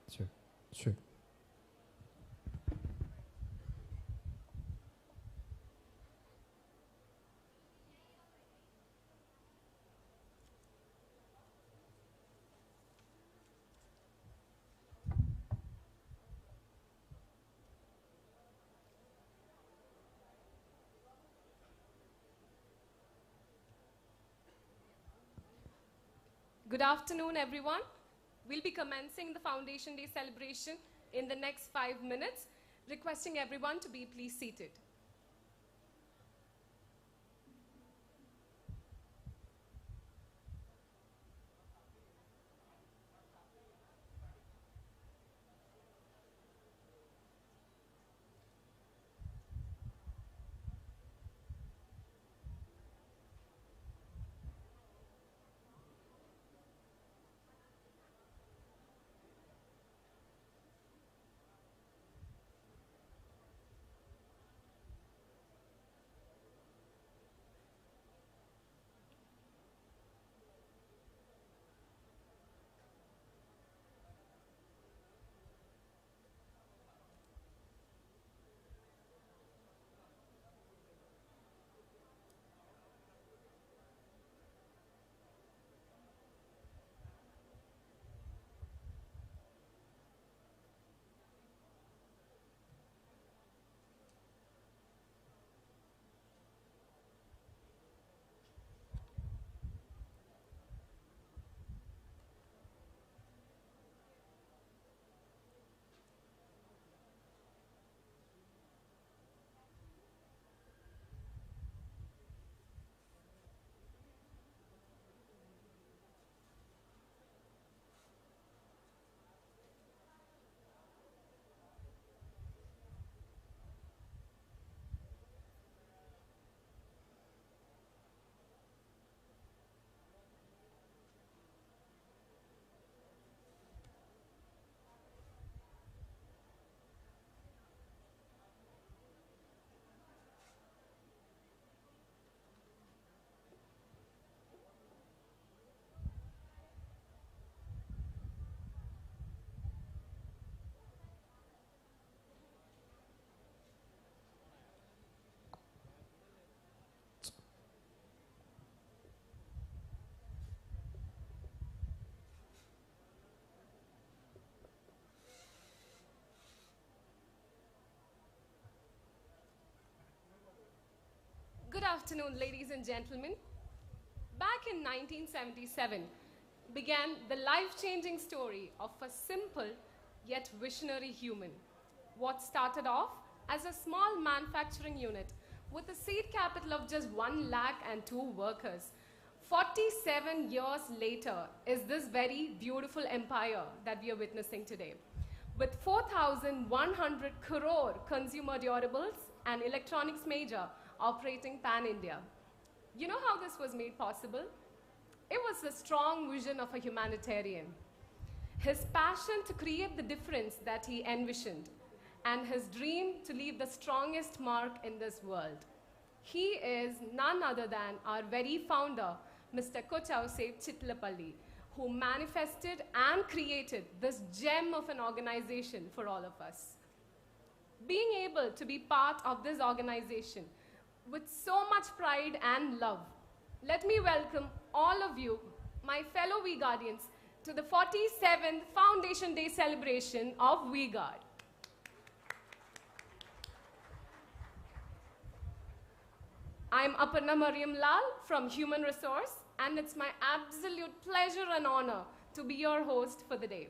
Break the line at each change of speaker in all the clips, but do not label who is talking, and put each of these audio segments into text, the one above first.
Sure, sure.
Good afternoon, everyone. We'll be commencing the Foundation Day celebration in the next 5 minutes, requesting everyone to be please seated. Good afternoon, ladies and gentlemen. Back in 1977 began the life-changing story of a simple yet visionary human. What started off as a small manufacturing unit with a seed capital of just 1 lakh and 2 workers, 47 years later is this very beautiful empire that we are witnessing today. With 4,100 crore consumer durables and electronics major operating pan-India. You know how this was made possible? It was the strong vision of a humanitarian. His passion to create the difference that he envisioned, and his dream to leave the strongest mark in this world. He is none other than our very founder, Mr. Kochause Chitlapalli, who manifested and created this gem of an organization for all of us. Being able to be part of this organization with so much pride and love, let me welcome all of you, my fellow V-Guardians, to the 47th Foundation Day celebration of V-Guard. I'm Aparna Mariam Lal from Human Resource, and it's my absolute pleasure and honor to be your host for the day.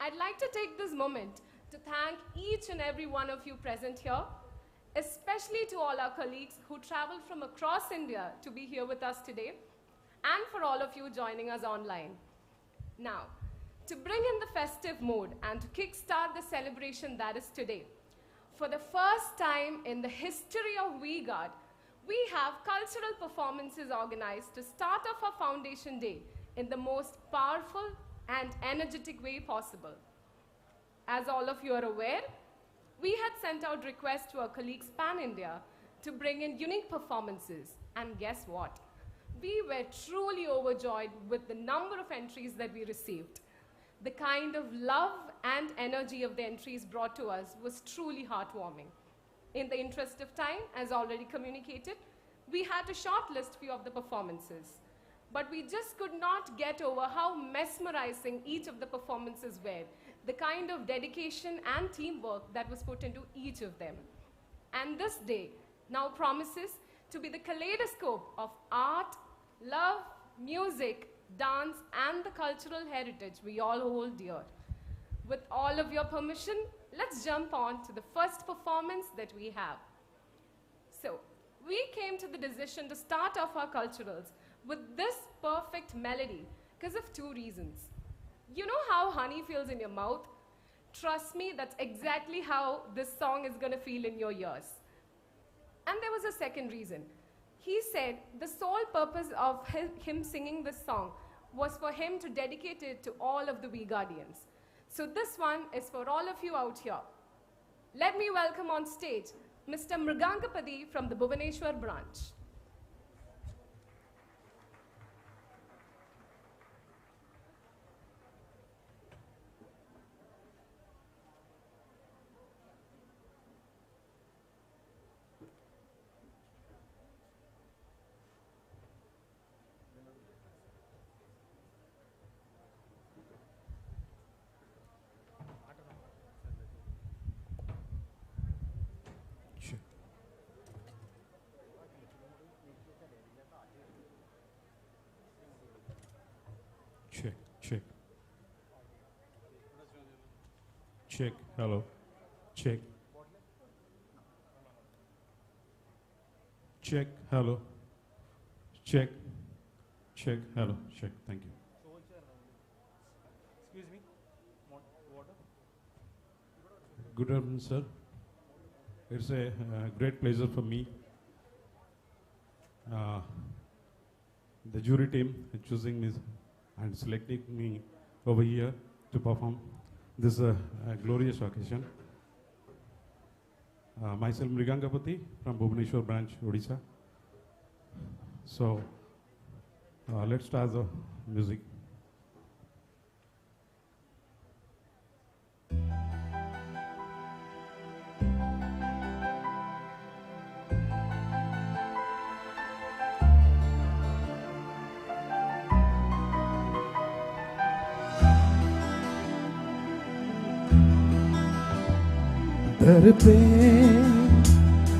I'd like to take this moment to thank each and every one of you present here, especially to all our colleagues who traveled from across India to be here with us today, and for all of you joining us online. Now, to bring in the festive mood and to kickstart the celebration that is today, for the first time in the history of V-Guard, we have cultural performances organized to start off our Foundation Day in the most powerful and energetic way possible. As all of you are aware, we had sent out requests to our colleagues pan-India to bring in unique performances, and guess what? We were truly overjoyed with the number of entries that we received. The kind of love and energy of the entries brought to us was truly heartwarming. In the interest of time, as already communicated, we had to shortlist few of the performances. But we just could not get over how mesmerizing each of the performances were, the kind of dedication and teamwork that was put into each of them. And this day now promises to be the kaleidoscope of art, love, music, dance, and the cultural heritage we all hold dear. With all of your permission, let's jump on to the first performance that we have. So, we came to the decision to start off our culturals with this perfect melody because of two reasons. You know how honey feels in your mouth? Trust me, that's exactly how this song is going to feel in your ears. And there was a second reason. He said the sole purpose of him singing this song was for him to dedicate it to all of the We Guardians. So this one is for all of you out here. Let me welcome on stage Mr. Mrugangapati from the Bhubaneswar branch.
Check, check. Check, hello. Check. Check, hello. Check. Check, hello. Check, thank you.
Excuse me, water?
Good afternoon, sir. It's a great pleasure for me. The jury team choosing me and selecting me over here to perform this glorious occasion. Myself, Mrugangapati from Bhubaneswar branch, Odisha. So, let's start the music.
दर पे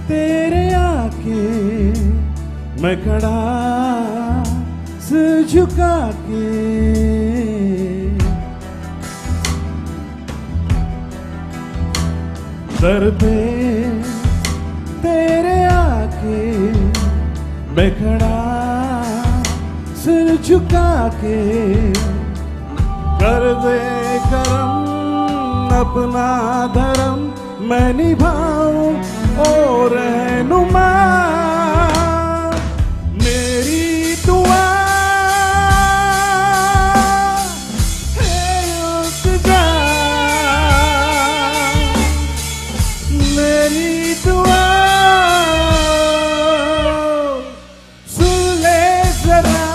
तेरे आके मैं खड़ा सिर झुका के दर पे तेरे आके मैं खड़ा सिर झुका के कर दे करम अपना धर्म मैं निभाऊं और रहनुमा मेरी दुआ है इल्तिजा मेरी दुआ सुन ले जरा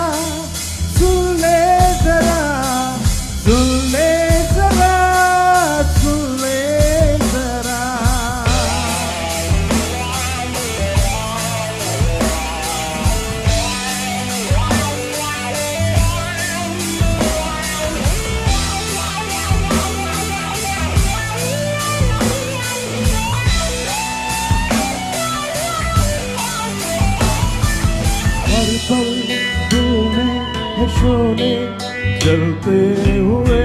सुन ले जरा सुन ले जरा सुन ले पल दिल में है शोले जलते हुए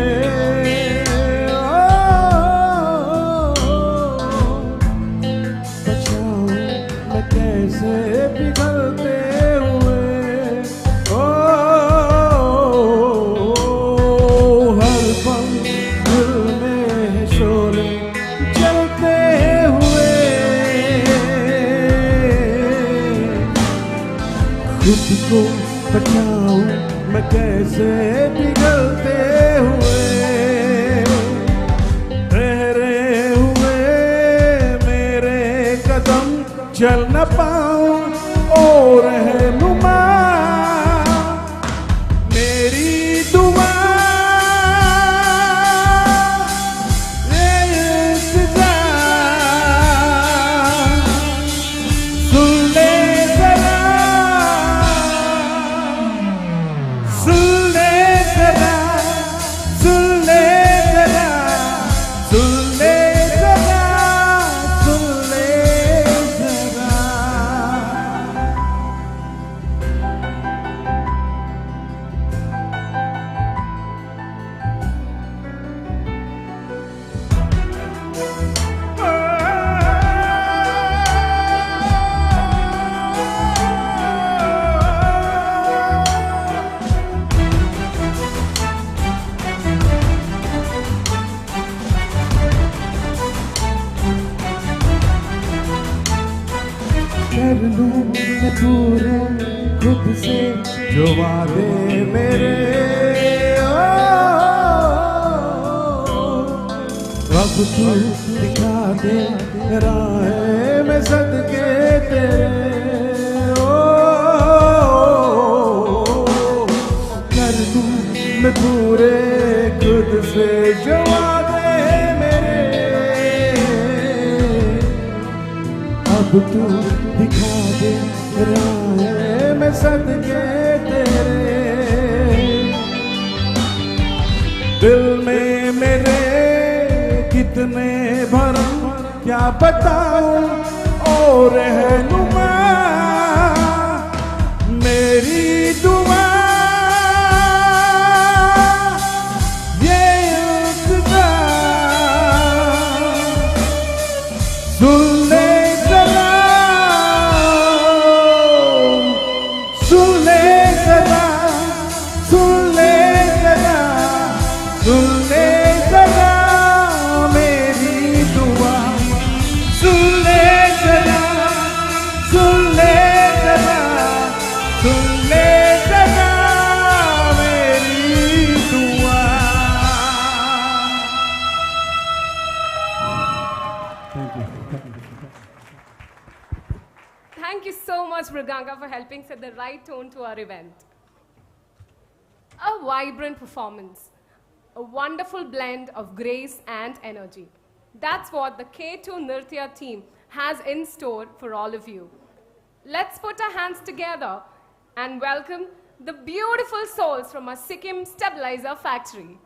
बचाऊं मैं कैसे पिघलते हुए हर पल दिल में है शोले जलते हुए खुद को बचाऊं मैं कैसे पिघलते हुए ठहरे हुए मेरे कदम चल न पाऊं और रहनुमा मेरी दुआ से जो वादे मेरे अब तू दिखा दे राहें में सदके तेरे कर दूं मैं पूरे खुद से जो वादे मेरे अब तू दिखा दे राहें में सदके तेरे दिल में मेरे कितने भरम क्या बताऊं और रहनुमा मेरी दुआ ये इल्तिजा सुन ले जरा सुन ले जरा सुन ले जरा सुन ले जरा
Thank you so much, Mruganga, for helping set the right tone to our event. A vibrant performance, a wonderful blend of grace and energy. That's what the K2 Nirtya team has in store for all of you. Let's put our hands together and welcome the beautiful souls from our Sikkim Stabilizer Factory.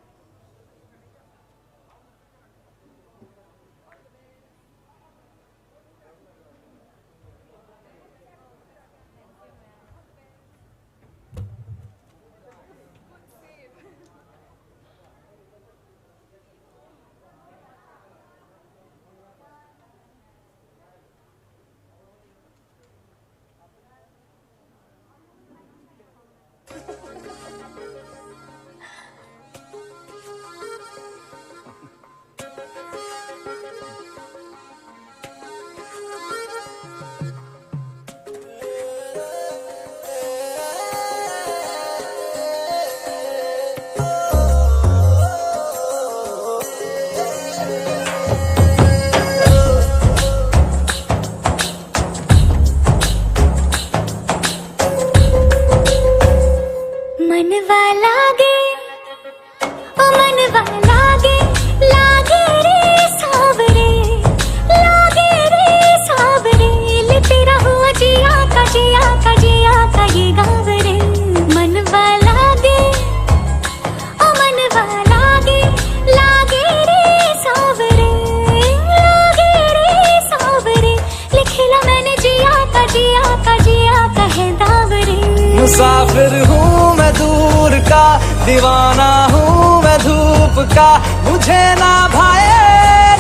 मुसाफिर हूँ मैं दूर का, दीवाना हूँ मैं धूप का, मुझे ना भाए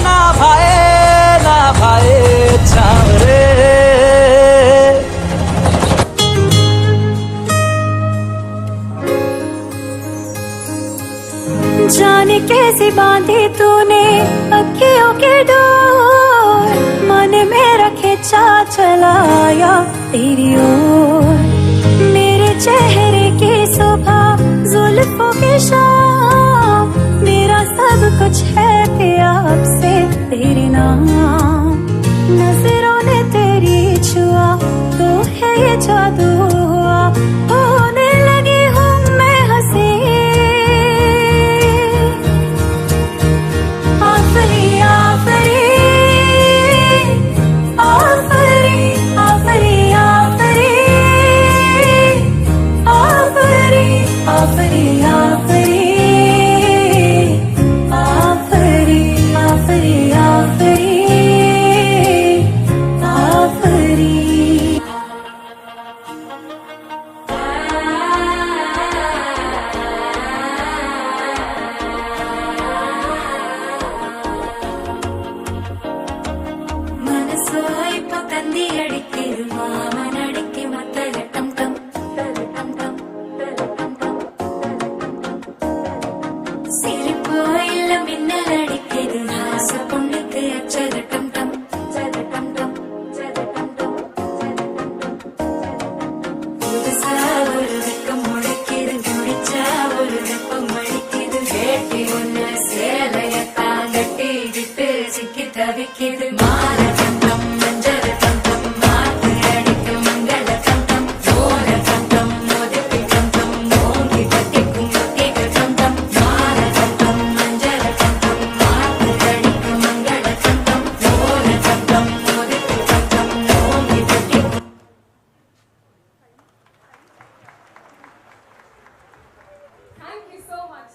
ना भाए ना भाए चावरे।
जाने कैसे बांधे तूने अखियों के डोर, मन मेरा खिंचा चलाया तेरी ओर। मेरे चेहरे की सुबह जुल्फों की शाम, मेरा सब कुछ है कि आपसे तेरे नाम। नजरों ने तेरी छुआ तो है ये जादू हुआ, होने लगी हूँ मैं हंसी। आफरी आफरी आफरी आफरी आफरी आफरी आफरी आफरी आफरी आफरी आफरी आफरी।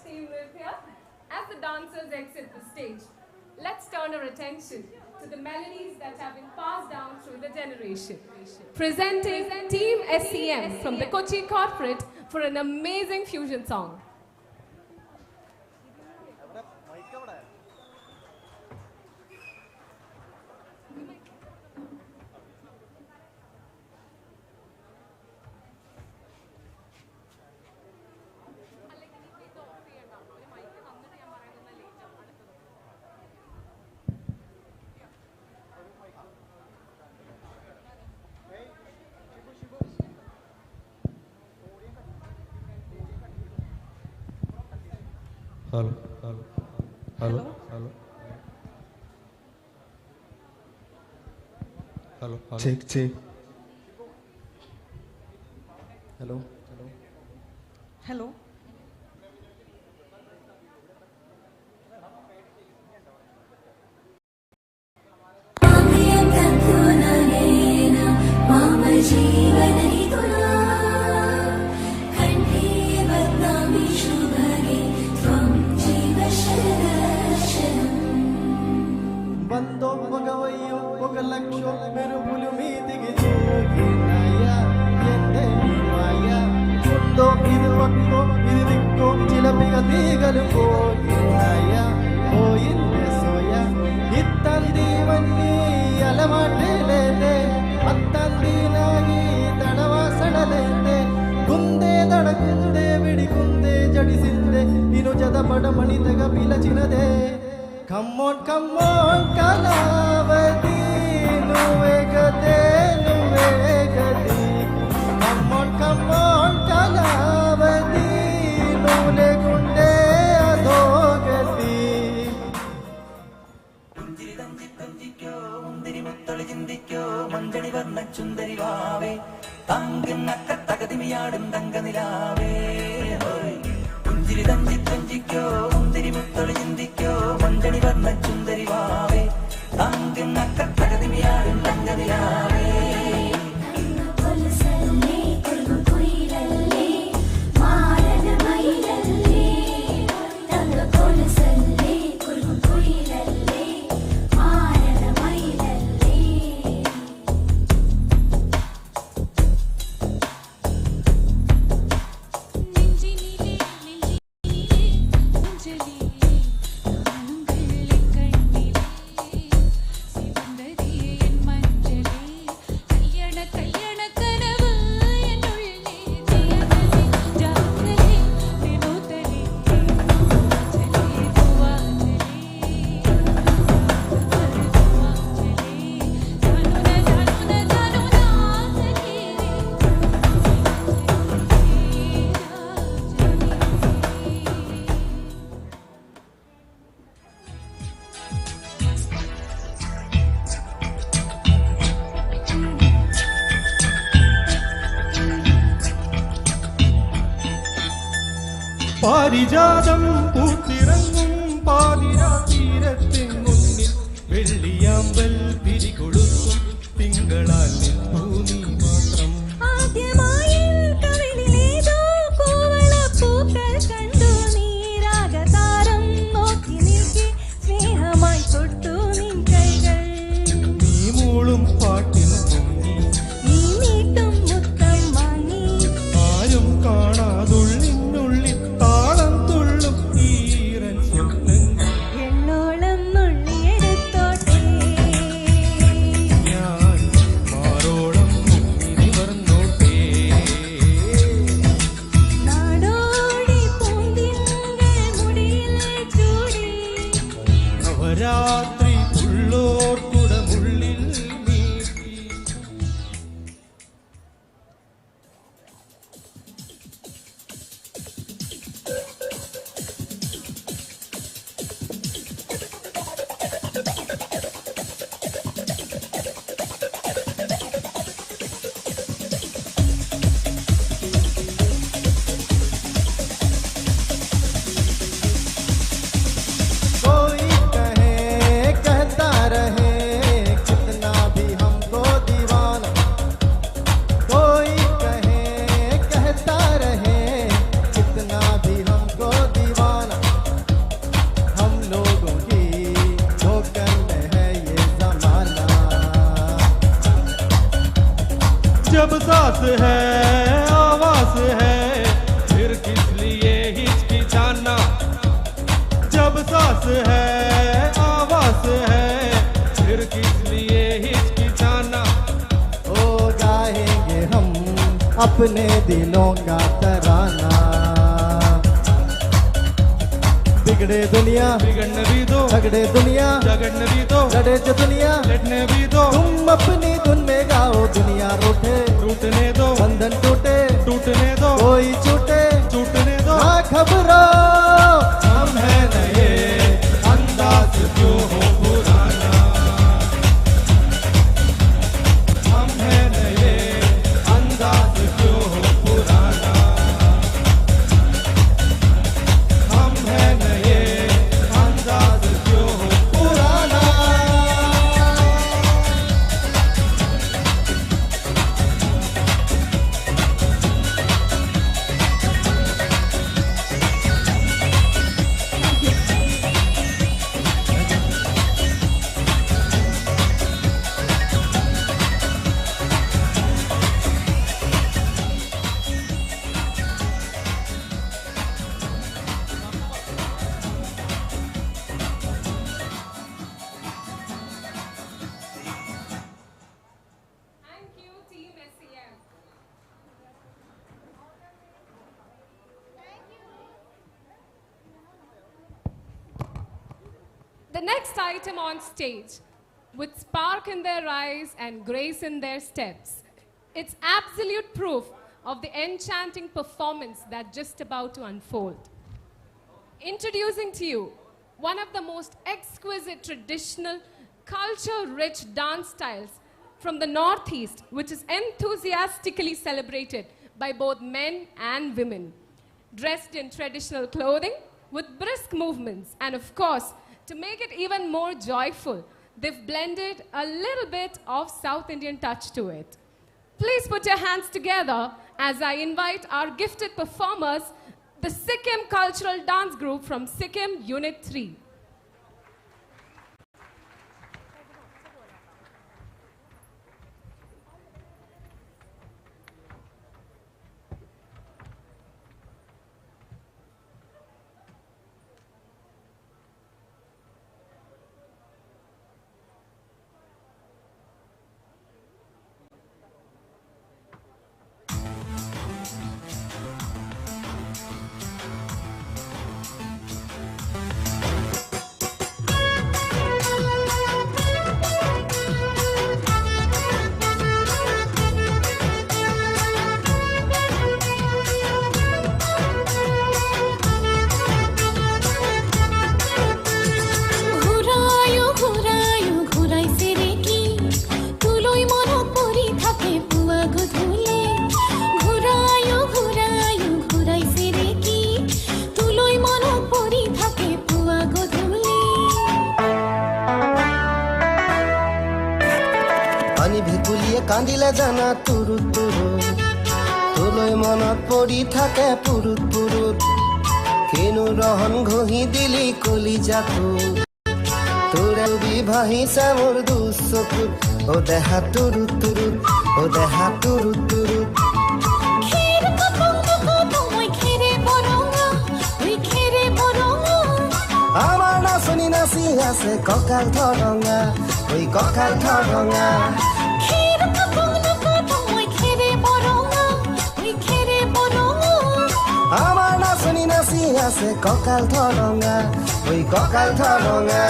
team with here. As the dancers exit the stage, let's turn our attention to the melodies that have been passed down through the generation. Presenting Team SCM from the Kochi Corporate for an amazing fusion song.
Hello, hello, hello, hello, hello, hello.
Check, check. Hello, hello.
Hello.
मम जीवनहितुना कण्ठे बध्नामि शुभगे त्वं जीव शरदर्शनम्
ಬಂದೋ ಮಗವಯ್ಯೋ ಒಗ ಲಕ್ಷ ಮೆರುಪುಲು ಮೀದಿಗೆ ಜೋಗಿನಯ್ಯ ಎಂದೆ ಮಾಯ ಮುಂದೋ ಇದು ಪಕ್ಕೋ ಇದು ದಿಕ್ಕೋ ಚಿಲಪಿಗ తీగలు పోయినయ్య పోయింది soya ఇత్తందీవన్నీ అలవాటే లేదే అత్తందీనాగి తడవాసడలేదే గుందే దడకుందే విడికుందే జడిసిందే ఇను జదపడ మణితగ పిలచినదే Come on, Kalavati, nuve gade, nuve gadi. Come on, Kalavati, nule gunde adogati.
പുഞ്ചിരി തഞ്ചിക്കോ മുന്തിരി മുത്തൊളി ചിന്തിക്കോ മഞ്ചടി വർണ്ണ ചുന്ദരി വാവേ തങ്കന്നക്ക തകതിമിയാടും തങ്കനിലാവേ പുഞ്ചിരി തഞ്ചിക്കോ മുന്തിരി മുത്തൊളി ചിന്തിക്കോ മഞ്ചടി വർണ്ണ ചുന്ദരി വാവേ തങ്കന്നക്ക തകതിമിയാടും തങ്കനിലാവേ
കൊലസല്ലേ കുയിലല്ലേ മാരനമയിലല്ലേ തങ്ക കൊലസല്ലേ കുയിലല്ലേ മാരനമയിലല്ലേ
പാരിജാതം പൂത്തിറങ്ങും പാതിരാ തീരത്തിൻ മുന്നിൽ വെള്ളിയാമ്പൽ പിരികൊടുക്കും തിങ്കളാൽ നിന്നു നീ മാത്രം
ആദ്യമായി കവിളിലേതോ പൂവളപ്പൂക്കൾ കണ്ടു നീ രാഗതാരം നോക്കി നിൽക്കെ സ്നേഹമായി തൊട്ടു നിൻ കൈകൾ
നീ മൂളും പാട്ടിന് പൊങ്ങി
നീ നീട്ടും മുത്തം വാങ്ങി
ആരും കാണാതുള്ളിനുള്ളിൽ താളം തുള്ളും ഈരൻ സ്വപ്നങ്ങൾ
എന്നോളം നുള്ളിയെടുത്തോട്ടെ
ഞാൻ മാറോളം മുങ്ങി നിവർന്നോട്ടേ
നാടോടി പൂന്തിങ്കൾ മുടിയിൽ ചൂടി
നവരാത്രി ഉള്ളോർക്കുടമുള്ളിൽ നീട്ടി कोई कहे कहता रहे कितना भी हमको दीवाना कोई कहे कहता रहे कितना भी हमको दीवाना
अपने दिलों का तराना बिगड़े दुनिया
बिगड़ने भी दो,
झगड़े दुनिया
झगड़ने भी दो,
लड़े जो दुनिया
लड़ने भी दो,
तुम अपनी धुन में गाओ दुनिया रूठे
टूटने दो,
बंधन टूटे
टूटने दो,
कोई छूटे
टूटने दो।
ना घबरो हम हैं नए अंदाज क्यों हो पुराना हम हैं नए अंदाज क्यों हो पुराना हम हैं नए अंदाज क्यों हो पुराना
Thank you, Team SEM. The next item on stage, with spark in their eyes and grace in their steps, it's absolute proof of the enchanting performance that's just about to unfold. Introducing to you one of the most exquisite traditional, culture-rich dance styles from the Northeast, which is enthusiastically celebrated by both men and women. Dressed in traditional clothing, with brisk movements, and of course, to make it even more joyful, they've blended a little bit of South Indian touch to it. Please put your hands together as I invite our gifted performers, the Sikkim Cultural Dance Group from Sikkim Unit 3.
ঘুরায়ো ঘুরায়ো ঘুরাইছে রে কি তুলই মন পরি থাকে পুয়া গধুলে ঘুরায়ো ঘুরায়ো ঘুরাইছে রে কি তুলই মন পরি থাকে পুয়া গধুলে
পানী ভেকুলীয়ে কান্দিলে জানা তুৰুত তুৰুত তোলৈ মনত পৰি থাকে পুৰুত পুৰুত কিনো ৰহন ঘঁহি দিলি কলিজাটো তোৰে বিভাহিছে মোৰ দুচকুত অ দেহা তুৰুত তুৰুত অ দেহা তুৰুত তুৰুত
খেৰ কাপং কাপং মই খেৰে বৰঙা ওই খেৰে বৰঙা
আমাৰ নাচনি নাচি আছে কঁকাল ধৰঙা ঐ কঁকাল ধৰঙা
খেৰ কাপং কাপং মই খেৰে বৰঙা ওই খেৰে বৰঙা
আমাৰ নাচনি নাচি আছে কঁকাল ধৰঙা ঐ কঁকাল ধৰঙা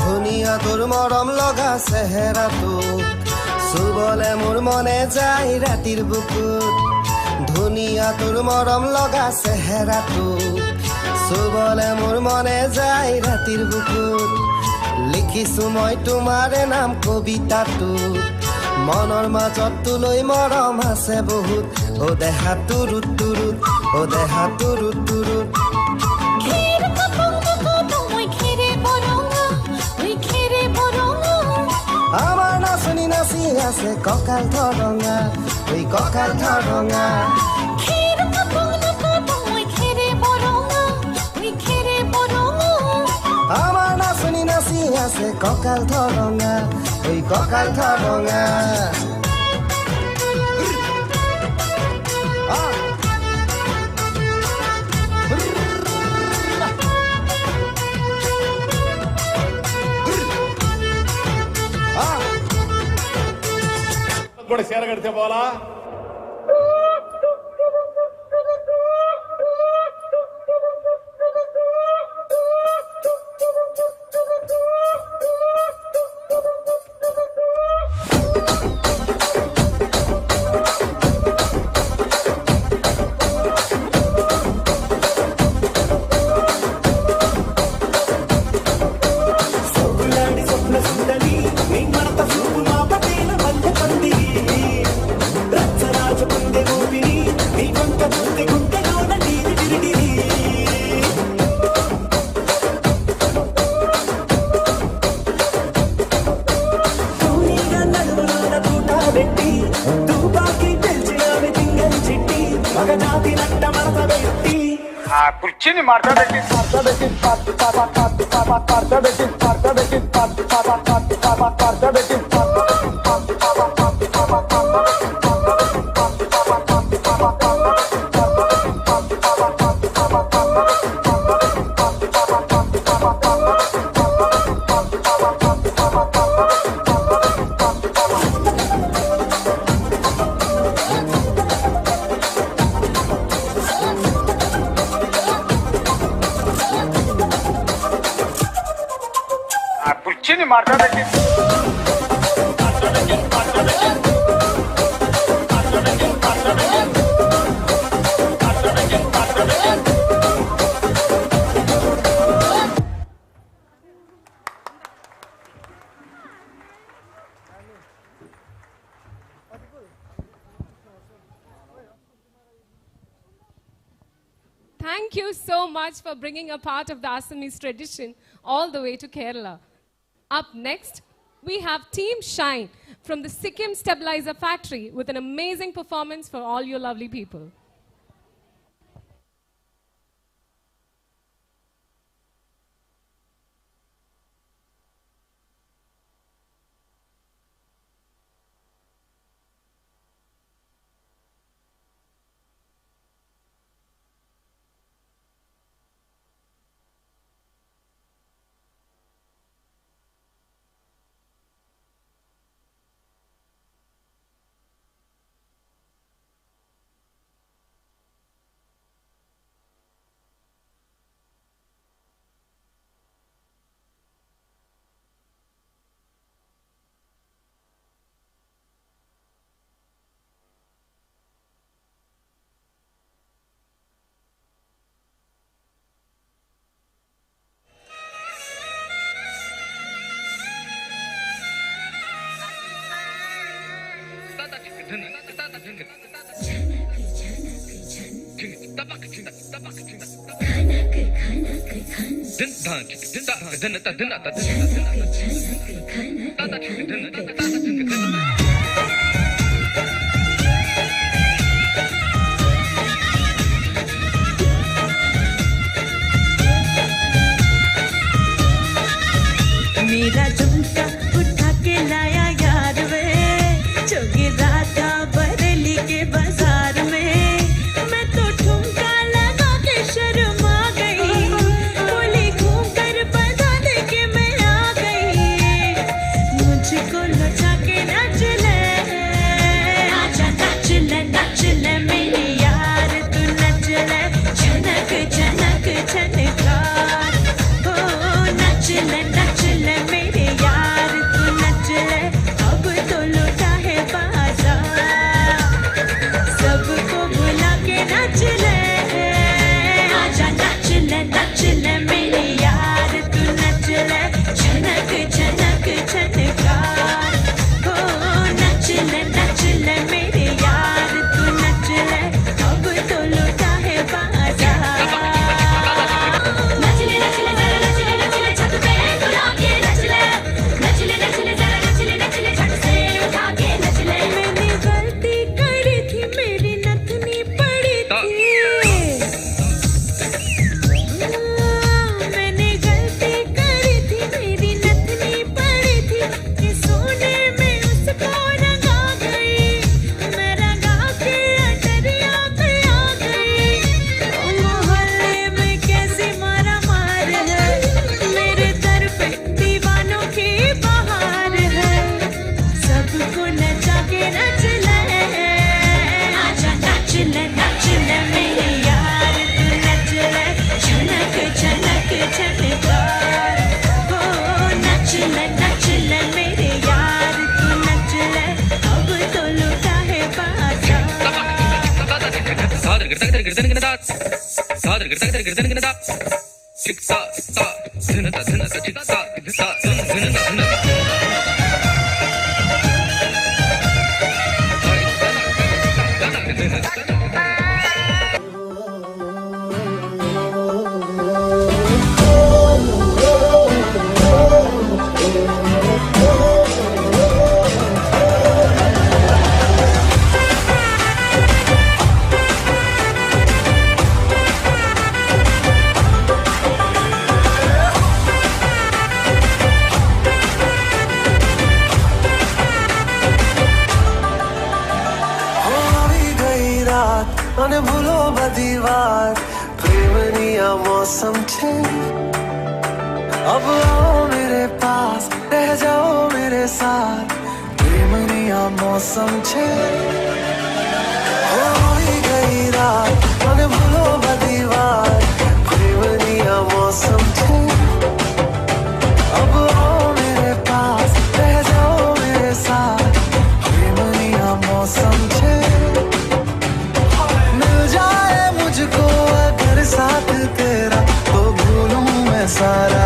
ধুনীয়া তোৰ মৰম লগা চেহেৰাটো চুবলে মোৰ মনে যায় ৰাতিৰ বুকুত ধুনীয়া তোৰ মৰম লগা চেহেৰাটো চুবলে মোৰ মনে যায় ৰাতিৰ বুকুত লিখিছো মই তোমাৰে নাম কবিতাটো মনৰ মাজত তোলৈ মৰম আছে বহুত অ দেহা তুৰুত তুৰুত অ দেহা তুৰুত তুৰুত
খেৰ কাপং কাপং মই খেৰে বৰঙা ওই খেৰে বৰঙা
আমাৰ নাচনি নাচি আছে কঁকাল ধৰঙা ঐ কঁকাল ধৰঙা
খেৰ কাপং কাপং মই খেৰে বৰঙা ওই খেৰে বৰঙা
আমাৰ নাচনি নাচি আছে কঁকাল ধৰঙা ঐ কঁকাল ধৰঙা
కూడా చీర కడితే పోలా.
కుర్చీని మార్చబెట్టి కుర్చీని మార్చబెట్టి
Thank you so much for bringing a part of the Assamese tradition all the way to Kerala. Up next, we have Team Shine from the Sikkim Stabilizer Factory with an amazing performance for all you lovely people.
मेरा झुमका उठा के लाया यार वे जोगी राता बरेली के बाजार में मैं तो ठुमका लगा के शर्मा गई बोली घूम कर बता दे के मैं आ गई मुझको
અને ભૂલો બધી વાત પ્રેમની આ મૌસમ છે अब आओ मेरे पास रह जाओ मेरे साथ प्रेमनी आ मौसम छे होई गई रात મને ભૂલો બધી વાત પ્રેમની આ मौसम छे अब आओ मेरे पास रह जाओ मेरे साथ प्रेमनी आ मौसम छे मिल जाए मुझको अगर साथ तेरा तो भूलूं मैं सारा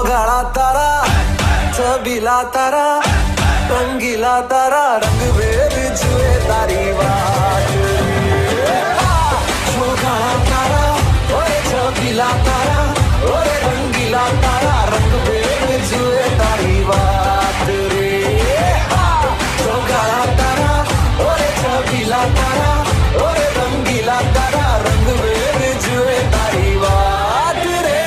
गाड़ा तारा छबीला तारा रंगीला तारा रंग भेद जुए तारी बात गाड़ा तारा ओए छबीला तारा ओए रंगीला तारा रंग भेद जुए तारी बात रे गाड़ा तारा ओए छबीला तारा ओए रंगीला तारा रंग भेद जुए तारी बात रे.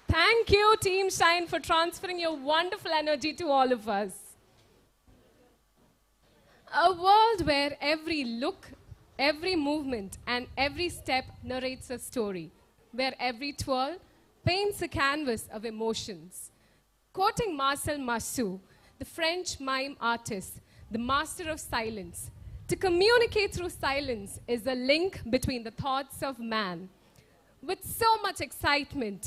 Thank you, Team Shine, for transferring your wonderful energy to all of us. A world where every look, every movement, and every step narrates a story, where every twirl paints a canvas of emotions. Quoting Marcel Marceau, the French mime artist, the master of silence, to communicate through silence is a link between the thoughts of man. With so much excitement,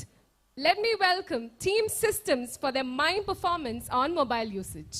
let me welcome Team Systems for their mime performance on mobile usage.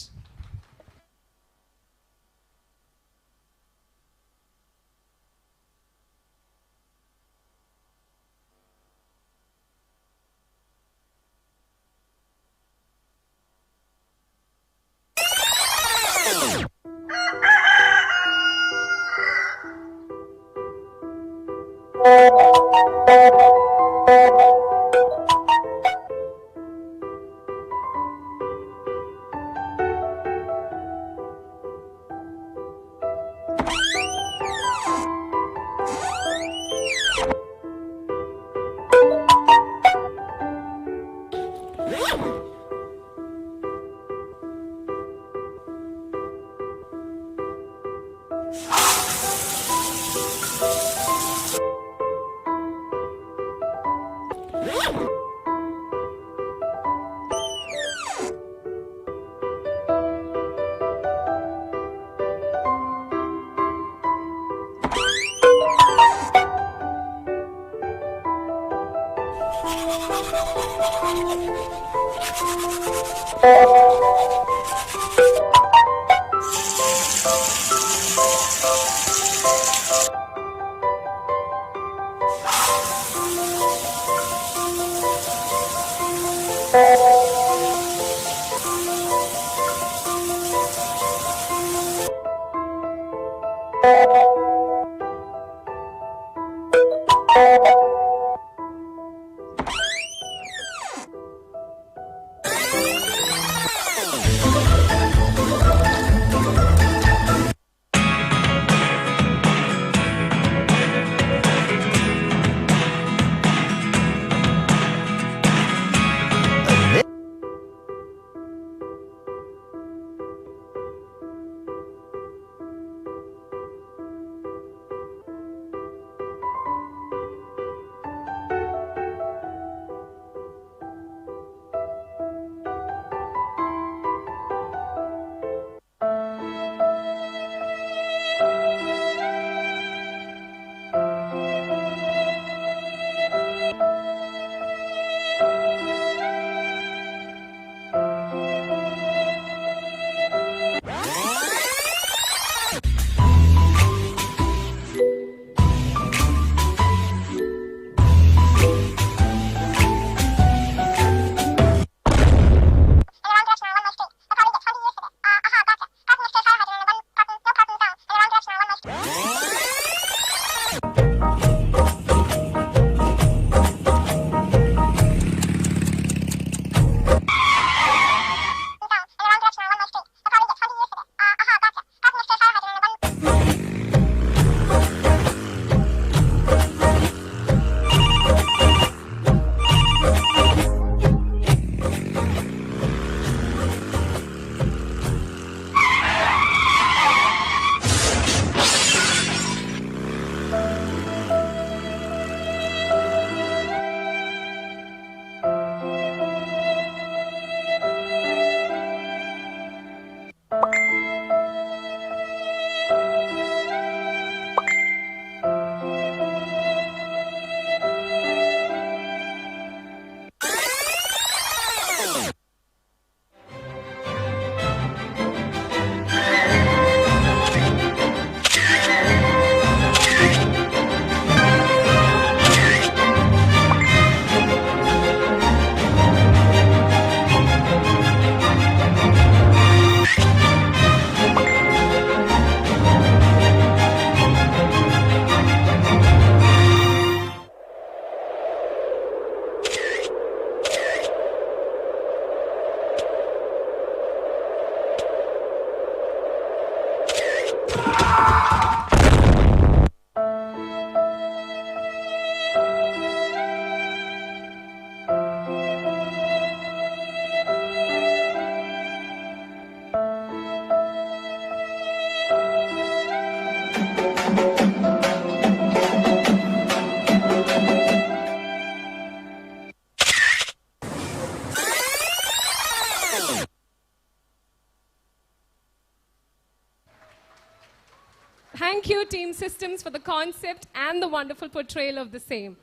Thank you, Team Systems, for the concept and the wonderful portrayal of the same.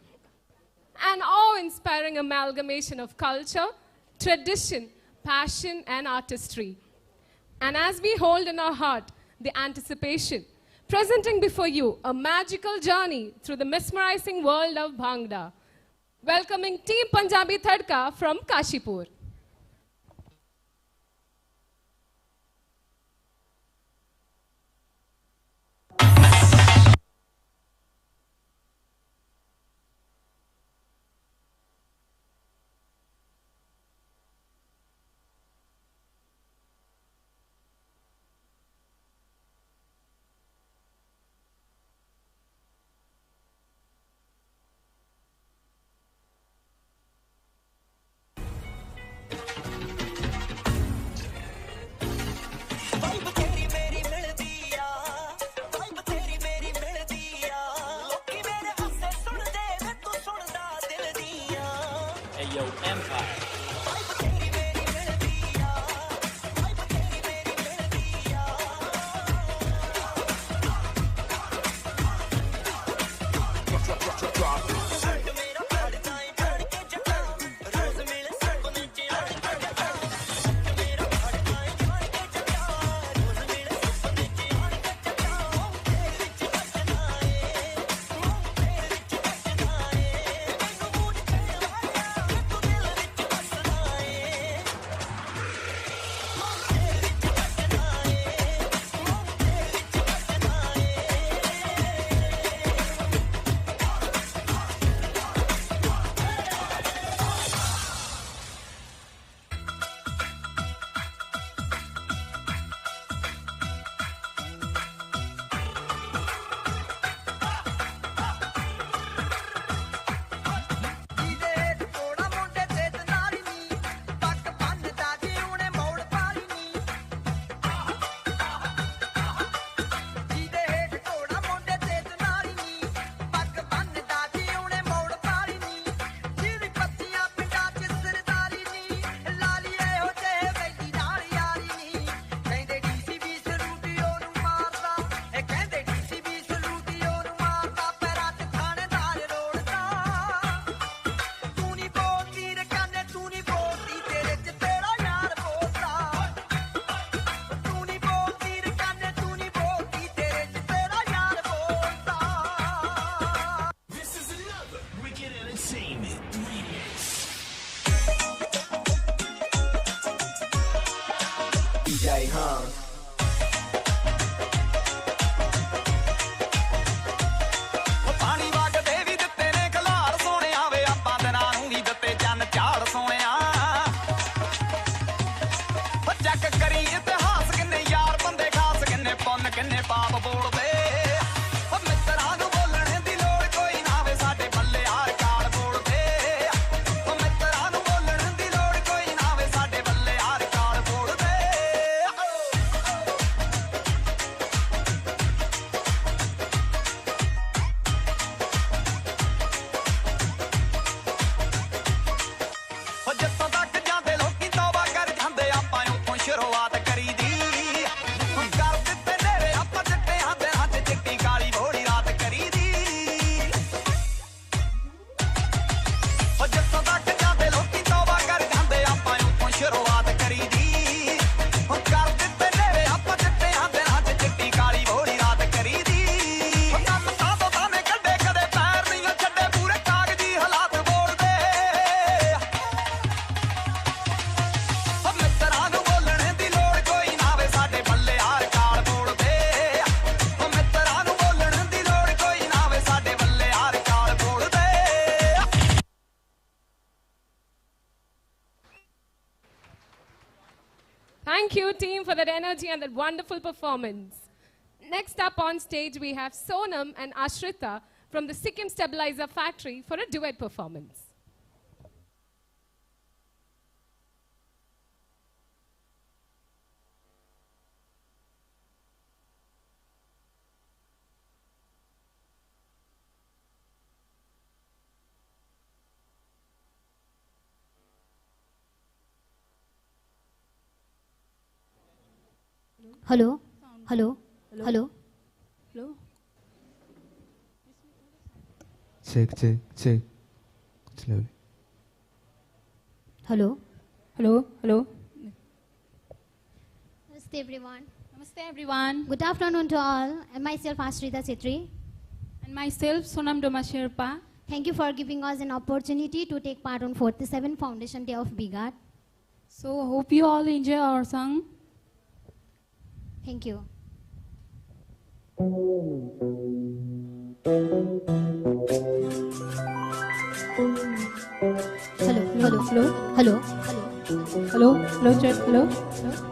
An awe-inspiring amalgamation of culture, tradition, passion, and artistry. And as we hold in our heart the anticipation, presenting before you a magical journey through the mesmerizing world of Bhangra. Welcoming Team Punjabi Thadka from Kashipur. Thank you, team, for that energy and that wonderful performance. Next up on stage, we have Sonam and Ashrita from the Sikkim Stabilizer Factory for a duet performance.
Hello? Hello? Hello? Hello
check check check कुछ लगे
hello hello hello
Namaste everyone.
Namaste everyone.
Good afternoon to all. And myself Ashrita Chetri.
And myself Sonam Doma Sherpa.
Thank you for giving us an opportunity to take part on 47th Foundation Day of BGAT.
So hope you all enjoy our song.
Thank you.
Hello, hello, hello, hello, hello, hello, chat, hello, hello.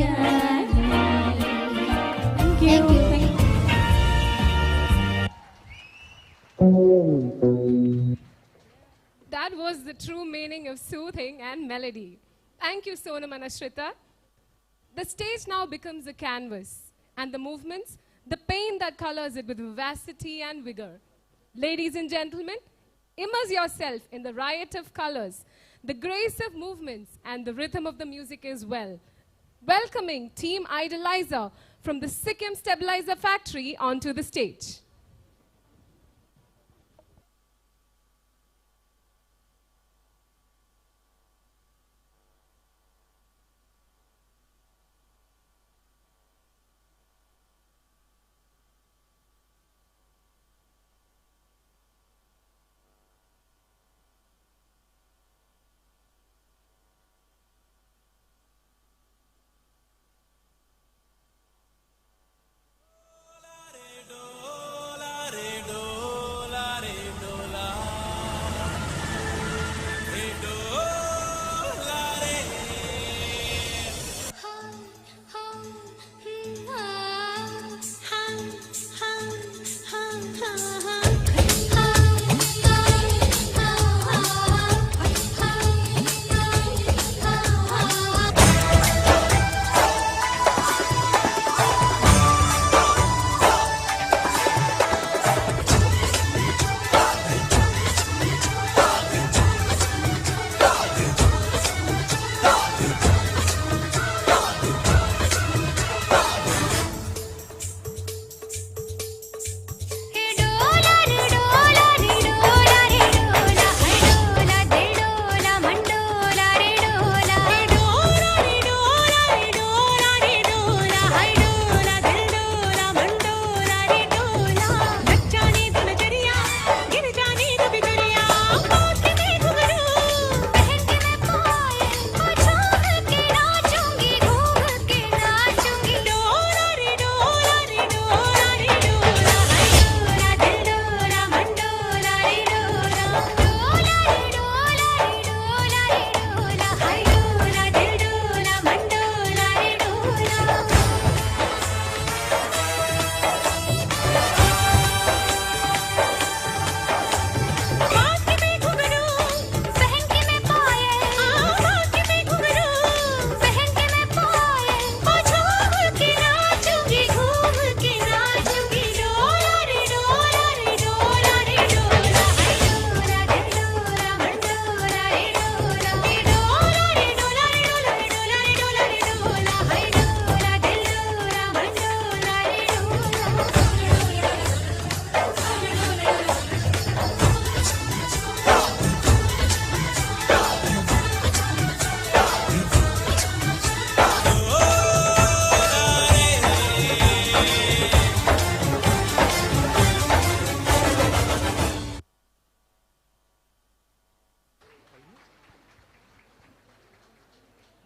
Thank you.
That was the true meaning of soothing and melody. Thank you, Sonam and Ashrita. The stage now becomes a canvas, and the movements, the paint that colors it with vivacity and vigor. Ladies and gentlemen, immerse yourself in the riot of colors, the grace of movements, and the rhythm of the music as well. Welcoming Team Idolizer from the Sikkim Stabilizer Factory onto the stage.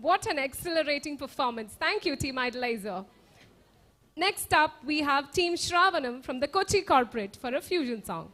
What an exhilarating performance. Thank you, Team Idolizer. Next up, we have Team Shravanam from the Kochi Corporate for a fusion song.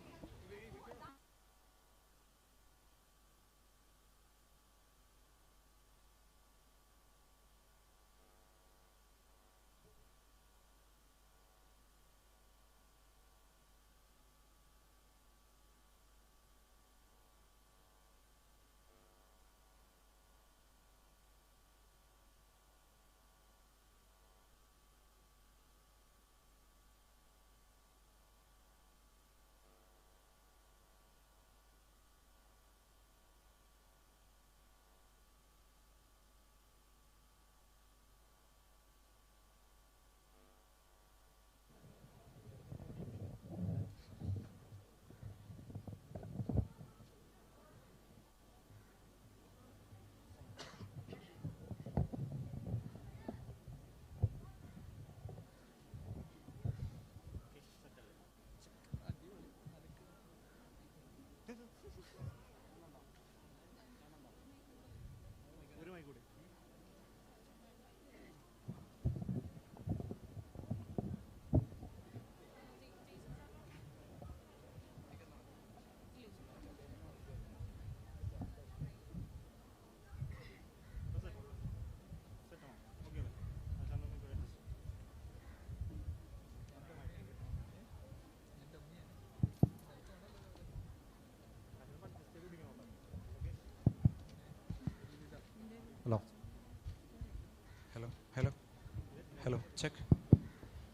check.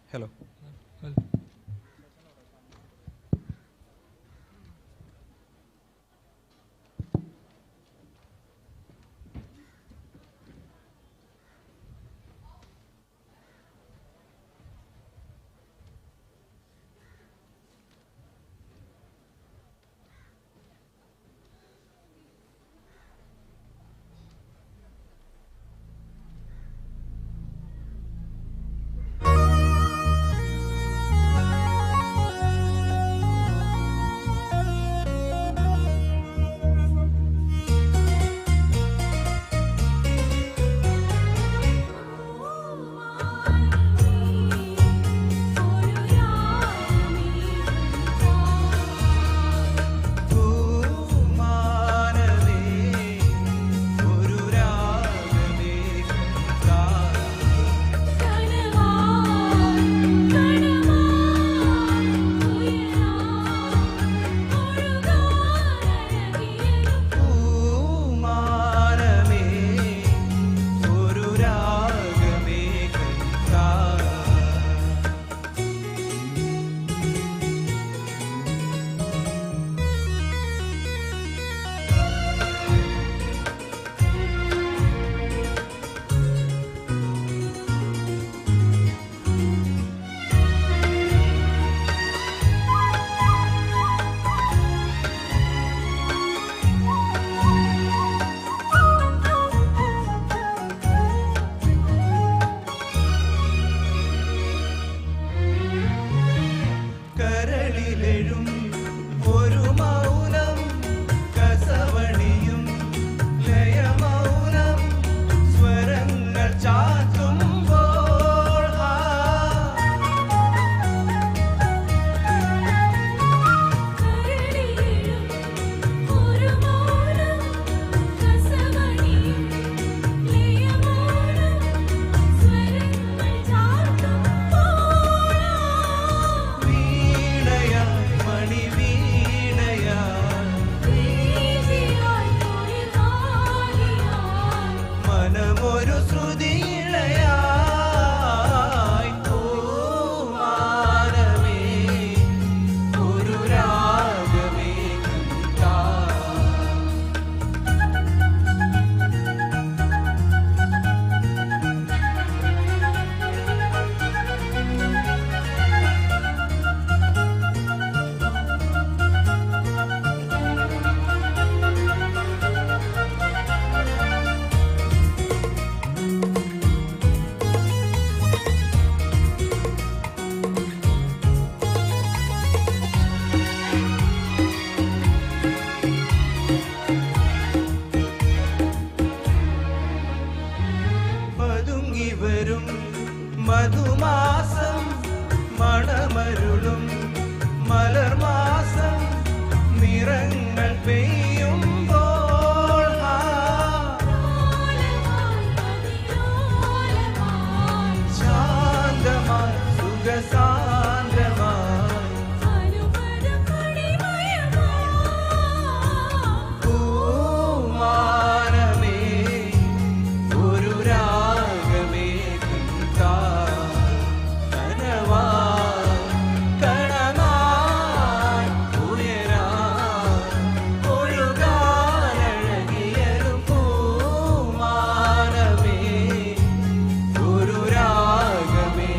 Hello.
മധുമാസം മണമരുളും മലർമാസം നിറങ്ങൾ പെയ്യുമ്പോൾ ശാന്തമായി സുഖസാന്ദ്രമായി പൂമാനമേ ഒരു രാഗമേ ഒരു രാഗമേ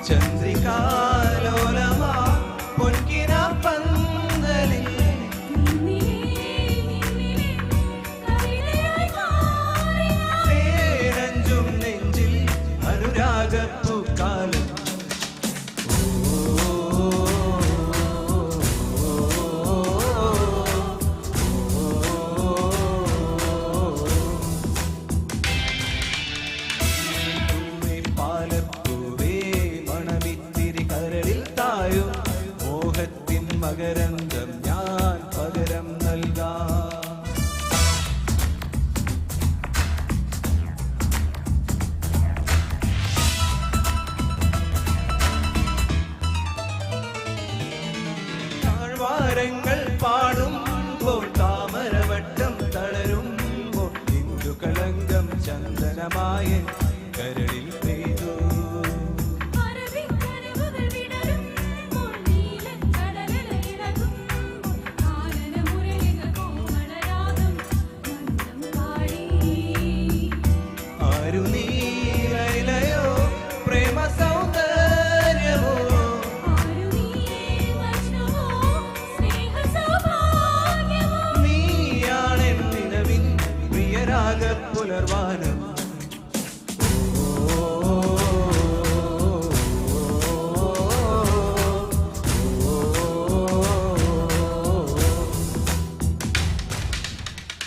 ചന്ദ്രികാലോലമാ പൊൻകിന പന്തലിൽ തേനഞ്ചും നെഞ്ചിൽ അനുരാഗപ്പൂക്കാലം. മകരന്തം ഞാൻ പകരം നൽകാം. താഴ്വാരങ്ങൾ പാടുമ്പോൾ താമരവട്ടം തളരുമ്പോൾ ഇന്ദു കളങ്കം ചന്ദനമായ കരളിൽ പെയ്തു. പുലർവാനം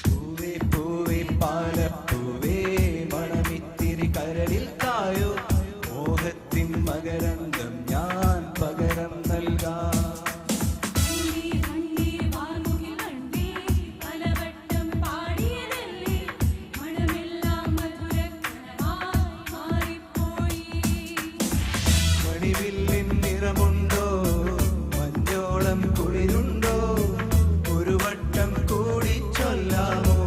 പൂവേ പൂവേ പാലപ്പൂവേ മണമിത്തിരി കരളിൽ തായോ മോഹത്തിൻ മകരന്തം ഞാൻ പകരം നൽകാം. മണിവില്ലിൻ നിറമുണ്ടോ മഞ്ഞോളം കുളിരുണ്ടോ ഒരു വട്ടം കൂടി ചൊല്ലാമോ.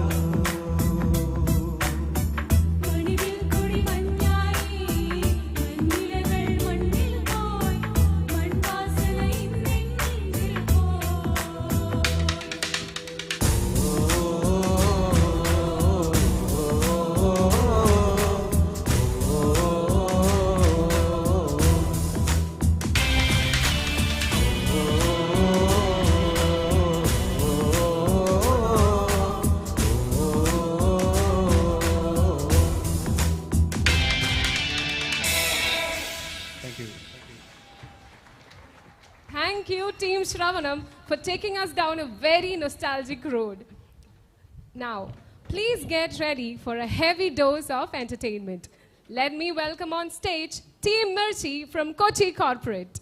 Thank you, Team Shravanam, for taking us down a very nostalgic road. Now, please get ready for a heavy dose of entertainment. Let me welcome on stage Team Mirchi from Kochi Corporate.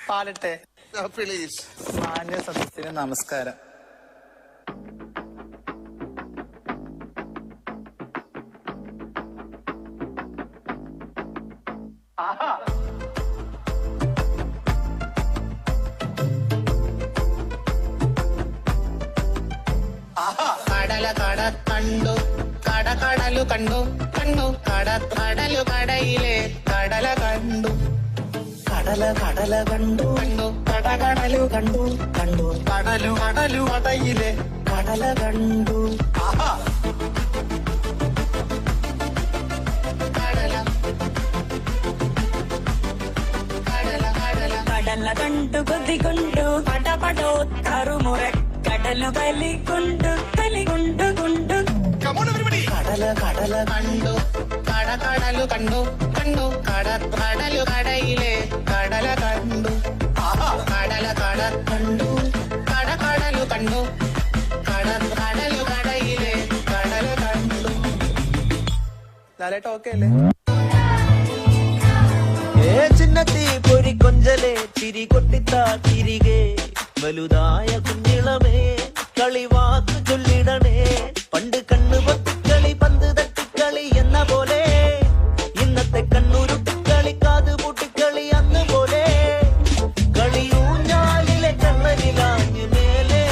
പാലട്ടെ please. മാന്യ സദസ്സിന് നമസ്കാരം. കടല കട കണ്ടു കടലു കണ്ടു കണ്ടു കടലു കടയിലെ കടല കണ്ടു. കടല കടല കണ്ടു കണ്ടു കടലു കണ്ടു കണ്ടു കടലു കടയിലെ കടല കണ്ടു.
കടല കണ്ടു കൊതികൊണ്ടു പടപടോ കറുമുറ കടലു കലികൊണ്ടു കൊണ്ടു.
കടല കടല കണ്ടു കടലു കണ്ടു കണ്ടു കടലു കടയിലെ കടല കണ്ടു. കടല കണ്ടു കടലു കണ്ടു കടലു കടയിലെ കടല കണ്ടു. ലാലേട്ട ഓക്കെ അല്ലേ?
ചിന്നത്തി പൊരി കൊഞ്ചലെ തിരി കൊട്ടിത്താ തിരികെ വലുതായ കുഞ്ഞിളമേ കളിവാക്ക് ചൊല്ലിടണേ. പണ്ട് കണ്ണു പൊത്തിക്കളി പന്ത് തട്ടിക്കളി എന്ന പോലെ ഇന്നത്തെ കണ്ണൂരുട്ടിക്കളി കാത് പൂട്ടിക്കളി അന്ന് പോലെ കളിയൂഞ്ഞാലിലെ കണ്ണനിലാഞ്ഞു മേലെ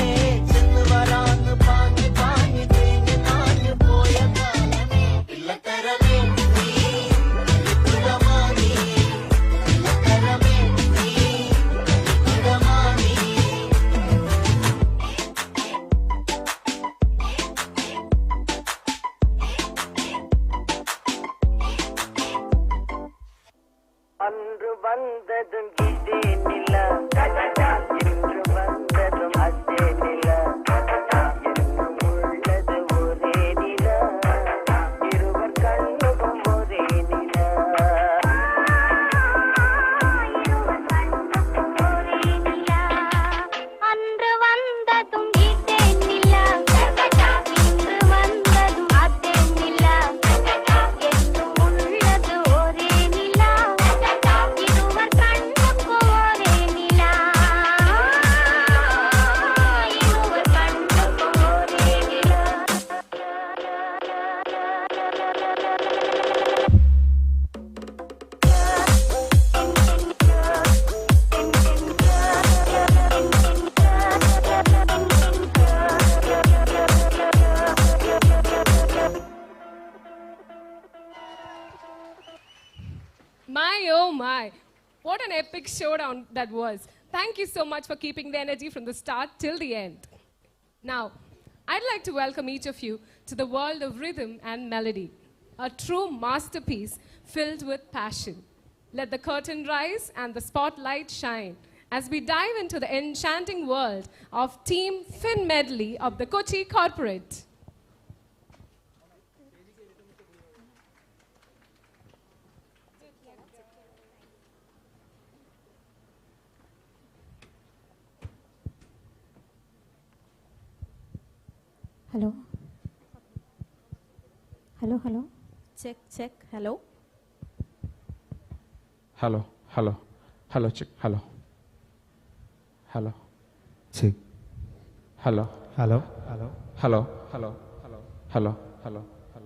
What an epic showdown that was. Thank you so much for keeping the energy from the start till the end. Now, I'd like to welcome each of you to the world of rhythm and melody, a true masterpiece filled with passion. Let the curtain rise and the spotlight shine as we dive into the enchanting world of Team Fin Medley of the Kochi Corporate.
Hello. Hello, hello.
Check, check. Hello.
Hello, hello, hello, check, hello, hello,
check,
hello,
hello,
hello, hello, hello, hello, hello, hello, hello.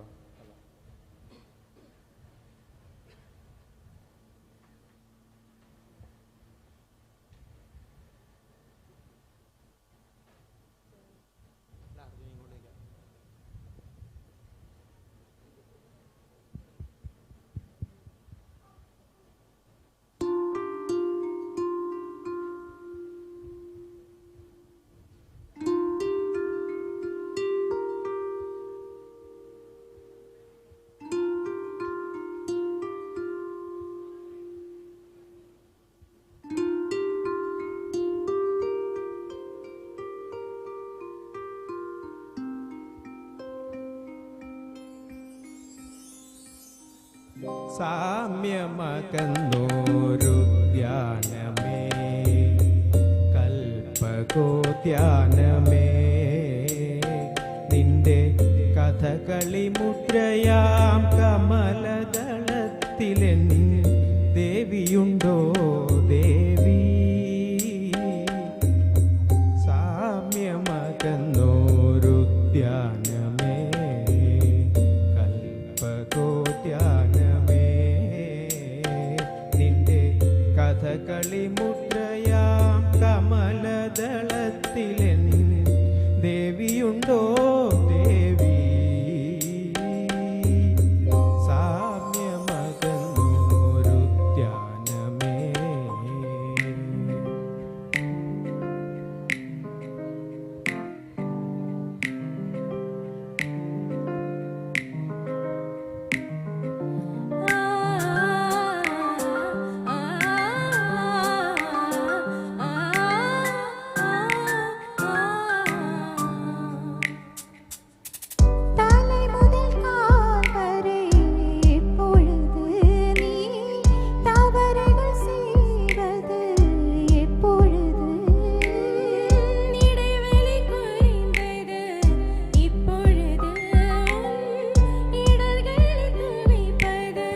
സാമ്യമകന്നോരുദ്യാനമേ കൽപ്പകോദ്യാനമേ നിന്റെ കഥകളി മുദ്രയാം കമലദളത്തിലെൻ ദേവിയുണ്ടോ ദേവി സാമ്യമകന്നോരുദ്യാനമേ കൽപ്പകോദ്യാനമേ നിന്റെ കഥകളി മുദ്രയാം കമലദളത്തിലെൻ ദേവിയുണ്ടോ ദേവി സാമ്യമകന്നോരുദ്യാനമേ
தலை முதல் கால் வரை எப்பொழுது நீ தவறுகள் செய்வது எப்பொழுது இடைவெளி குறைந்தது இப்பொழுது இடர்களை துவைப்பது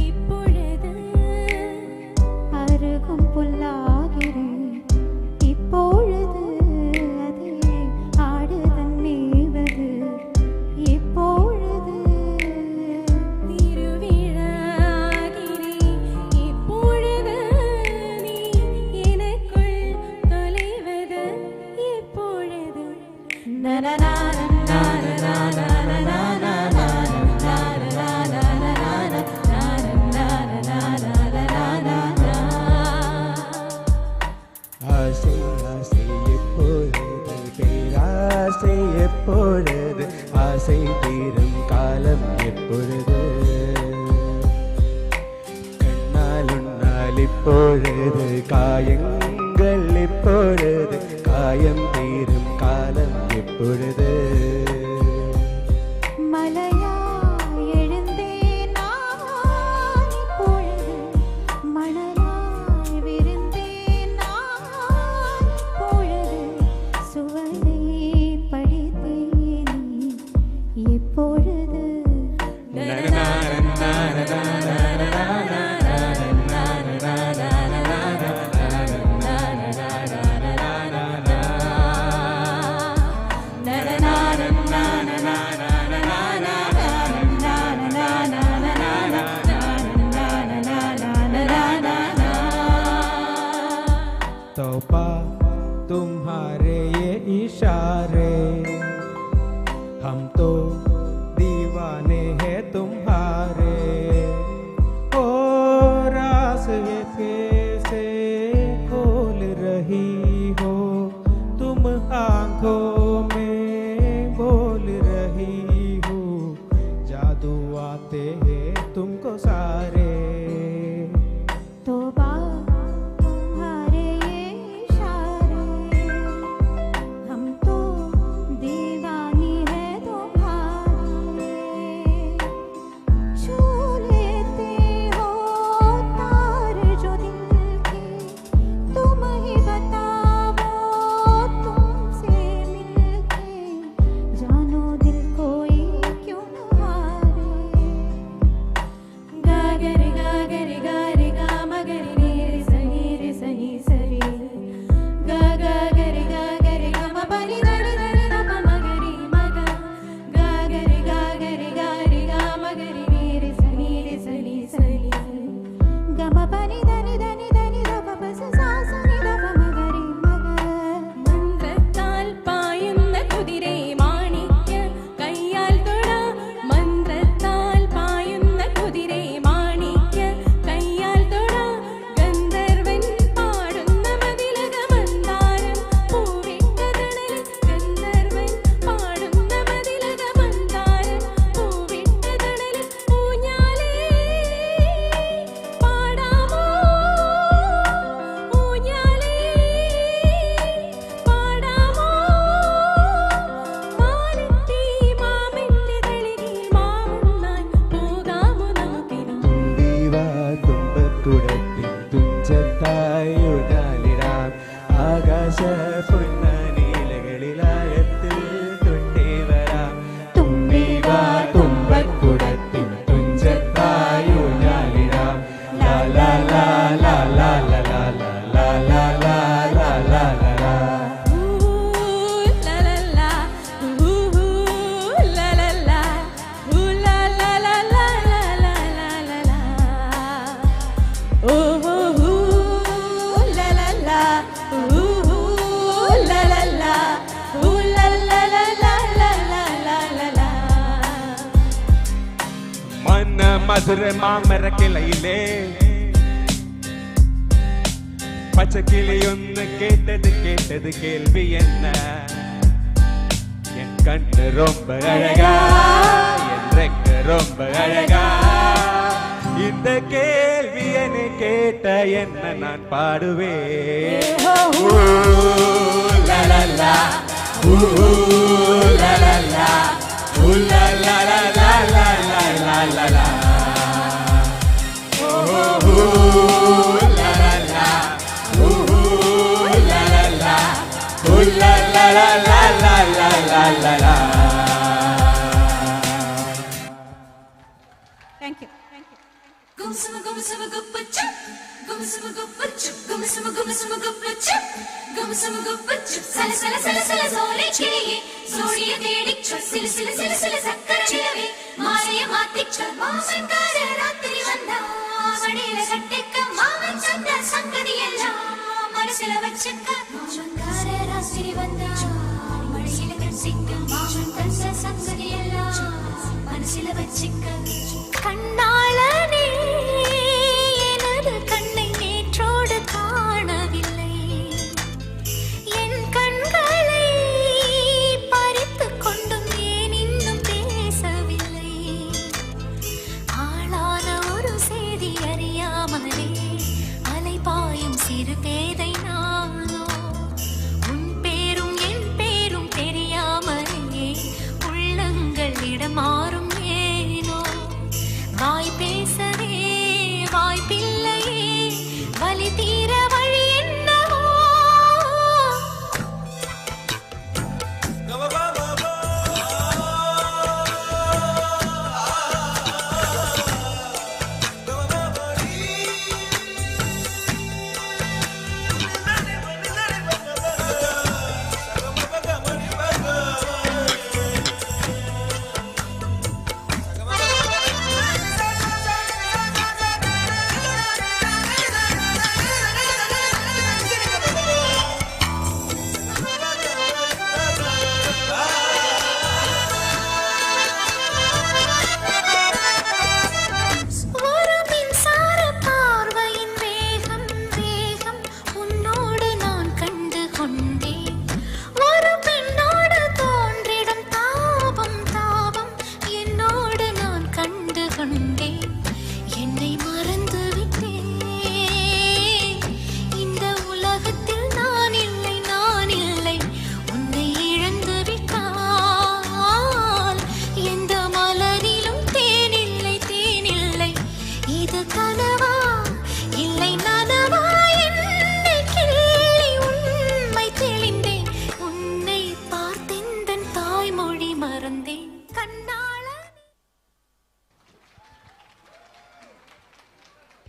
இப்பொழுது அருகும் புல்லாகிறேன் இப்பொழுது அதே ஆடுதன் மேவது இப்பொழுது திருவிழாகிறேன் இப்பொழுது நீ எனக்குள் தொலைவது இப்பொழுது
ஆசை ஆசை எப்பொழுது பேராசை எப்பொழுது ஆசை தீரும் காலம் எப்பொழுது கண்ணால் உன்னால் இப்பொழுது காயங்கள் இப்பொழுது காயம் தீரும் காலம் எப்பொழுது
மலையாய் எழுந்தேன் நான் இப்பொழுது மணலாய் விருந்தேன் நான் இப்பொழுது சுவடை படித்தேன் எப்பொழுது
तौबा तुम्हारे ये इशारे हम तो दीवाने हैं तुम्हारे ओ रास ये மதுரை மாமர கிளையிலே பச்சை கிளி ஒன்று கேட்டது கேள்வி என்ன? என் கண்ணு ரொம்ப அழகா, என் ரெக்க ரொம்ப அழகா. இந்த கேள்வி என்னை கேட்ட என்ன நான் பாடுவேன்.
Thank you.
கண்ணாளனே எனது கண்ணை நேற்றோடு காணவில்லை, என் கண்களை பறித்துக் கொண்டும் ஏன் இன்னும் பேசவில்லை? ஆளான ஒரு செய்தி அறியாமலே அலைபாயும் சிறு பேதை நானோ, உன் பேரும் என் பேரும் தெரியாமலே உள்ளங்கள் இடமாறும் ஏனோ? வாய் பேசவே வாய்ப்பில்லையே, வலி தீர வழி என்னவோ?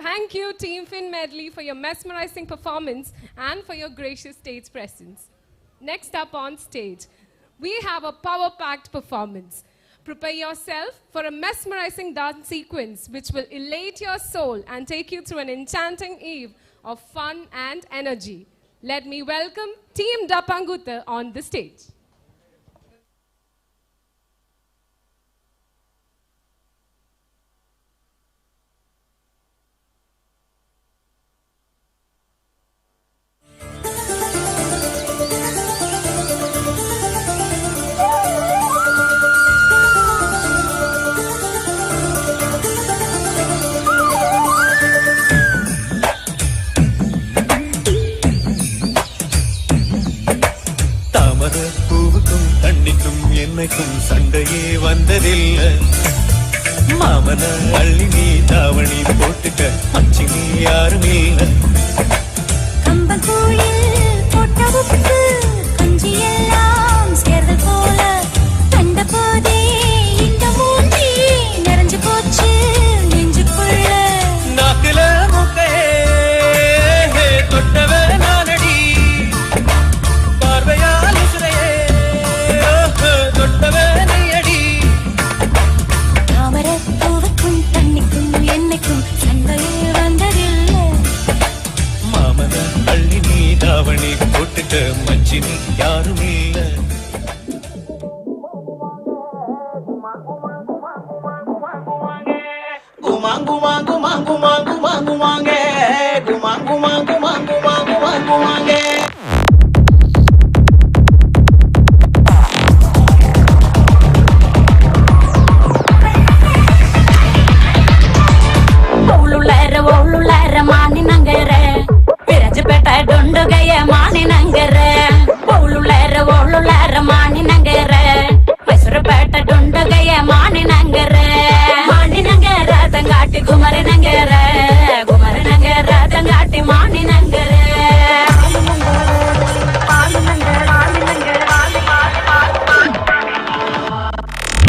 Thank you, Team Fin Medley, for your mesmerizing performance and for your gracious stage presence. Next up on stage, we have a power-packed performance. Prepare yourself for a mesmerizing dance sequence which will elate your soul and take you through an enchanting eve of fun and energy. Let me welcome Team Dapangutta on the stage.
என்னைக்கும் சண்டையே வந்ததில்லை. மாமன அள்ளி நீ தாவணி போட்டுக்க மச்சி நீ யாரும் இல்ல.
கம்பங்கூழில் போட்ட உப்பு கஞ்சி எல்லாம் சேர்தல் போல கண்ட போதே இந்த மூஞ்சி நிறைஞ்சு போச்சு நெஞ்சுக்குள்ள.
நாக்குல மூக்கையே தொட்டவ நானடி, பார்வையால் உசுரையே தொட்டவ நீயடி.
தாமரை பூவுக்கும் தண்ணிக்கும் என்னைக்கும் சண்டையே வந்ததில்லை.
மாமன அள்ளி நீ தாவணி போட்டுக்க மச்சி நீ Gumangu mangu mangu mangu mangu mange. Gumangu mangu mangu mangu mangu mange.
Olulere mani nangere. Virajipeta dundu gaya mani nangere. Olulere mani nangere. Masurapeta dundu gaya mani nangere. Mani nangere tangati gumare nangere. Gumare nangere tangati mani nangere.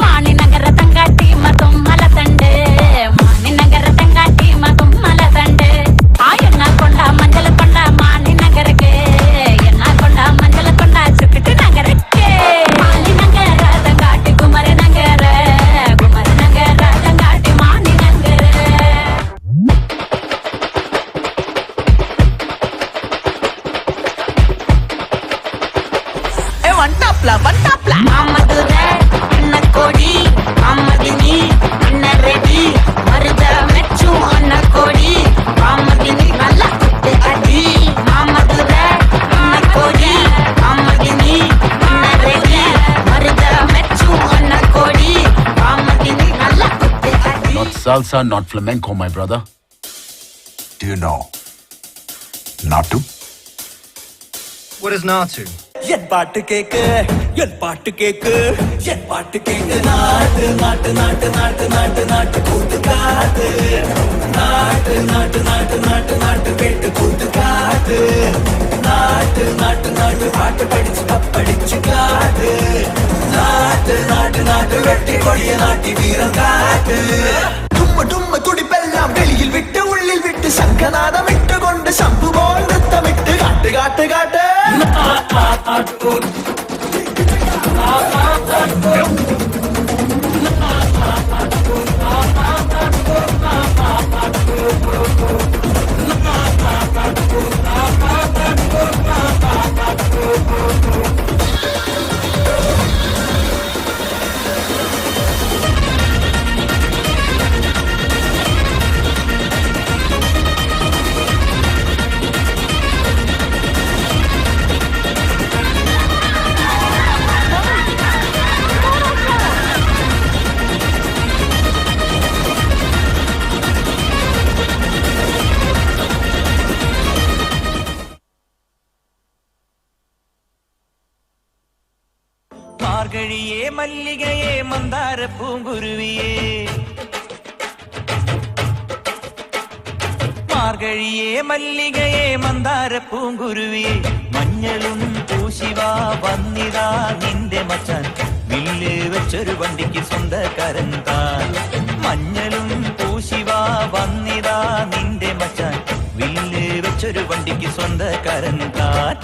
Mani nangere tangati matum malatande. Mani nangere tangati matum malatande. Ayana konda manjala konda mani nagarke. Yana konda manjala konda chukti nagarke. Mani nangere tangati gumare nangere. Gumare nangere tangati mani nangere.
One tapla.
Mamadure, anna kodi, mamadini, anna ready. Marda mechu anna kodi, mamadini nalla kutte adi. Mamadure, anna kodi, mamadini, anna ready. Marda mechu anna kodi, mamadini nalla kutte adi.
Not salsa, not flamenco, my brother.
Do you know? Not to?
What is not to?
என் பாட்டு கேக்கு என் பாட்டு கேக்கு என் பாட்டு கேக்கு நாட்டு நாட்டு நாட்டு நாட்டு நாட்டு நாட்டு கூத்து காத்து நாட்டு நாட்டு நாட்டு நாட்டு நாட்டு கேட்டு கூத்து காத்து நாட்டு நாட்டு நாட்டு பாட்டு படிச்சு கப்படிச்சு காத்து நாட்டு நாட்டு நாட்டு வெட்டி கொடிய நாட்டி வீரம் காத்து தும்ம தும்ம துடிப்பெல்லாம் வெளியில் விட்டு உள்ளில் விட்டு சங்கநாதம் விட்டு கொண்டு சம்பு போல் நிறுத்தமிட்டு காட்டு காட்டு காட்டு மார்கழியே மல்லிகையே மந்தார பூங்குருவியே மார்கழியே மல்லிகையே மந்தார பூங்குருவியே മഞ്ഞളും പൂശിവാ വന്നിതാ നിന്റെ മച്ചാൻ വില്ല് വെച്ചൊരു വണ്ടിക്ക് സ്വന്തക്കാരൻ താൻ മഞ്ഞളും പൂശിവാ വന്നിതാ നിന്റെ മച്ചാൻ വില്ല് വെച്ചൊരു വണ്ടിക്ക് സ്വന്തക്കാരൻ താൻ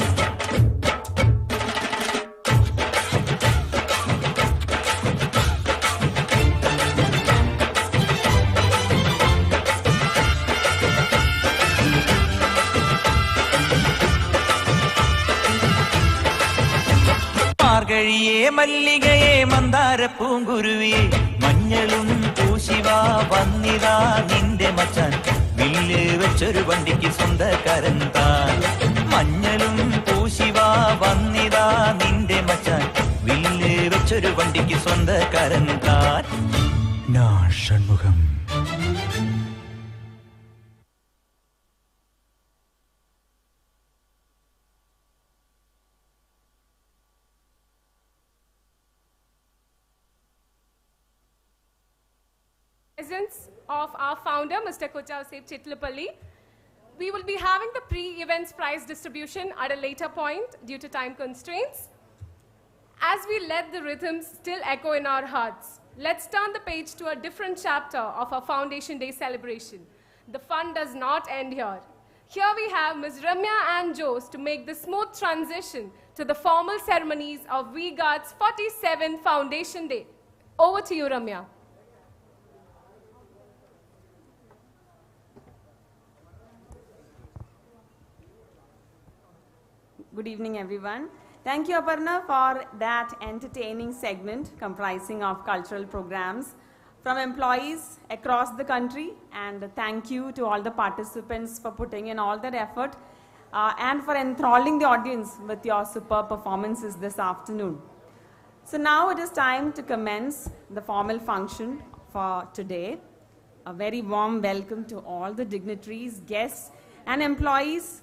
മാർഗഴിയേ മല്ലികയെ മന്ദാര പൂങ്കുരുവിയെ മഞ്ഞളും പൂശിവാ വന്നിതാ നിന്റെ മച്ചാൻ വില്ല് വെച്ചൊരു വണ്ടിക്ക് സ്വന്തക്കാരൻ താൻ മഞ്ഞളും പൂശിവാ വന്നിതാ നിന്റെ മച്ചാൻ വില്ല് വെച്ചൊരു വണ്ടിക്ക് സ്വന്തക്കാരൻ താൻ
ഞാൻ Shanmugham
Presence of our founder, Mr. Kochausep Chitlapalli. We will be having the pre-events prize distribution at a later point due to time constraints. As we let the rhythms still echo in our hearts, let's turn the page to a different chapter of our Foundation Day celebration. The fun does not end here. Here we have Ms. Ramya and Jose to make the smooth transition to the formal ceremonies of VGuard's 47th Foundation Day. Over to you, Ramya.
Good evening, everyone. Thank you, Aparna, for that entertaining segment comprising of cultural programs from employees across the country, and thank you to all the participants for putting in all their effort and for enthralling the audience with your superb performances this afternoon. So now it is time to commence the formal function for today. A very warm welcome to all the dignitaries, guests, and employees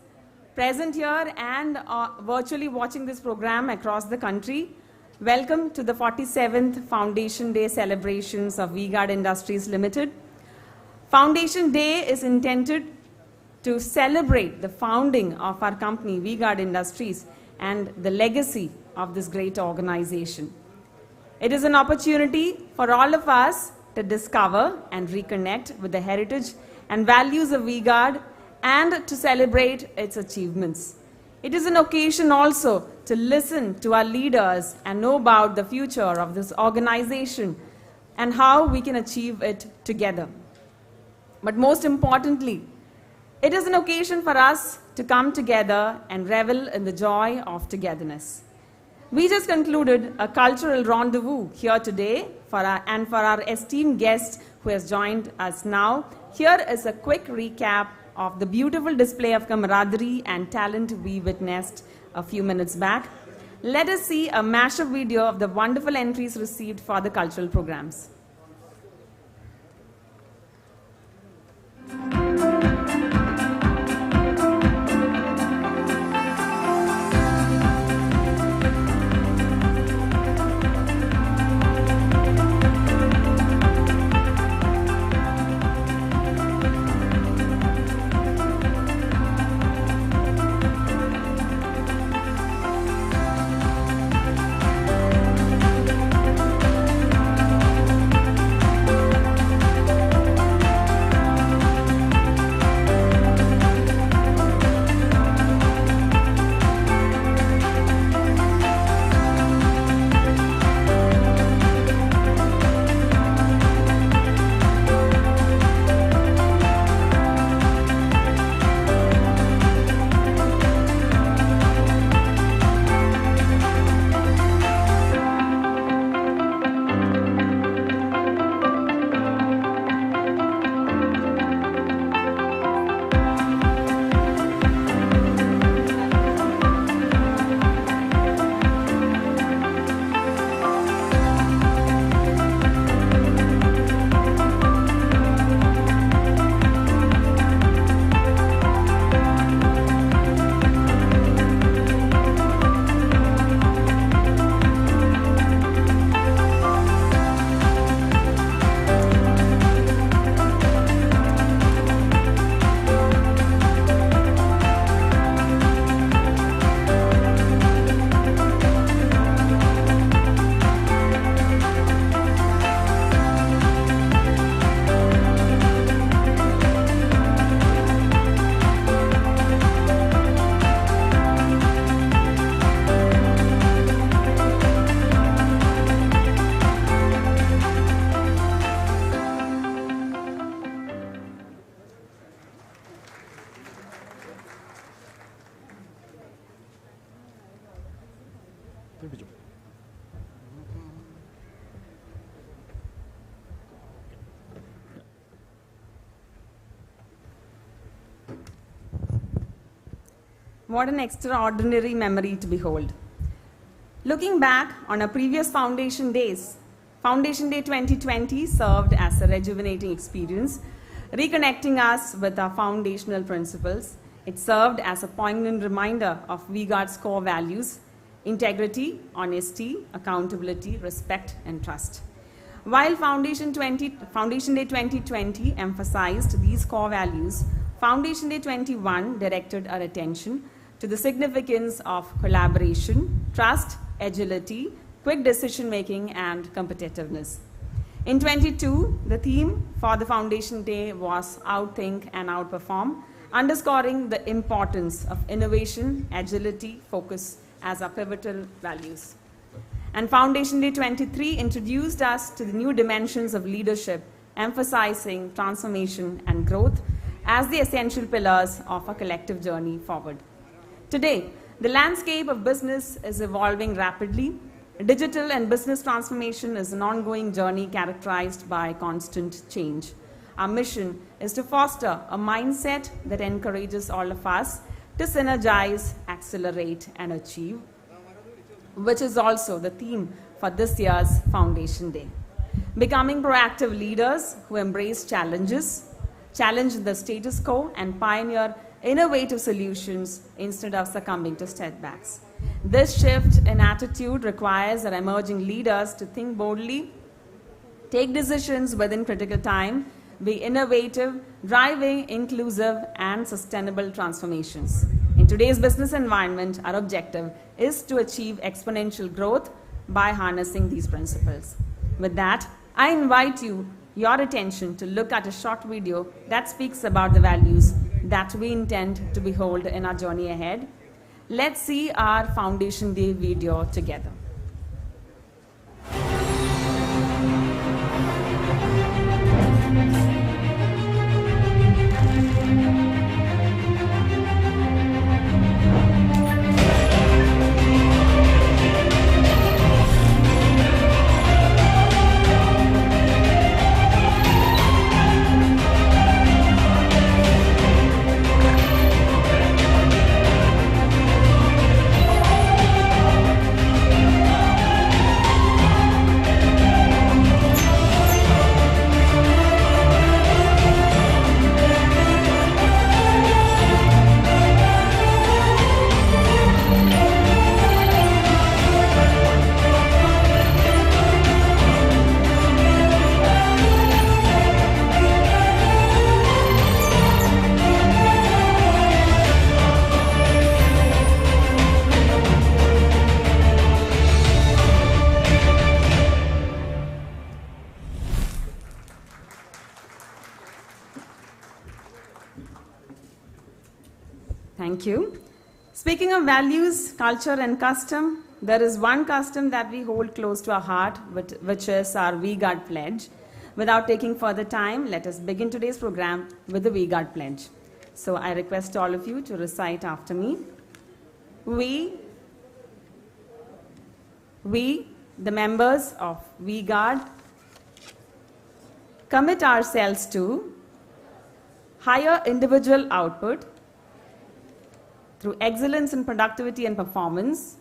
present here and virtually watching this program across the country. Welcome to the 47th Foundation Day celebrations of V-Guard Industries Limited. Foundation Day is intended to celebrate the founding of our company, V-Guard Industries, and the legacy of this great organization. It is an opportunity for all of us to discover and reconnect with the heritage and values of V-Guard and to celebrate its achievements. It is an occasion also to listen to our leaders and know about the future of this organization and how we can achieve it together. But most importantly, it is an occasion for us to come together and revel in the joy of togetherness. We just concluded a cultural rendezvous here today for our esteemed guest who has joined us now. Here is a quick recap of the beautiful display of camaraderie and talent we witnessed a few minutes back. Let us see a mashup video of the wonderful entries received for the cultural programs. What an extraordinary memory to behold. Looking back on our previous Foundation Days, Foundation Day 2020 served as a rejuvenating experience, reconnecting us with our foundational principles. It served as a poignant reminder of V-Guard's core values: integrity, honesty, accountability, respect, and trust. While Foundation Day 2020 emphasized these core values, Foundation Day 21 directed our attention to the significance of collaboration, trust, agility, quick decision-making, and competitiveness. In 22, the theme for the Foundation Day was Outthink and Outperform, underscoring the importance of innovation, agility, focus as our pivotal values. And Foundation Day 23 introduced us to the new dimensions of leadership, emphasizing transformation and growth as the essential pillars of a collective journey forward. Today, the landscape of business is evolving rapidly. Digital and business transformation is an ongoing journey characterized by constant change. Our mission is to foster a mindset that encourages all of us to synergize, accelerate, and achieve, which is also the theme for this year's Foundation Day. Becoming proactive leaders who embrace challenges, challenge the status quo, and pioneer innovative solutions instead of succumbing to setbacks. This shift in attitude requires our emerging leaders to think boldly, take decisions within critical time, be innovative, driving inclusive and sustainable transformations. In today's business environment, our objective is to achieve exponential growth by harnessing these principles. With that, I invite your attention to look at a short video that speaks about the values that we intend to behold in our journey ahead. Let's see our Foundation Day video together. Thank you. Speaking of values, culture, and custom, there is one custom that we hold close to our heart, which is our We Guard Pledge. Without taking further time, let us begin today's program with the We Guard Pledge. So I request all of you to recite after me. We, the members of We Guard, commit ourselves to higher individual output through excellence in productivity and performance,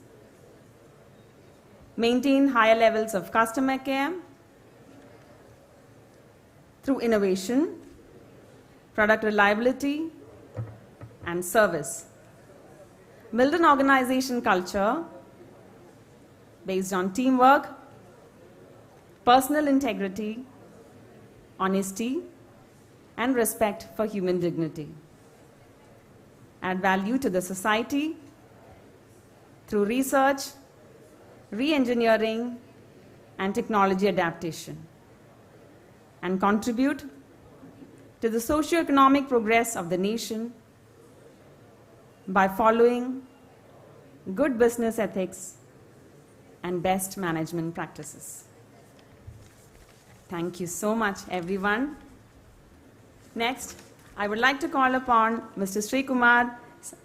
maintain higher levels of customer care through innovation, product reliability, and service. Build an organization culture based on teamwork, personal integrity, honesty, and respect for human dignity. Add value to the society through research, re-engineering, and technology adaptation, and contribute to the socio-economic progress of the nation by following good business ethics and best management practices. Thank you so much, everyone. Next, I would like to call upon Mr. Sri Kumar,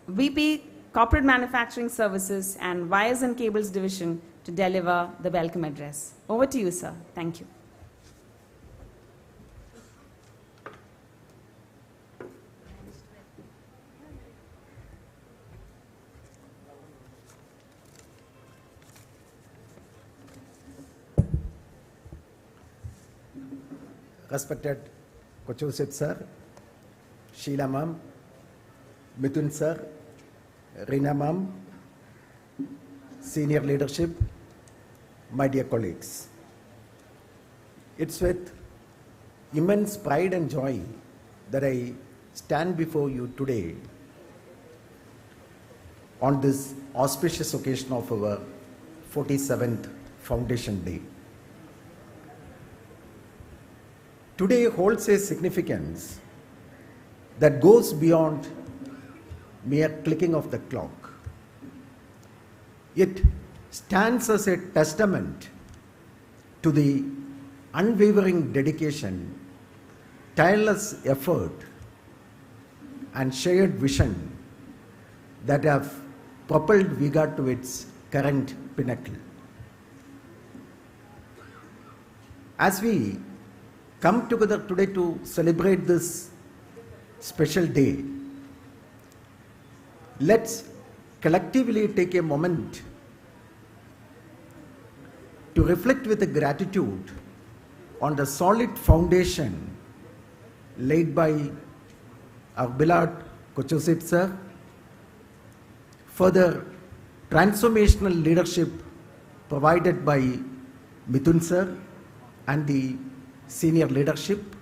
VP Corporate Manufacturing Services and Wires and Cables Division, to deliver the welcome address. Over to you, sir. Thank you.
Respected Kochursit sir, Sheila ma'am, Mithun sir, Reena ma'am, senior leadership, my dear colleagues. It's with immense pride and joy that I stand before you today on this auspicious occasion of our 47th Foundation Day. Today holds a significance that goes beyond mere clicking of the clock. It stands as a testament to the unwavering dedication, tireless effort, and shared vision that have propelled VIGA to its current pinnacle. As we come together today to celebrate this special day, let's collectively take a moment to reflect with gratitude on the solid foundation laid by our beloved Kochosip sir, further transformational leadership provided by Mithun sir and the senior leadership,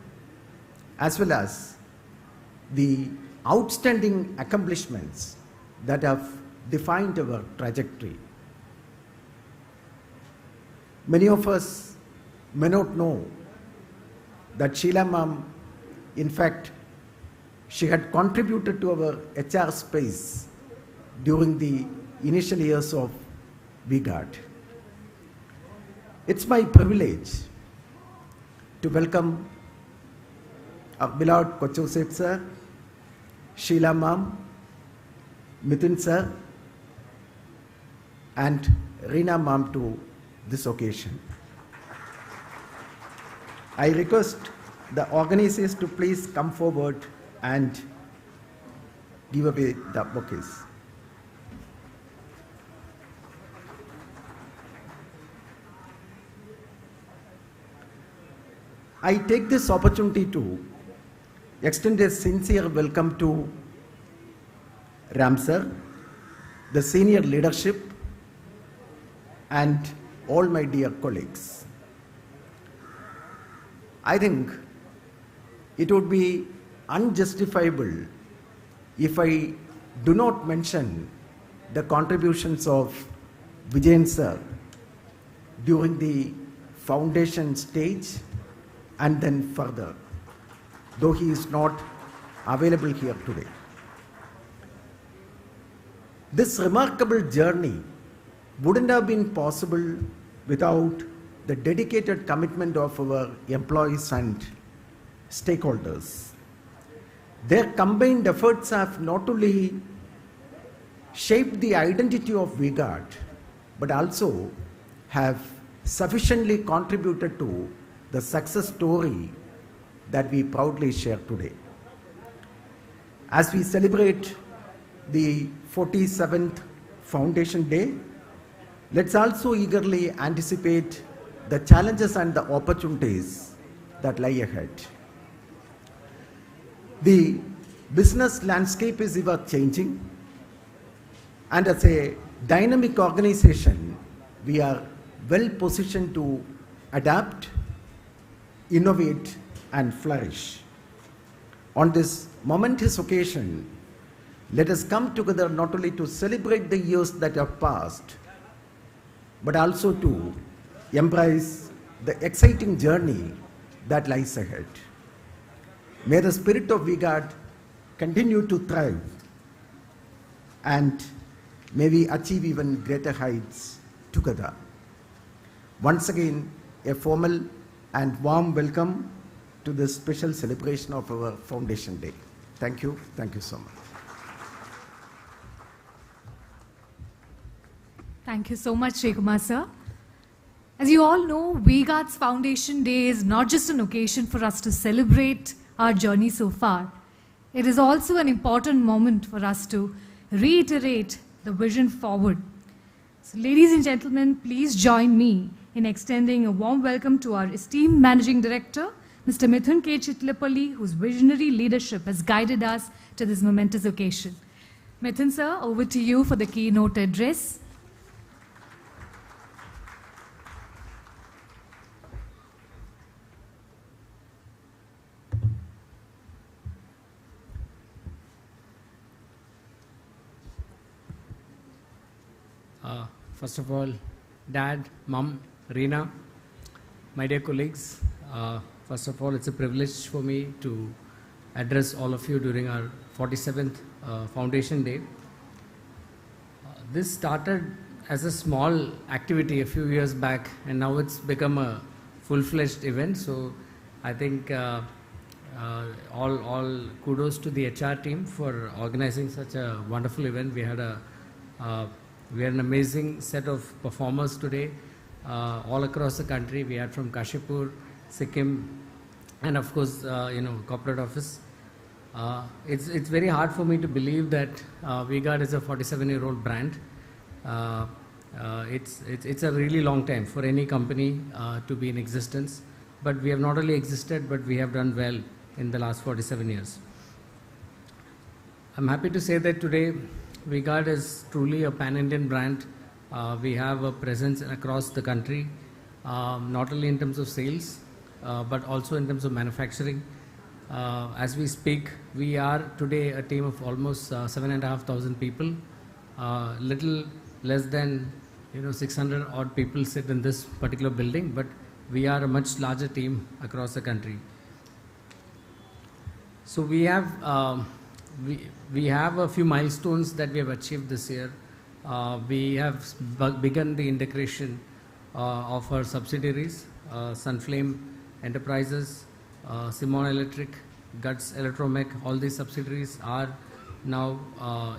as well as the outstanding accomplishments that have defined our trajectory. Many of us may not know that Sheila ma'am, in fact, she had contributed to our HR space during the initial years of VGuard. It's my privilege to welcome our beloved Kochosip sir, Sheila ma'am, Mithun sir, and Reena ma'am to this occasion. I request the organizers to please come forward and give away the bouquets. I take this opportunity to extend a sincere welcome to Ram sir, the senior leadership, and all my dear colleagues. I think it would be unjustifiable if I do not mention the contributions of Vijayan sir during the foundation stage and then further, though he is not available here today. This remarkable journey wouldn't have been possible without the dedicated commitment of our employees and stakeholders. Their combined efforts have not only shaped the identity of VGuard, but also have sufficiently contributed to the success story that we proudly share today. As we celebrate the 47th Foundation Day, let's also eagerly anticipate the challenges and the opportunities that lie ahead. The business landscape is ever changing, and as a dynamic organization, we are well positioned to adapt, innovate, and flourish. On this momentous occasion, let us come together not only to celebrate the years that have passed, but also to embrace the exciting journey that lies ahead. May the spirit of VGuard continue to thrive, and may we achieve even greater heights together. Once again, a formal and warm welcome to this special celebration of our Foundation Day. Thank you so much.
Thank you so much, Kumar sir. As you all know, VGuard's Foundation Day is not just an occasion for us to celebrate our journey so far. It is also an important moment for us to reiterate the vision forward. So, ladies and gentlemen, please join me in extending a warm welcome to our esteemed Managing Director, Mr. Mithun K. Chitlapalli, whose visionary leadership has guided us to this momentous occasion. Mithun sir, over to you for the keynote address.
First of all, Dad, Mom, Reena, my dear colleagues, first of all, it's a privilege for me to address all of you during our 47th Foundation Day. This started as a small activity a few years back, and now it's become a full-fledged event. So I think all kudos to the HR team for organizing such a wonderful event. We had an amazing set of performers today. all across the country. We had from Kashipur, Sikkim, and of course, corporate office. It's very hard for me to believe that V-Guard is a 47-year-old brand. It's a really long time for any company to be in existence. But we have not only existed, but we have done well in the last 47 years. I'm happy to say that today V-Guard is truly a pan-Indian brand. We have a presence across the country, not only in terms of sales, but also in terms of manufacturing. As we speak, we are today a team of almost 7,500 people. Little less than 600 odd people sit in this particular building, but we are a much larger team across the country. So we have a few milestones that we have achieved this year. We have begun the integration of our subsidiaries, Sunflame Enterprises, Simon Electric, Guts Electromech. All these subsidiaries are now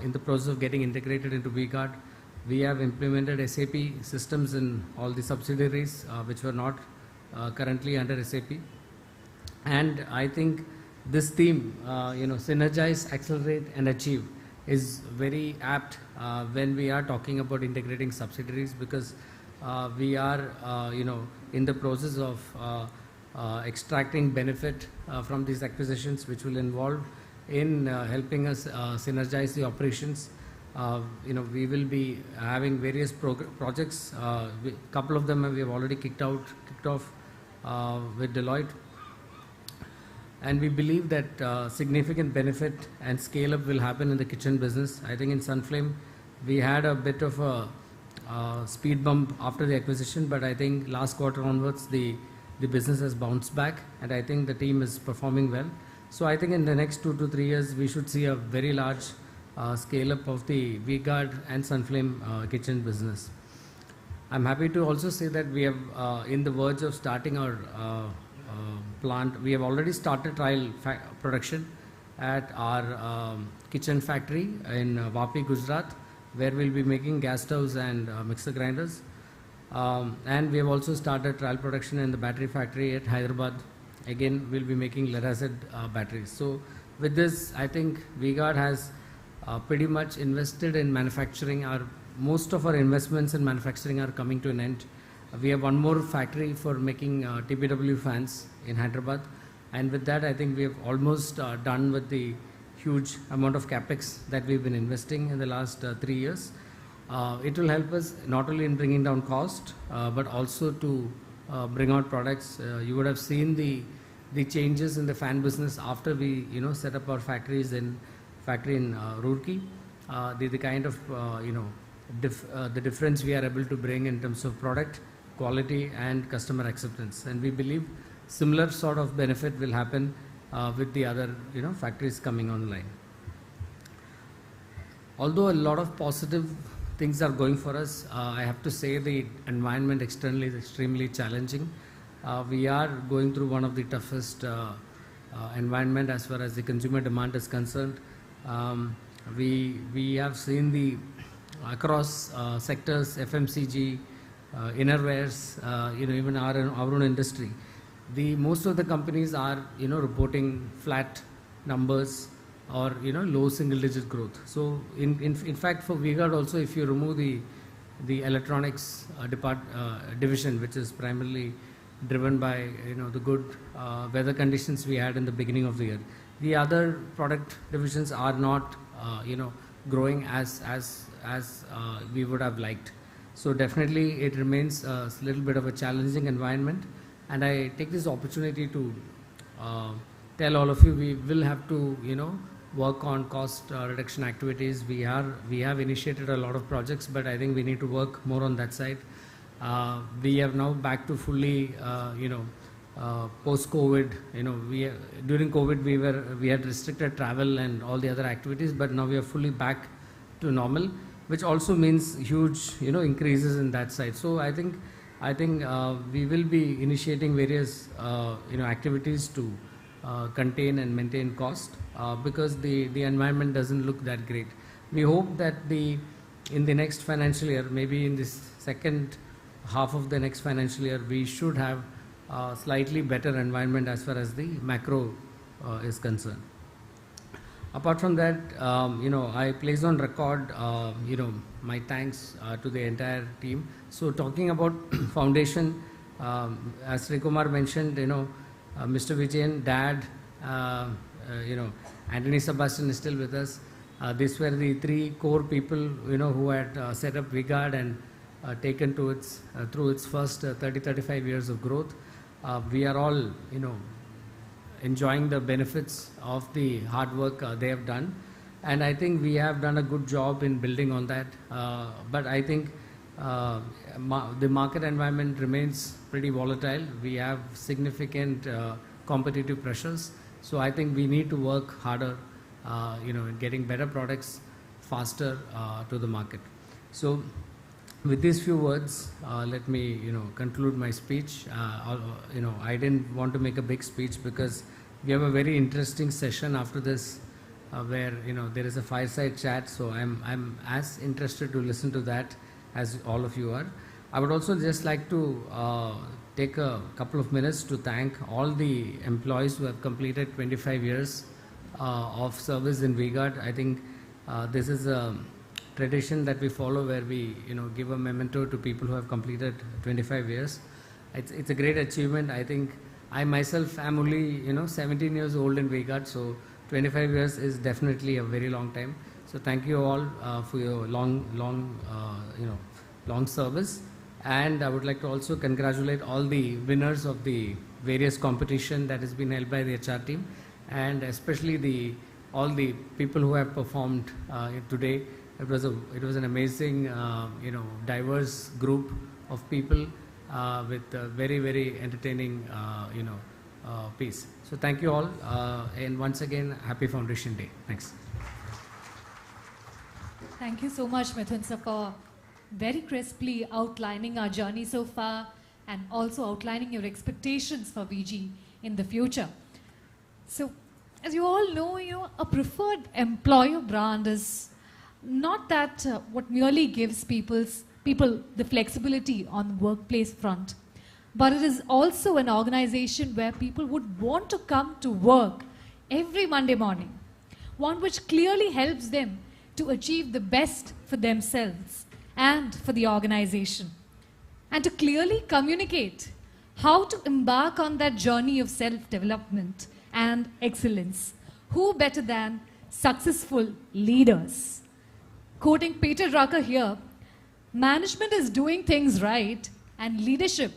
in the process of getting integrated into V-Guard. We have implemented SAP systems in all the subsidiaries which were not currently under SAP. And I think this theme, synergize, accelerate and achieve, is very apt when we are talking about integrating subsidiaries, because we are in the process of extracting benefit from these acquisitions, which will involve in helping us synergize the operations. We will be having various projects. Couple of them we have already kicked off with Deloitte. And we believe that significant benefit and scale up will happen in the kitchen business. I think in Sunflame, we had a bit of a speed bump after the acquisition, but I think last quarter onwards, the business has bounced back, and I think the team is performing well. So I think in the next 2 to 3 years, we should see a very large scale up of the V-Guard and Sunflame kitchen business. I'm happy to also say that we have in the verge of starting our plant. We have already started trial production at our kitchen factory in Vapi, Gujarat, where we'll be making gas stoves and mixer grinders. And we have also started trial production in the battery factory at Hyderabad. Again, we'll be making lead-acid batteries. So with this, I think V-Guard has pretty much invested in manufacturing. Most of our investments in manufacturing are coming to an end. We have one more factory for making TPW fans in Hyderabad. And with that, I think we have almost done with the huge amount of capex that we've been investing in the last 3 years. It will help us not only in bringing down cost, but also to bring out products. You would have seen the changes in the fan business after we set up our factory in Roorkee. The kind of the difference we are able to bring in terms of product quality and customer acceptance, and we believe similar sort of benefit will happen with the other factories coming online. Although a lot of positive things are going for us, I have to say the environment externally is extremely challenging. We are going through one of the toughest environment as far as the consumer demand is concerned. We have seen across sectors, FMCG, innerwears, even our own industry. Most of the companies are reporting flat numbers or low single-digit growth. So in fact, for V-Guard also, if you remove the electronics division, which is primarily driven by the good weather conditions we had in the beginning of the year, the other product divisions are not growing as we would have liked. So definitely it remains a little bit of a challenging environment, and I take this opportunity to tell all of you we will have to work on cost reduction activities. We have initiated a lot of projects, but I think we need to work more on that side. We have now back to fully post-COVID. During COVID we had restricted travel and all the other activities, but now we are fully back to normal, which also means huge increases in that side. So I think we will be initiating various activities to contain and maintain cost because the environment doesn't look that great. We hope that in the next financial year, maybe in this second half of the next financial year, we should have a slightly better environment as far as the macro is concerned. Apart from that, I place on record, my thanks to the entire team. So talking about foundation, as Srikumar mentioned, Mr. Vijayan, Dad, Anthony Sebastian is still with us. These were the three core people, who had set up V-Guard and taken to its through its first 35 years of growth. We are all, enjoying the benefits of the hard work they have done, and I think we have done a good job in building on that. But I think the market environment remains pretty volatile. We have significant competitive pressures, so I think we need to work harder, in getting better products faster to the market. So with these few words, let me conclude my speech. I didn't want to make a big speech because we have a very interesting session after this, where there is a fireside chat. So I'm as interested to listen to that as all of you are. I would also just like to take a couple of minutes to thank all the employees who have completed 25 years of service in V-Guard. I think this is a tradition that we follow, where we give a memento to people who have completed 25 years. It's a great achievement. I think I myself am only 17 years old in V-Guard, so 25 years is definitely a very long time. So thank you all for your long service. And I would like to also congratulate all the winners of the various competition that has been held by the HR team, and especially all the people who have performed today. It was an amazing, diverse group of people with a very, very entertaining, piece. So thank you all, and once again, happy Foundation Day. Thanks.
Thank you so much, Mithun sir, for very crisply outlining our journey so far and also outlining your expectations for VG in the future. So, as you all know, a preferred employer brand is not that what merely gives people the flexibility on the workplace front, but it is also an organization where people would want to come to work every Monday morning, one which clearly helps them to achieve the best for themselves and for the organization, and to clearly communicate how to embark on that journey of self-development and excellence. Who better than successful leaders? Quoting Peter Drucker here, management is doing things right, and leadership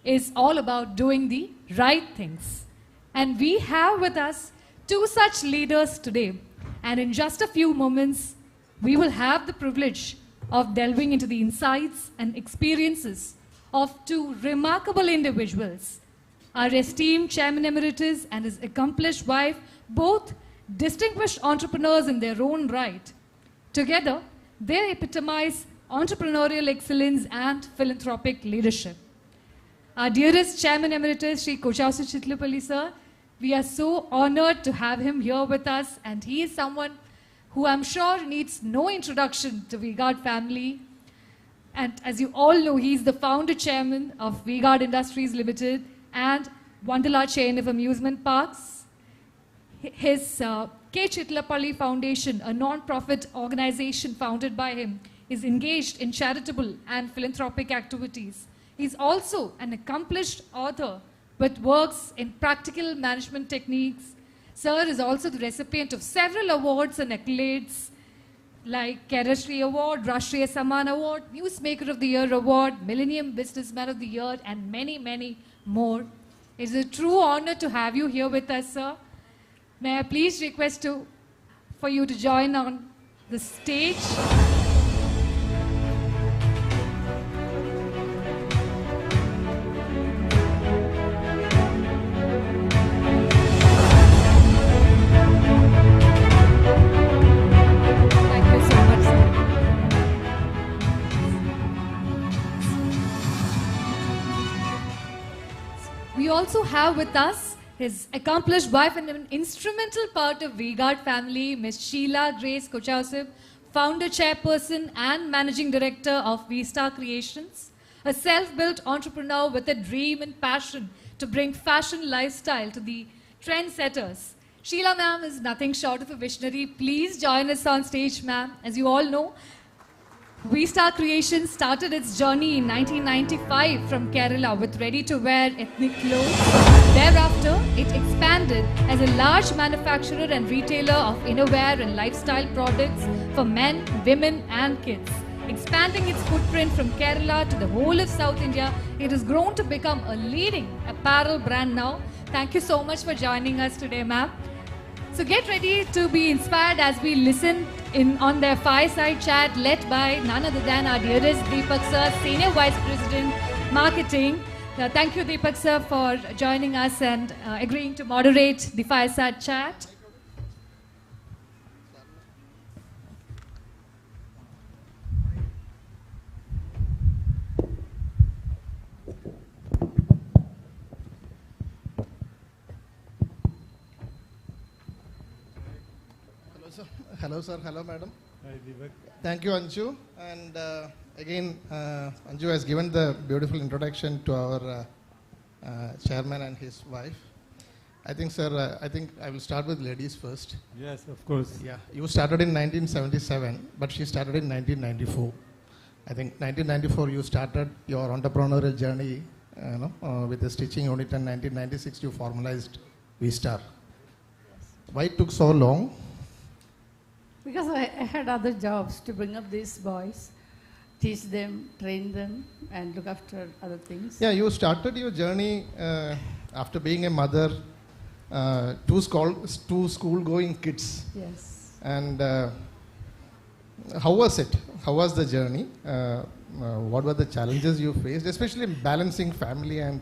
is all about doing the right things. And we have with us two such leaders today, and in just a few moments, we will have the privilege of delving into the insights and experiences of two remarkable individuals, our esteemed Chairman Emeritus and his accomplished wife, both distinguished entrepreneurs in their own right. Together, they epitomize entrepreneurial excellence and philanthropic leadership. Our dearest Chairman Emeritus, Sri Kochausu Chitlapalli sir, we are so honored to have him here with us, and he is someone who I'm sure needs no introduction to V-Guard family. And as you all know, he's the founder chairman of V-Guard Industries Limited and Wonderla chain of amusement parks. His K. Chitlapalli Foundation, a non-profit organization founded by him, is engaged in charitable and philanthropic activities. He's also an accomplished author with works in practical management techniques. Sir is also the recipient of several awards and accolades like Kerashri Award, Rashtriya Samman Award, Newsmaker of the Year Award, Millennium Businessman of the Year, and many, many more. It's a true honor to have you here with us, sir. May I please request for you to join on the stage. We also have with us his accomplished wife and an instrumental part of V-Guard family, Ms. Sheila Grace Kochausu, founder, chairperson, and managing director of V-Star Creations. a self-built entrepreneur with a dream and passion to bring fashion lifestyle to the trendsetters. Sheila ma'am is nothing short of a visionary. Please join us on stage, ma'am. As you all know, V-Star Creations started its journey in 1995 from Kerala with ready-to-wear ethnic clothes. Thereafter, it expanded as a large manufacturer and retailer of innerwear and lifestyle products for men, women and kids. Expanding its footprint from Kerala to the whole of South India, it has grown to become a leading apparel brand now. Thank you so much for joining us today, ma'am. So get ready to be inspired as we listen in on their fireside chat led by none other than our dearest Deepak sir, Senior Vice President, Marketing. Thank you, Deepak sir, for joining us and agreeing to moderate the fireside chat.
Hello, sir. Hello, madam. Hi, Deepak. Thank you, Anju. And again, Anju has given the beautiful introduction to our chairman and his wife. I think, sir, I will start with ladies first.
Yes, of course.
Yeah, you started in 1977, but she started in 1994. I think 1994 you started your entrepreneurial journey, with the stitching unit, and 1996 you formalized V-Star. Why it took so long?
Because I had other jobs to bring up these boys, teach them, train them, and look after other things.
Yeah, you started your journey after being a mother, two school-going kids.
Yes.
And how was it? How was the journey? What were the challenges you faced, especially balancing family and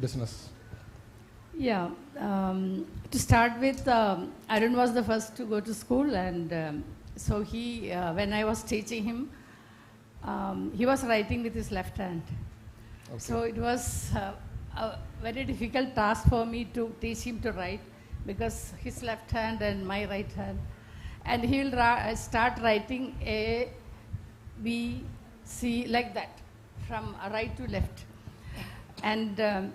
business?
Yeah, to start with, Arun was the first to go to school, and so he, when I was teaching him, he was writing with his left hand. Okay. So it was a very difficult task for me to teach him to write, because his left hand and my right hand, and he will start writing A, B, C, like that, from right to left. And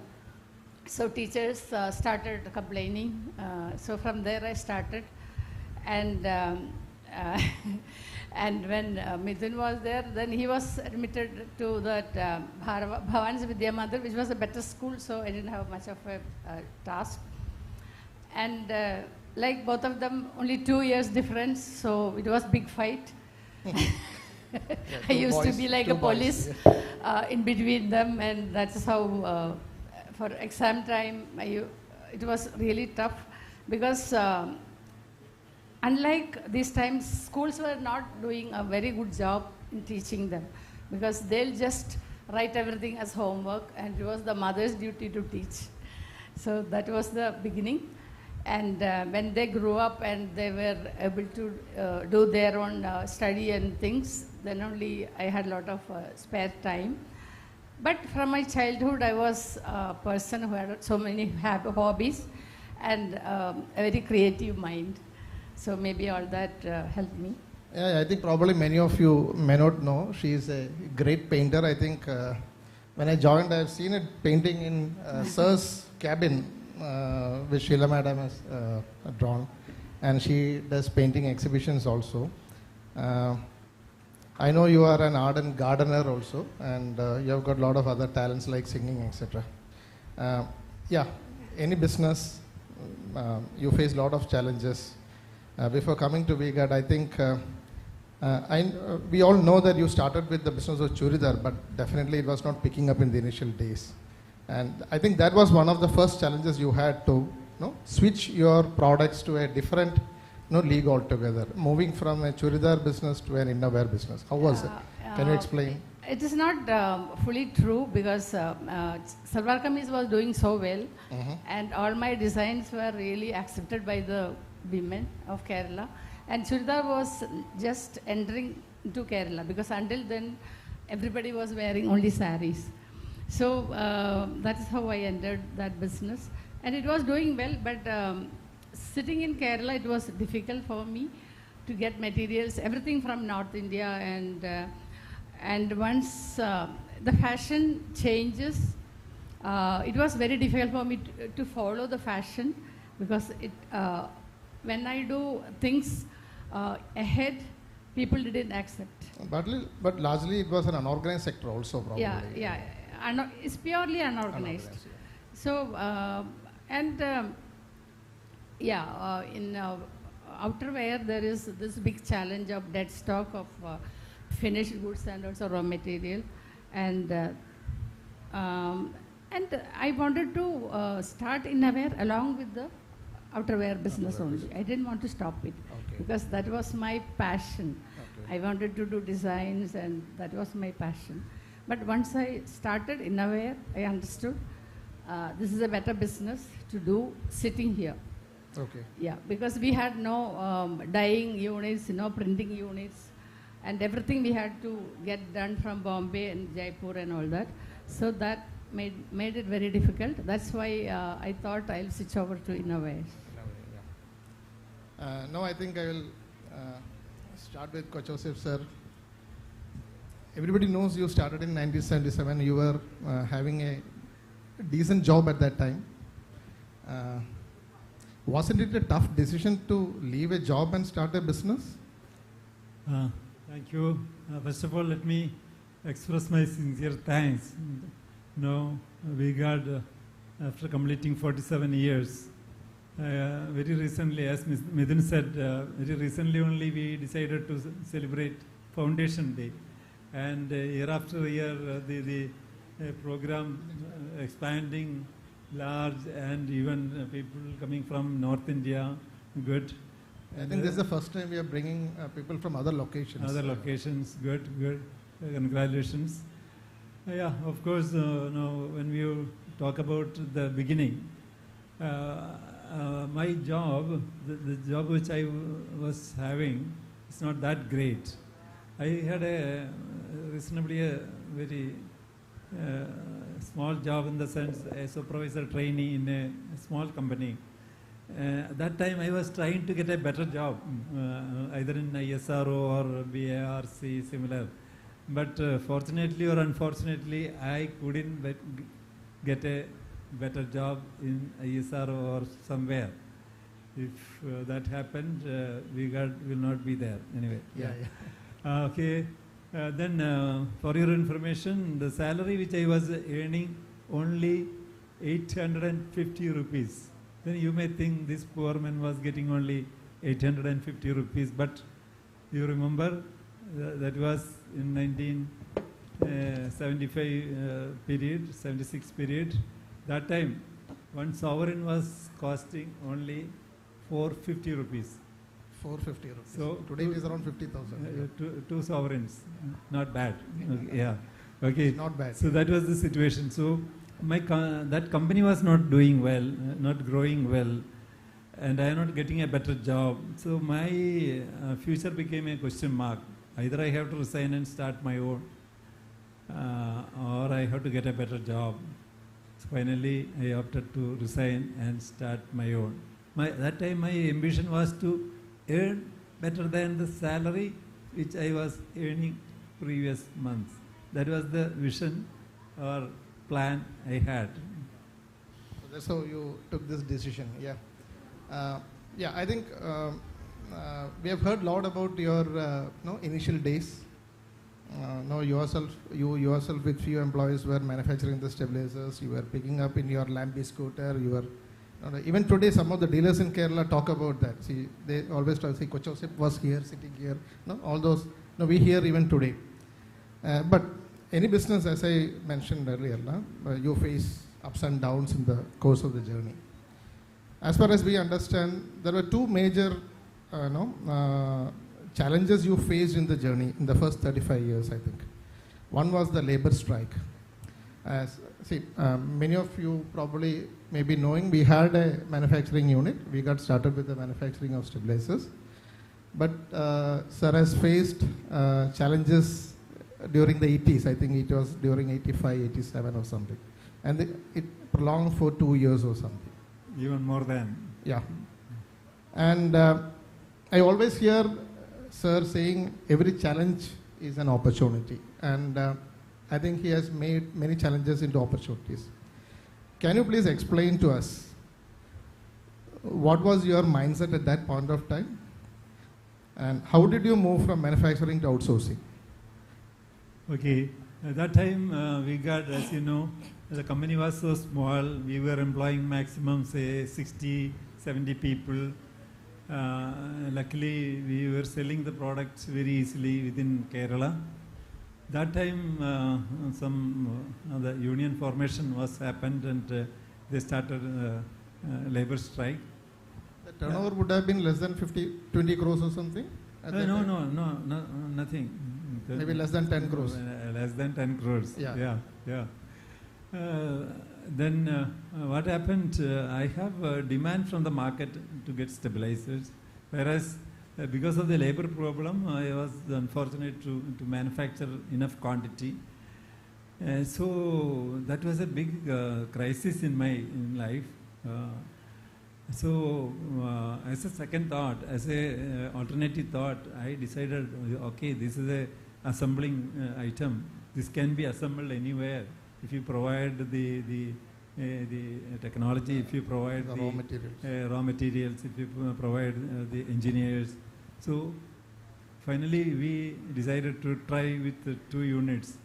so teachers started complaining. So from there I started. And and when Mithun was there, then he was admitted to that Bhavan's Vidya Mandir, which was a better school, so I didn't have much of a task. And like both of them, only 2 years difference, so it was big fight. I used to be like a police in between them, and that's how for exam time, it was really tough, because unlike these times, schools were not doing a very good job in teaching them, because they'll just write everything as homework, and it was the mother's duty to teach. So that was the beginning. And when they grew up and they were able to do their own study and things, then only I had a lot of spare time. But from my childhood, I was a person who had so many hobbies and a very creative mind. So maybe all that helped me.
Yeah, I think probably many of you may not know, she is a great painter. I think when I joined, I've seen a painting in Sir's cabin, which Sheila madam has drawn. And she does painting exhibitions also. I know you are an ardent gardener also, and you have got a lot of other talents like singing, etc. Yeah, any business, you face a lot of challenges. Before coming to VGAD, I think we all know that you started with the business of churidar, but definitely it was not picking up in the initial days. And I think that was one of the first challenges you had to switch your products to a different league altogether, moving from a churidar business to an innerwear business. How was it? Can you explain?
It is not fully true, because Salwar Kameez was doing so well, and all my designs were really accepted by the women of Kerala. And churidar was just entering into Kerala, because until then everybody was wearing only saris. So that is how I entered that business. And it was doing well, but sitting in Kerala, it was difficult for me to get materials, everything from North India, and once the fashion changes, it was very difficult for me to follow the fashion, because when I do things ahead, people didn't accept.
But largely it was an unorganized sector also, probably.
It's purely unorganized. So, in outerwear there is this big challenge of dead stock of finished goods and also raw material, and I wanted to start innerwear along with the outerwear business only. I didn't want to stop it because that was my passion. I wanted to do designs, and that was my passion. But once I started innerwear, I understood this is a better business to do sitting here.
Okay.
Yeah, because we had no dyeing units, no printing units, and everything we had to get done from Bombay and Jaipur and all that. So that made it very difficult. That's why I thought I'll switch over to innerwear.
Now I think I will start with Coach Joseph, sir. Everybody knows you started in 1977. You were having a decent job at that time. Wasn't it a tough decision to leave a job and start a business?
Thank you. First of all, let me express my sincere thanks. We got, after completing 47 years, very recently, as Midun said, very recently only we decided to celebrate Foundation Day. And year after year, the program expanding large, and even people coming from North India, good.
I think this is the first time we are bringing people from other locations.
Other locations, good. Congratulations. Yeah, of course, when we talk about the beginning, my job, the job which I was having, is not that great. I had a very small job, in the sense a supervisor trainee in a small company. At that time I was trying to get a better job, either in ISRO or BARC, similar. But fortunately or unfortunately, I couldn't get a better job in ISRO or somewhere. If that happened, will not be there anyway. Okay. Then, for your information, the salary which I was earning, only 850 rupees. Then you may think this poor man was getting only 850 rupees, but you remember that was in 1975 period, 76 period. That time, one sovereign was costing only 450 rupees.
450 rupees.
So
today it is around 50,000.
Two sovereigns, not bad. Okay, yeah, okay.
Not bad.
So that was the situation. So that company was not doing well, not growing well, and I am not getting a better job. So my future became a question mark. Either I have to resign and start my own, or I have to get a better job. So finally, I opted to resign and start my own. That time my ambition was to earn better than the salary which I was earning previous months. That was the vision or plan I had.
So that's how you took this decision. Yeah. I think we have heard a lot about your initial days. You yourself with few employees were manufacturing the stabilizers. You were picking up in your Lambi scooter. You were even today, some of the dealers in Kerala talk about that. See, they always try to say, Coach Joseph was here, sitting here. All those. We hear even today. But any business, as I mentioned earlier, you face ups and downs in the course of the journey. As far as we understand, there were two major challenges you faced in the journey in the first 35 years, I think. One was the labor strike. Many of you probably may be knowing, we had a manufacturing unit. We got started with the manufacturing of stabilizers. But sir has faced challenges during the 80s. I think it was during 85, 87 or something. And it prolonged for 2 years or something.
Even more than.
Yeah. And I always hear sir saying every challenge is an opportunity. And I think he has made many challenges into opportunities. Can you please explain to us what was your mindset at that point of time? And how did you move from manufacturing to outsourcing?
Okay, at that time we got, as you know, the company was so small, we were employing maximum say 60, 70 people. Luckily we were selling the products very easily within Kerala. That time the union formation was happened and they started labor strike.
The turnover would have been less than 20 crores or something?
No, nothing.
Maybe less than 10 crores.
Less than 10 crores.
Yeah.
Then what happened, I have a demand from the market to get stabilizers, whereas because of the labor problem, I was unfortunate to manufacture enough quantity. So that was a big crisis in my life. So as a second thought, as a alternative thought, I decided, okay, this is a assembling item. This can be assembled anywhere if you provide the technology, if you provide the raw materials, if you provide the engineers. So finally we decided to try with 2 units,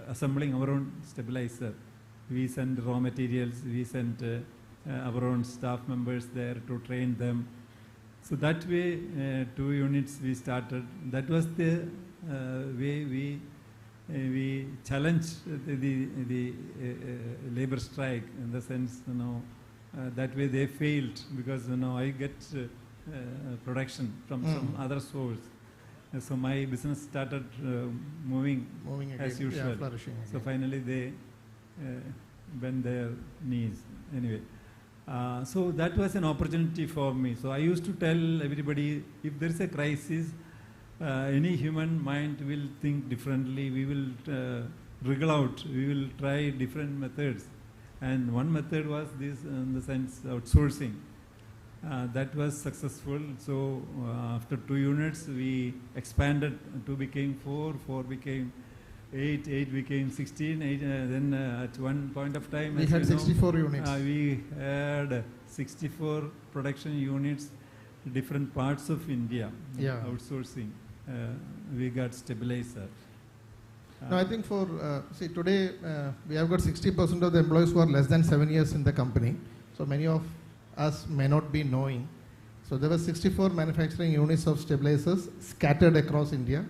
assembling our own stabilizer. We sent raw materials, we sent our own staff members there to train them. So that way 2 units we started. That was the way we challenged the labor strike, in the sense, that way they failed, because I get production from some other source. So my business started moving as
again,
usual.
flourishing
So
again.
finally they bend their knees. Anyway, so that was an opportunity for me. So I used to tell everybody, if there is a crisis, any human mind will think differently. We will wriggle out. We will try different methods. And one method was this, in the sense outsourcing. That was successful. So after 2 units, we expanded. 2 became 4, 4 became 8, 8 became 16. Then at one point of time,
we had 64 units.
We had 64 production units, different parts of India. Outsourcing. We got stabilizer.
No, I think for, see, today we have got 60% of the employees who are less than 7 years in the company. So many of us may not be knowing. So there were 64 manufacturing units of stabilizers scattered across India,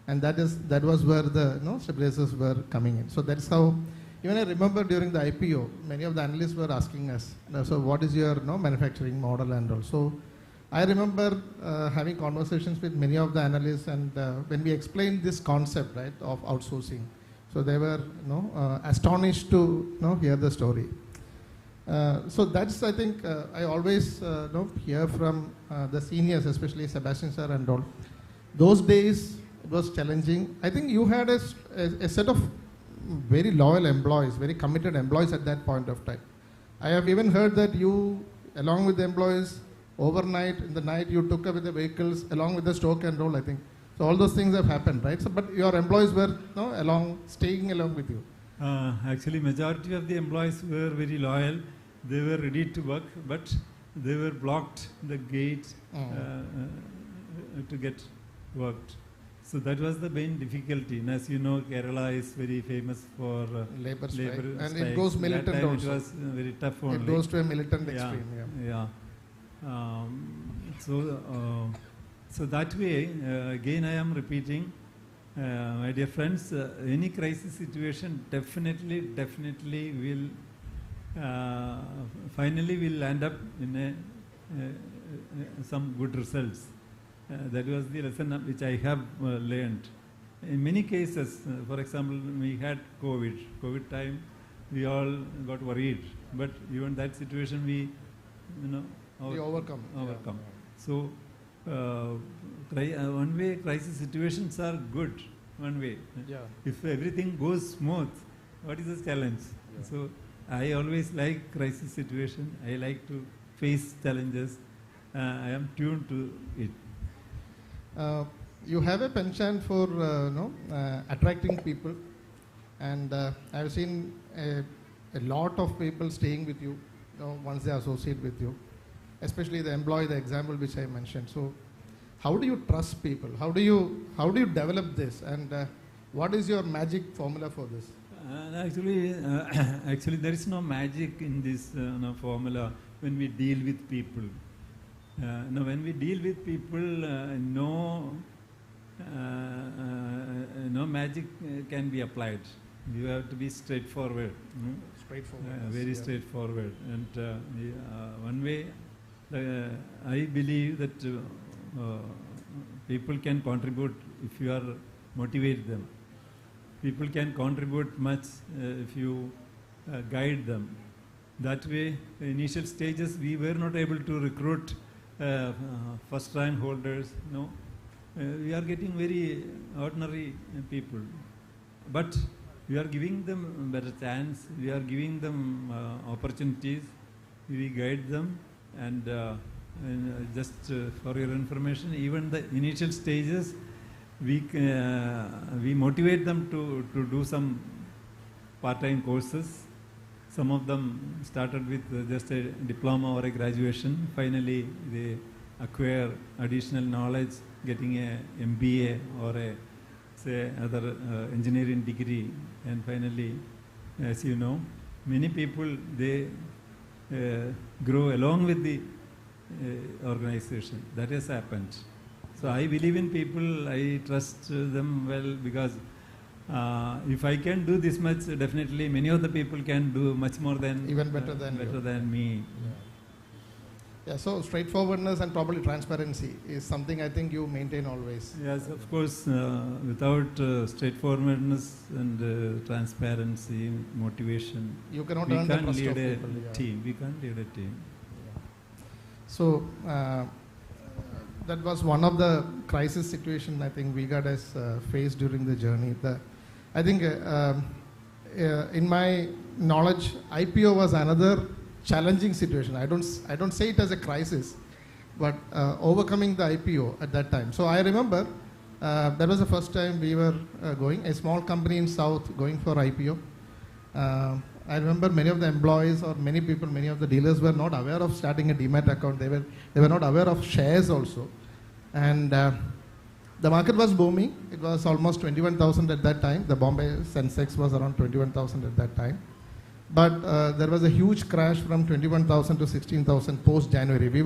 and that was where the stabilizers were coming in. So that's how, even I remember during the IPO, many of the analysts were asking us, so what is your manufacturing model and all. So I remember having conversations with many of the analysts, and when we explained this concept, right, of outsourcing, so they were astonished to hear the story. So that's, I think, I always hear from the seniors, especially Sebastian sir and all. Those days it was challenging. I think you had a set of very loyal employees, very committed employees at that point of time. I have even heard that you, along with the employees, overnight, in the night, you took away the vehicles along with the stock and all, I think. So all those things have happened, right? So, but your employees were staying along with you.
Actually, majority of the employees were very loyal. They were ready to work, but they were blocked the gate to get worked. So that was the main difficulty. And as you know, Kerala is very famous for
labor strike. And
strikes.
it goes militant
that time
also.
It was very tough only.
It goes to a militant extreme.
So that way, again I am repeating, my dear friends, any crisis situation definitely will finally will end up in some good results. That was the lesson which I have learned. In many cases, for example, we had COVID time, we all got worried, but even that situation we
overcome.
So one way crisis situations are good, one way. If everything goes smooth, what is the challenge? So I always like crisis situation. I like to face challenges. I am tuned to it.
you have a penchant for attracting people, and I've seen a lot of people staying with you, once they associate with you, especially the employee, the example which I mentioned. So how do you trust people? How do you develop this? And what is your magic formula for this?
Actually, there is no magic in this formula when we deal with people. When we deal with people, no magic can be applied. You have to be straightforward. Very straightforward. And one way, I believe that people can contribute if you are motivate them. People can contribute much if you guide them. That way, the initial stages, we were not able to recruit first rank holders. We are getting very ordinary people. But we are giving them better chance. We are giving them opportunities. We guide them. And just for your information, even the initial stages, we motivate them to do some part-time courses. Some of them started with just a diploma or a graduation. Finally, they acquire additional knowledge, getting a MBA or a, say, other engineering degree. And finally, as you know, many people, they grow along with the organization. That has happened. So I believe in people, I trust them well, because if I can do this much, definitely many of the people can do much more than
even better than
me.
Yeah, so straightforwardness and probably transparency is something I think you maintain always.
Yes, of course. Without straightforwardness and transparency, motivation,
you cannot
we
earn the
can't
trust
lead
of
a
people. Yeah.
team. We can't lead a team.
So that was one of the crisis situations I think VGAD has faced during the journey. I think in my knowledge, IPO was another challenging situation. I don't say it as a crisis, but overcoming the IPO at that time. So I remember that was the first time we were going, a small company in South going for IPO. I remember many of the employees or many people, many of the dealers were not aware of starting a demat account. They were not aware of shares also. And the market was booming. It was almost 21,000 at that time. The Bombay Sensex was around 21,000 at that time. But there was a huge crash from 21,000 to 16,000 post-January. We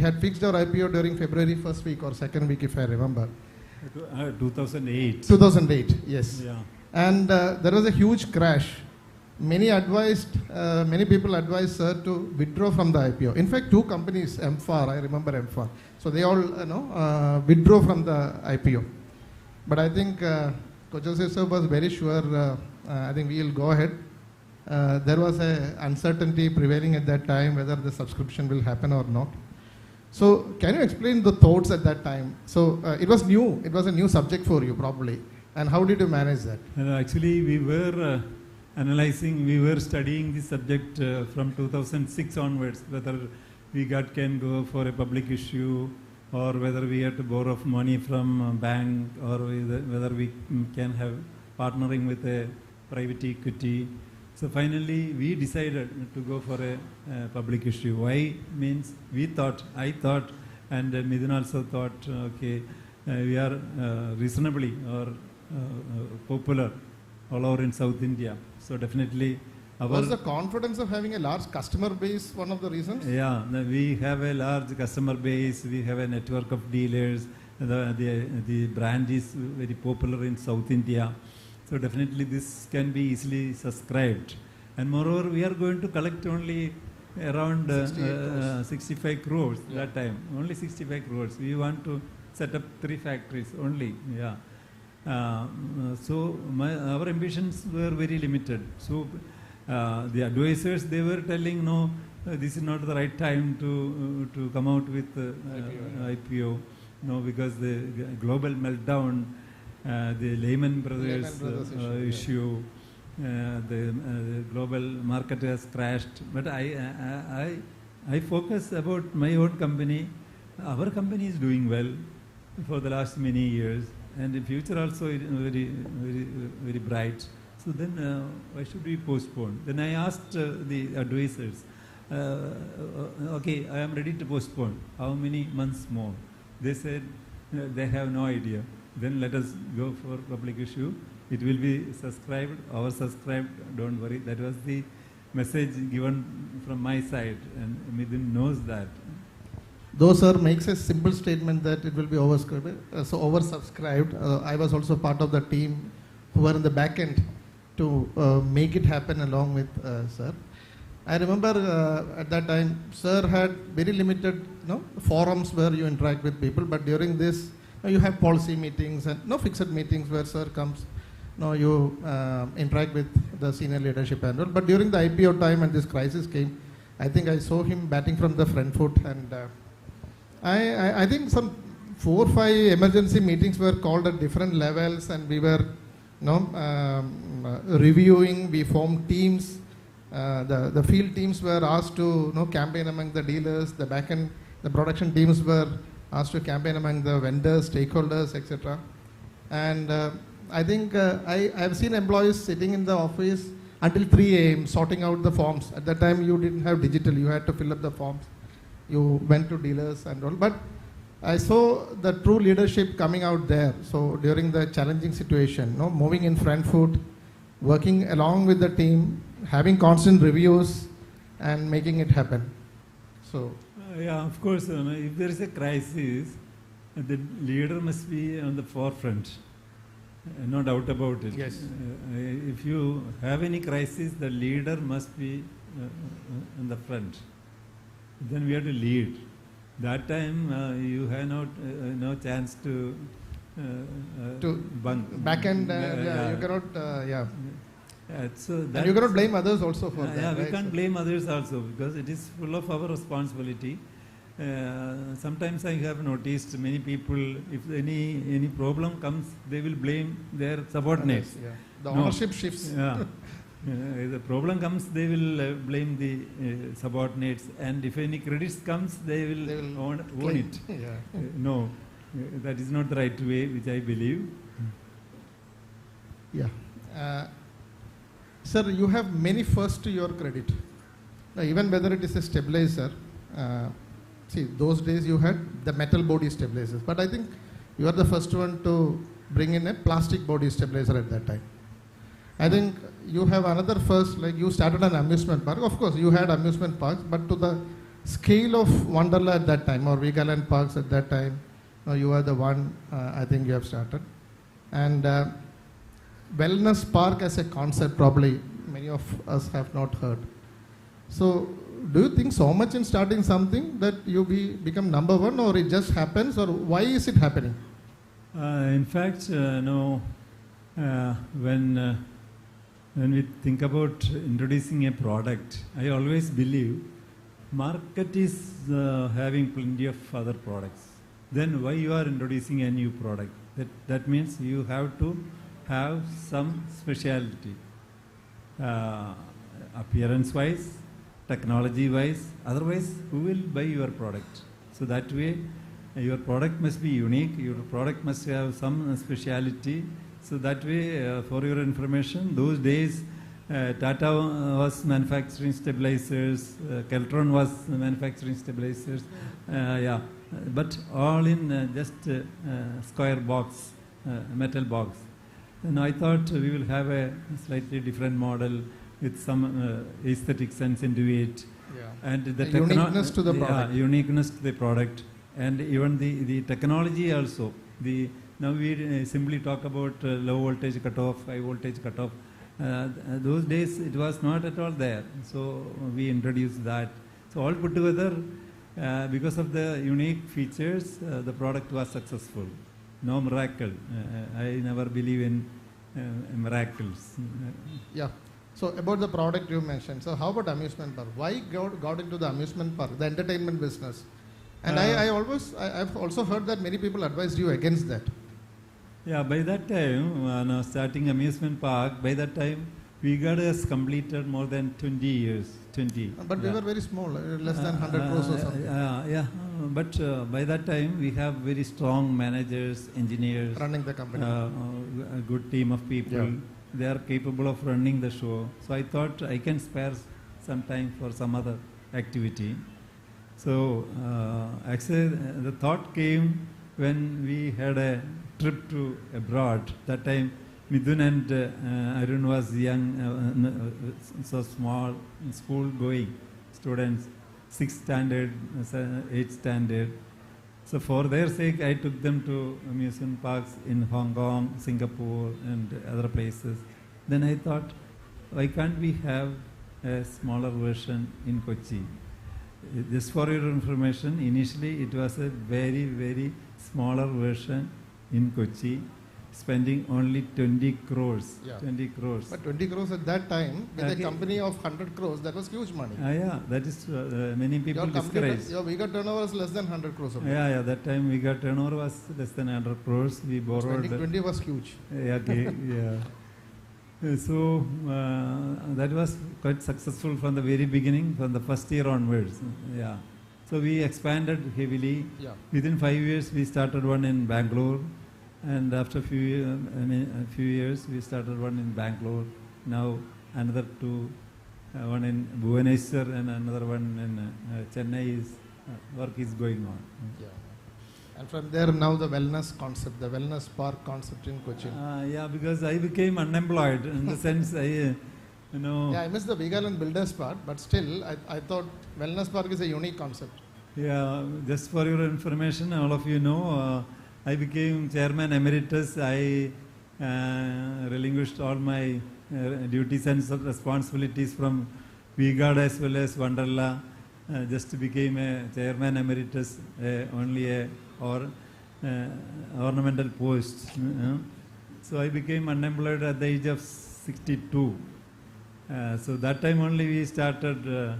had fixed our IPO during February first week or second week, if I remember.
2008.
2008, yes.
Yeah.
And there was a huge crash. Many people advised sir to withdraw from the IPO. In fact, two companies, MFAR, I remember MFAR. So they all withdraw from the IPO. But I think Coach Joseph sir was very sure, I think we will go ahead. There was an uncertainty prevailing at that time whether the subscription will happen or not. So can you explain the thoughts at that time? So it was new, it was a new subject for you probably. And how did you manage that?
Actually, we were we were studying this subject from 2006 onwards, whether VGAT can go for a public issue or whether we have to borrow money from a bank or whether we can have partnering with a private equity. So finally, we decided to go for a public issue. Why? Means I thought, and Midun also thought, okay, we are reasonably or popular all over in South India. So definitely
was the confidence of having a large customer base one of the reasons?
Yeah, we have a large customer base, we have a network of dealers, the brand is very popular in South India. So definitely this can be easily subscribed. And moreover, we are going to collect only around 65 crores that time, only 65 crores. We want to set up 3 factories only, yeah. So our ambitions were very limited. So the advisors, they were telling, no, this is not the right time to come out with IPO. No, because the global meltdown, the Lehman Brothers issue, the global market has crashed. But I focus about my own company, our company is doing well for the last many years, and the future also is very bright. So then why should we postpone? Then I asked the advisors, okay, I am ready to postpone. How many months more? They said they have no idea. Then let us go for public issue. It will be subscribed, oversubscribed, don't worry. That was the message given from my side, and Midin knows that.
Though sir makes a simple statement that it will be oversubscribed, I was also part of the team who were in the back end to make it happen along with sir. I remember at that time, sir had very limited forums where you interact with people, but during this, you have policy meetings and fixed meetings where sir comes, you interact with the senior leadership and all. But during the IPO time and this crisis came, I think I saw him batting from the front foot, and I think some 4 or 5 emergency meetings were called at different levels, and we were reviewing. We formed teams. The field teams were asked to campaign among the dealers. The back end, the production teams were asked to campaign among the vendors, stakeholders, etc. And I think I have seen employees sitting in the office until 3 a.m. sorting out the forms. At that time, you didn't have digital. You had to fill up the forms. You went to dealers and all. But I saw the true leadership coming out there. So during the challenging situation, moving in front foot, working along with the team, having constant reviews, and making it happen. So.
Yeah, of course, if there is a crisis, the leader must be on the forefront. No doubt about it.
Yes.
If you have any crisis, the leader must be in the front. Then we have to lead. That time you have no chance to bunk.
Back end, you cannot,
so
and you cannot blame others also for that.
Yeah, we
right?
can't blame others also, because it is full of our responsibility. Sometimes I have noticed many people, if any problem comes, they will blame their subordinates.
Yeah. The ownership shifts.
Yeah. If the problem comes, they will blame the subordinates, and if any credits comes, they will own it.
Yeah.
No, that is not the right way, which I believe.
Yeah. Sir, you have many firsts to your credit. Now, even whether it is a stabilizer, see, those days you had the metal body stabilizers, but I think you are the first one to bring in a plastic body stabilizer at that time. I think you have another first, like you started an amusement park. Of course, you had amusement parks, but to the scale of Wonderla at that time, or Vigaland Parks at that time, you are the one, I think you have started. And wellness park as a concept, probably many of us have not heard. So, do you think so much in starting something that you become number one, or it just happens, or why is it happening?
In fact, no. When we think about introducing a product, I always believe market is having plenty of other products. Then why you are introducing a new product? That means you have to have some speciality, appearance-wise, technology-wise. Otherwise, who will buy your product? So that way, your product must be unique. Your product must have some speciality. So that way, for your information, those days, Tata was manufacturing stabilizers, Keltron was manufacturing stabilizers, but all in just square box, metal box. And I thought we will have a slightly different model with some aesthetic sense into it.
Yeah.
And the
uniqueness to the product.
Yeah, uniqueness to the product. And even the technology also. Now we simply talk about low voltage cutoff, high voltage cutoff. Those days it was not at all there. So we introduced that. So all put together, because of the unique features, the product was successful. No miracle. I never believe in miracles.
Yeah. So about the product you mentioned. So how about amusement park? Why got into the amusement park, the entertainment business? And I've also heard that many people advised you against that.
Yeah, by that time, starting amusement park, by that time, V-Guard has completed more than 20 years. 20.
But we were very small, less than 100 crores or something.
but by that time we have very strong managers, engineers,
running the company,
a good team of people.
Yeah.
They are capable of running the show. So I thought I can spare some time for some other activity. So actually the thought came when we had a trip to abroad. That time Midun and Arun was young, so small, school going students, 6th standard, 8th standard. So for their sake, I took them to amusement parks in Hong Kong, Singapore, and other places. Then I thought, why can't we have a smaller version in Kochi? Just for your information, initially it was a very, very smaller version in Kochi, spending only 20 crores.
Yeah.
20 crores.
But 20 crores at that time, with
Okay.
a company of 100 crores, that was huge money.
Yeah, that is many people discouraged.
Your bigger turnover was less than 100 crores.
Yeah, that time we got turnover was less than 100 crores. We borrowed.
20 was huge.
Yeah, okay, yeah. So that was quite successful from the very beginning, from the first year onwards. Yeah. So we expanded heavily.
Yeah.
Within 5 years, we started one in Bangalore, and after a few years, we started one in Bangalore. Now another two, one in Bhubaneswar and another one in Chennai. Work is going on.
Yeah. And from there now the wellness concept, the wellness park concept in Cochin.
Yeah, because I became unemployed in the sense
Yeah, I missed the vegan and builders part, but still I thought wellness park is a unique concept.
Yeah, just for your information, all of you know, I became chairman emeritus. I relinquished all my duties and responsibilities from VGuard as well as Wonderla. Just became a chairman emeritus, only a ornamental post. So I became unemployed at the age of 62. So that time only we started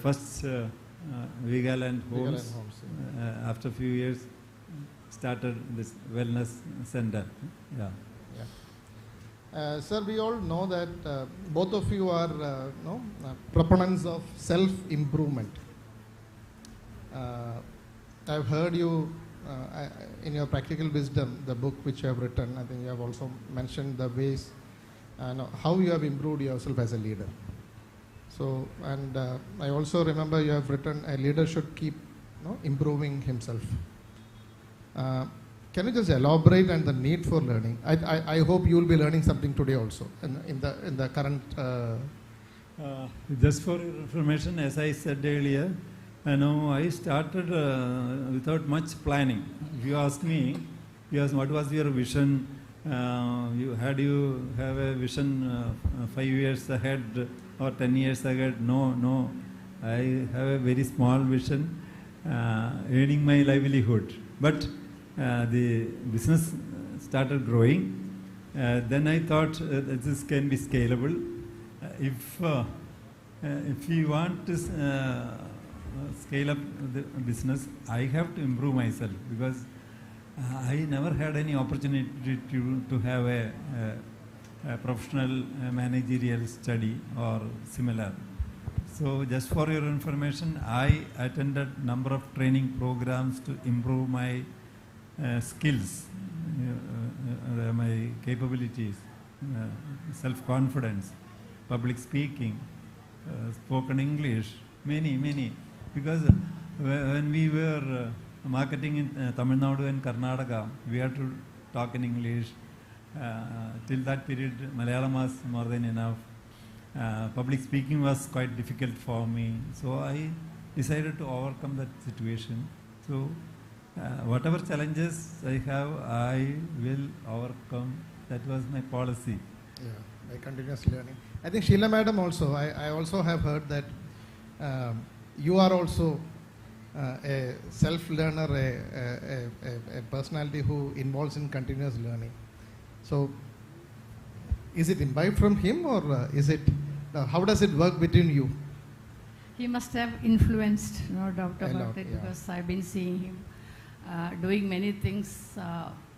first Vegal and Homes. After a few years, started this wellness center. Yeah.
Sir, we all know that both of you are proponents of self-improvement. I've heard you in your Practical Wisdom, the book which you have written. I think you have also mentioned the ways how you have improved yourself as a leader. So, and I also remember you have written a leader should keep improving himself. Can you just elaborate on the need for learning? I hope you will be learning something today also in the current.
Just for your information, as I said earlier, I started without much planning. If you ask me, what was your vision? You have a vision 5 years ahead or 10 years ahead? No. I have a very small vision, earning my livelihood. But the business started growing. Then I thought this can be scalable. If we want to scale up the business, I have to improve myself, because I never had any opportunity to have a professional managerial study or similar. So just for your information, I attended number of training programs to improve my skills, my capabilities, self-confidence, public speaking, spoken English, many. Because when we were marketing in Tamil Nadu and Karnataka, we had to talk in English. Till that period, Malayalam was more than enough. Public speaking was quite difficult for me. So I decided to overcome that situation. So whatever challenges I have, I will overcome. That was my policy.
Yeah, by continuous learning. I think Sheila Madam also, I also have heard that you are also a self-learner, a personality who involves in continuous learning. So, is it imbibed from him, or is it, how does it work between you?
He must have influenced, no doubt
A
about
lot,
it,
yeah.
because I've been seeing him doing many things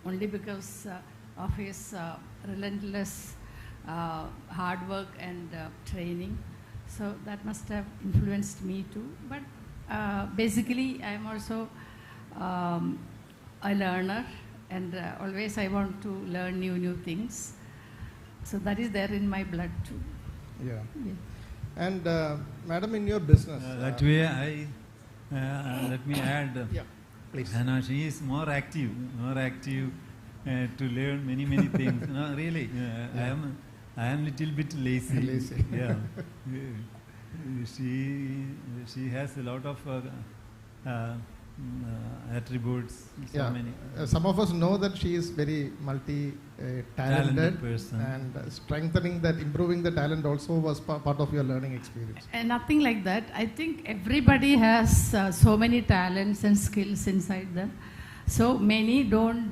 only because of his relentless hard work and training. So that must have influenced me too. But basically, I'm also a learner, and always I want to learn new things. So that is there in my blood too.
Yeah. And madam, in your business.
That way, let me add.
Yeah, please.
Hannah, she is more active to learn many things. No, really, I am little bit lazy.
Lazy.
Yeah. She has a lot of attributes. So many.
Some of us know that she is very multi-talented
Talented person.
and strengthening that, improving the talent also was part of your learning experience.
And nothing like that. I think everybody has so many talents and skills inside them. So many don't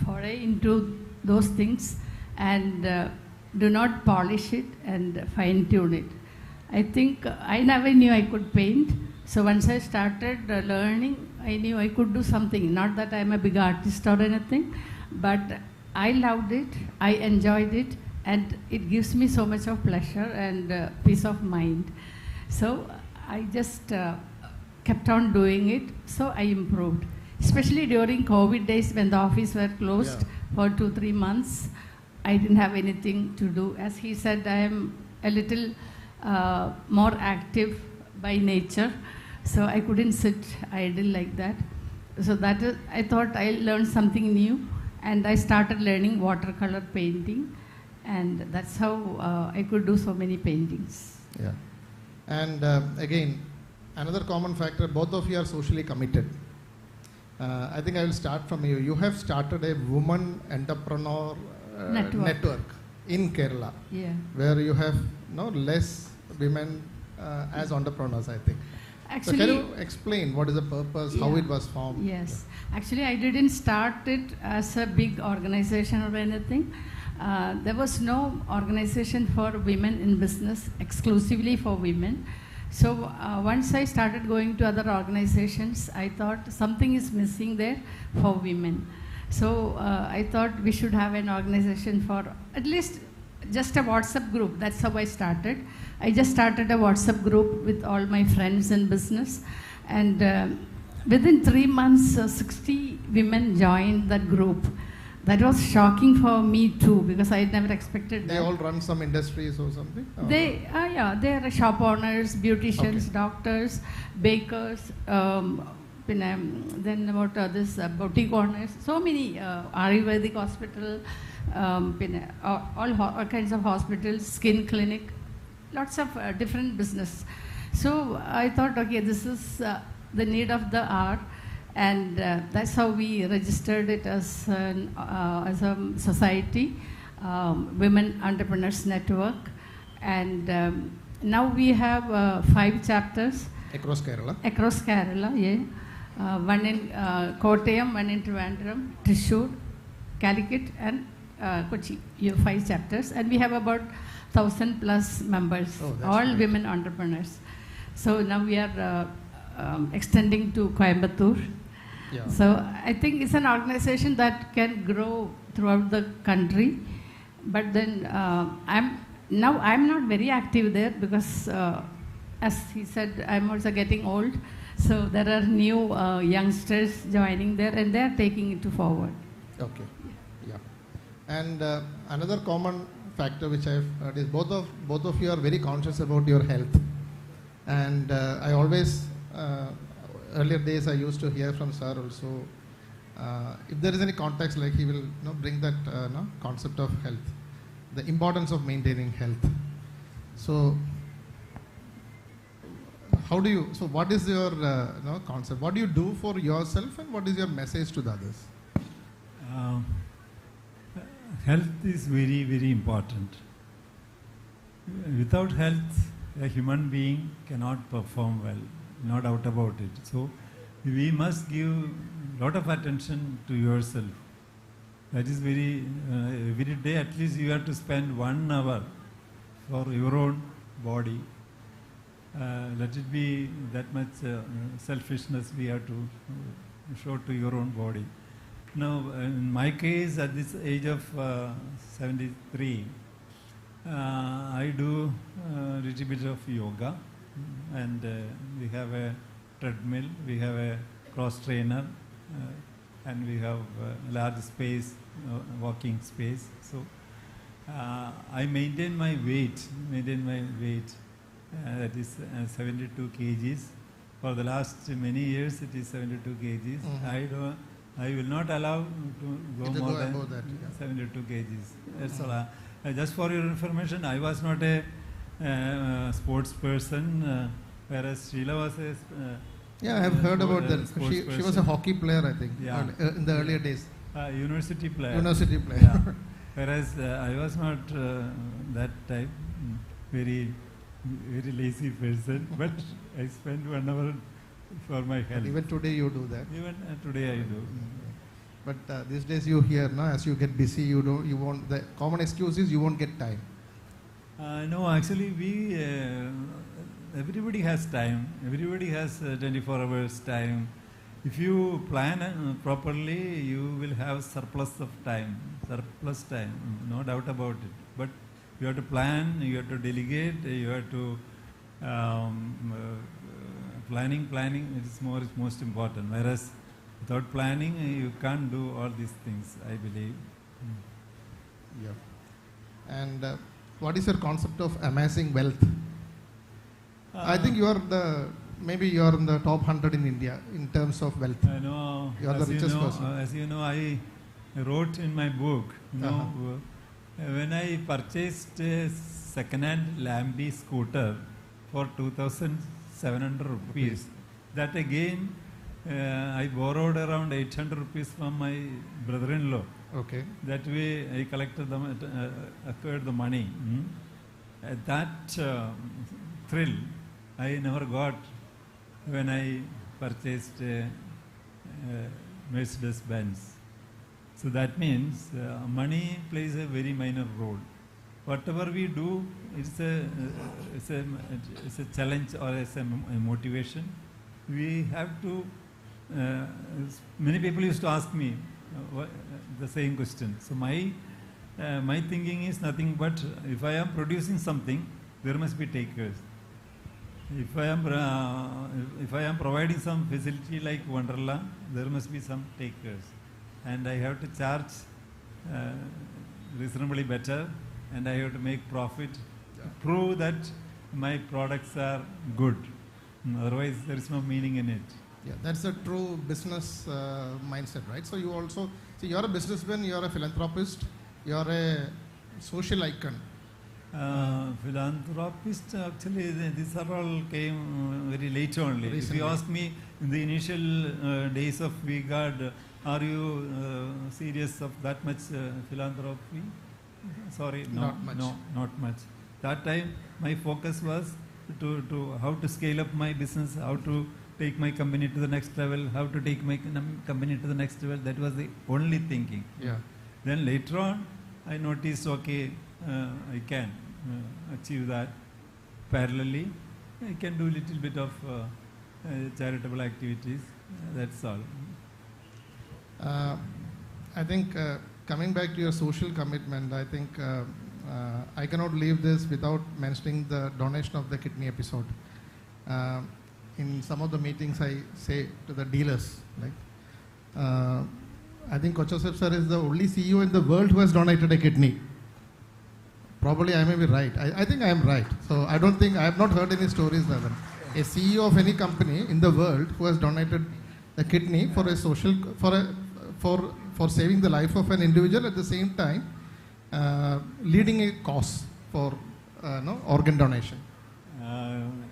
foray into those things and do not polish it and fine tune it. I think I never knew I could paint. So once I started learning, I knew I could do something. Not that I'm a big artist or anything, but I loved it, I enjoyed it, and it gives me so much of pleasure and peace of mind. So I just kept on doing it, so I improved. Especially during COVID days when the office were closed for 2-3 months, I didn't have anything to do. As he said, I am a little more active by nature, so I couldn't sit idle like that. So that is, I thought I'll learn something new, and I started learning watercolor painting, and that's how I could do so many paintings.
Yeah. And again, another common factor, both of you are socially committed. I think I will start from you. You have started a woman entrepreneur network in Kerala, where you have less women as entrepreneurs, I think.
Actually,
so can you explain what is the purpose, how it was formed?
Yes. Actually, I didn't start it as a big organization or anything. There was no organization for women in business exclusively for women. So once I started going to other organizations, I thought something is missing there for women. So I thought we should have an organization for at least just a WhatsApp group. That's how I started. I just started a WhatsApp group with all my friends in business. And within 3 months, 60 women joined that group. That was shocking for me too, because I had never expected that.
They all run some industries or something? Oh.
They are shop owners, beauticians, doctors, bakers, then about this boutique owners, so many, Ayurvedic hospital, all kinds of hospitals, skin clinic, lots of different business. So I thought, okay, this is the need of the hour. And that's how we registered it as a society, Women Entrepreneurs Network. And now we have 5 chapters.
Across Kerala?
Across Kerala, yeah. One in Kottayam, one in Trivandrum, Thrissur, Calicut, and Kochi. You have 5 chapters. And we have about 1,000+ members, all great. Women entrepreneurs. So now we are extending to Coimbatore. Yeah. So I think it's an organization that can grow throughout the country, but then I'm not very active there because, as he said, I'm also getting old. So there are new youngsters joining there, and they are taking it forward.
Okay. Yeah. And another common factor which I've heard is both of you are very conscious about your health, and I always. Earlier days I used to hear from sir also, if there is any context, like he will bring that concept of health, the importance of maintaining health. So what is your concept? What do you do for yourself, and what is your message to the others?
Health is very, very important. Without health, a human being cannot perform well. No doubt about it. So we must give a lot of attention to yourself. That is every day at least you have to spend 1 hour for your own body. Let it be that much selfishness we have to show to your own body. Now, in my case, at this age of 73, I do a little bit of yoga. and we have a treadmill, we have a cross trainer, and we have a large space, walking space. So I maintain my weight, that is 72 kgs. For the last many years, it is 72 kgs. I will not allow to go more than
that,
72 kgs. That's all. Just for your information, I was not a sports person, whereas Sheila was a
yeah, I have heard about that. She was a hockey player, I think,
yeah.
In the earlier days.
University player.
University player.
Yeah. Whereas I was not that type, very lazy person, but I spend 1 hour for my health.
But even today you do that.
Even today I do.
But these days you hear, no, as you get busy, you won't. The common excuse is you won't get time.
No, actually everybody has time. Everybody has 24 hours time. If you plan properly, you will have surplus time, no doubt about it. But you have to plan, you have to delegate, you have to planning is most important. Whereas without planning, you can't do all these things, I believe.
Yeah. And what is your concept of amassing wealth? I think you are maybe you are in the top 100 in India in terms of wealth.
I know.
You are the richest person.
As you know, I wrote in my book, when I purchased a second-hand Lamby scooter for 2,700 rupees, that again I borrowed around 800 rupees from my brother-in-law.
Okay.
That way I collected acquired the money. That thrill I never got when I purchased a Mercedes Benz. So that means money plays a very minor role. Whatever we do, it's a challenge or it's a motivation. We have to. Many people used to ask me the same question. So my thinking is nothing but if I am producing something, there must be takers. If I am providing some facility like Wonderla, there must be some takers, and I have to charge reasonably better, and I have to make profit, prove that my products are good. Otherwise, there is no meaning in it.
Yeah, that's a true business mindset, right? So you also see you're a businessman, you're a philanthropist, you're a social icon.
Philanthropist, actually, these are all came very late only.
Recently.
If you ask me in the initial days of V-Guard, are you serious of that much philanthropy? Sorry,
Not much.
No, not much. That time, my focus was to how to scale up my business, how to take my company to the next level, how to take my company to the next level. That was the only thinking.
Yeah.
Then later on, I noticed, okay, I can achieve that parallelly. I can do a little bit of charitable activities. That's all.
I think coming back to your social commitment, I think I cannot leave this without mentioning the donation of the kidney episode. In some of the meetings, I say to the dealers, like, I think Kochasep sir is the only CEO in the world who has donated a kidney. Probably I may be right. I think I am right. So I don't think, I have not heard any stories like that. A CEO of any company in the world who has donated a kidney for a social, for saving the life of an individual, at the same time leading a cause for organ donation.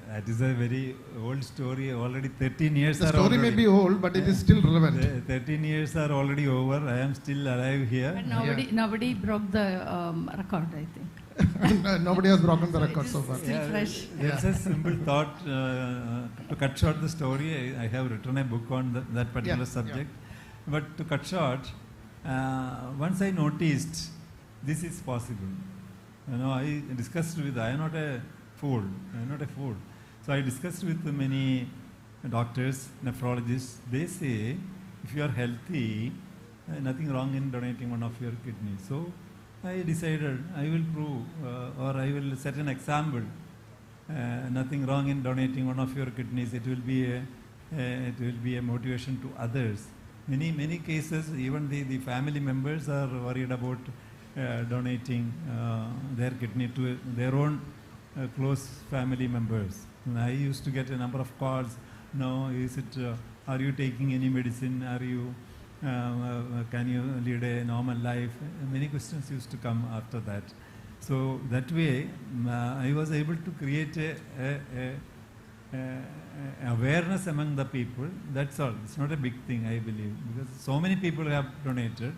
That is a very old story. Already 13 years.
The story may be old, but it is still relevant.
13 years are already over. I am still alive here.
But nobody broke the record, I think.
Nobody has broken the record so far.
Still fresh.
It's a simple thought. To cut short the story, I have written a book on that particular subject. But to cut short, once I noticed this is possible. I discussed with, I am not a fool. So I discussed with many doctors, nephrologists. They say, if you are healthy, nothing wrong in donating one of your kidneys. So I decided I will prove or I will set an example nothing wrong in donating one of your kidneys. It will be a motivation to others. Many cases, even the family members are worried about donating their kidney to their own close family members. And I used to get a number of calls. No, are you taking any medicine? Are you can you lead a normal life? Many questions used to come after that. So that way, I was able to create a awareness among the people. That's all. It's not a big thing, I believe, because so many people have donated,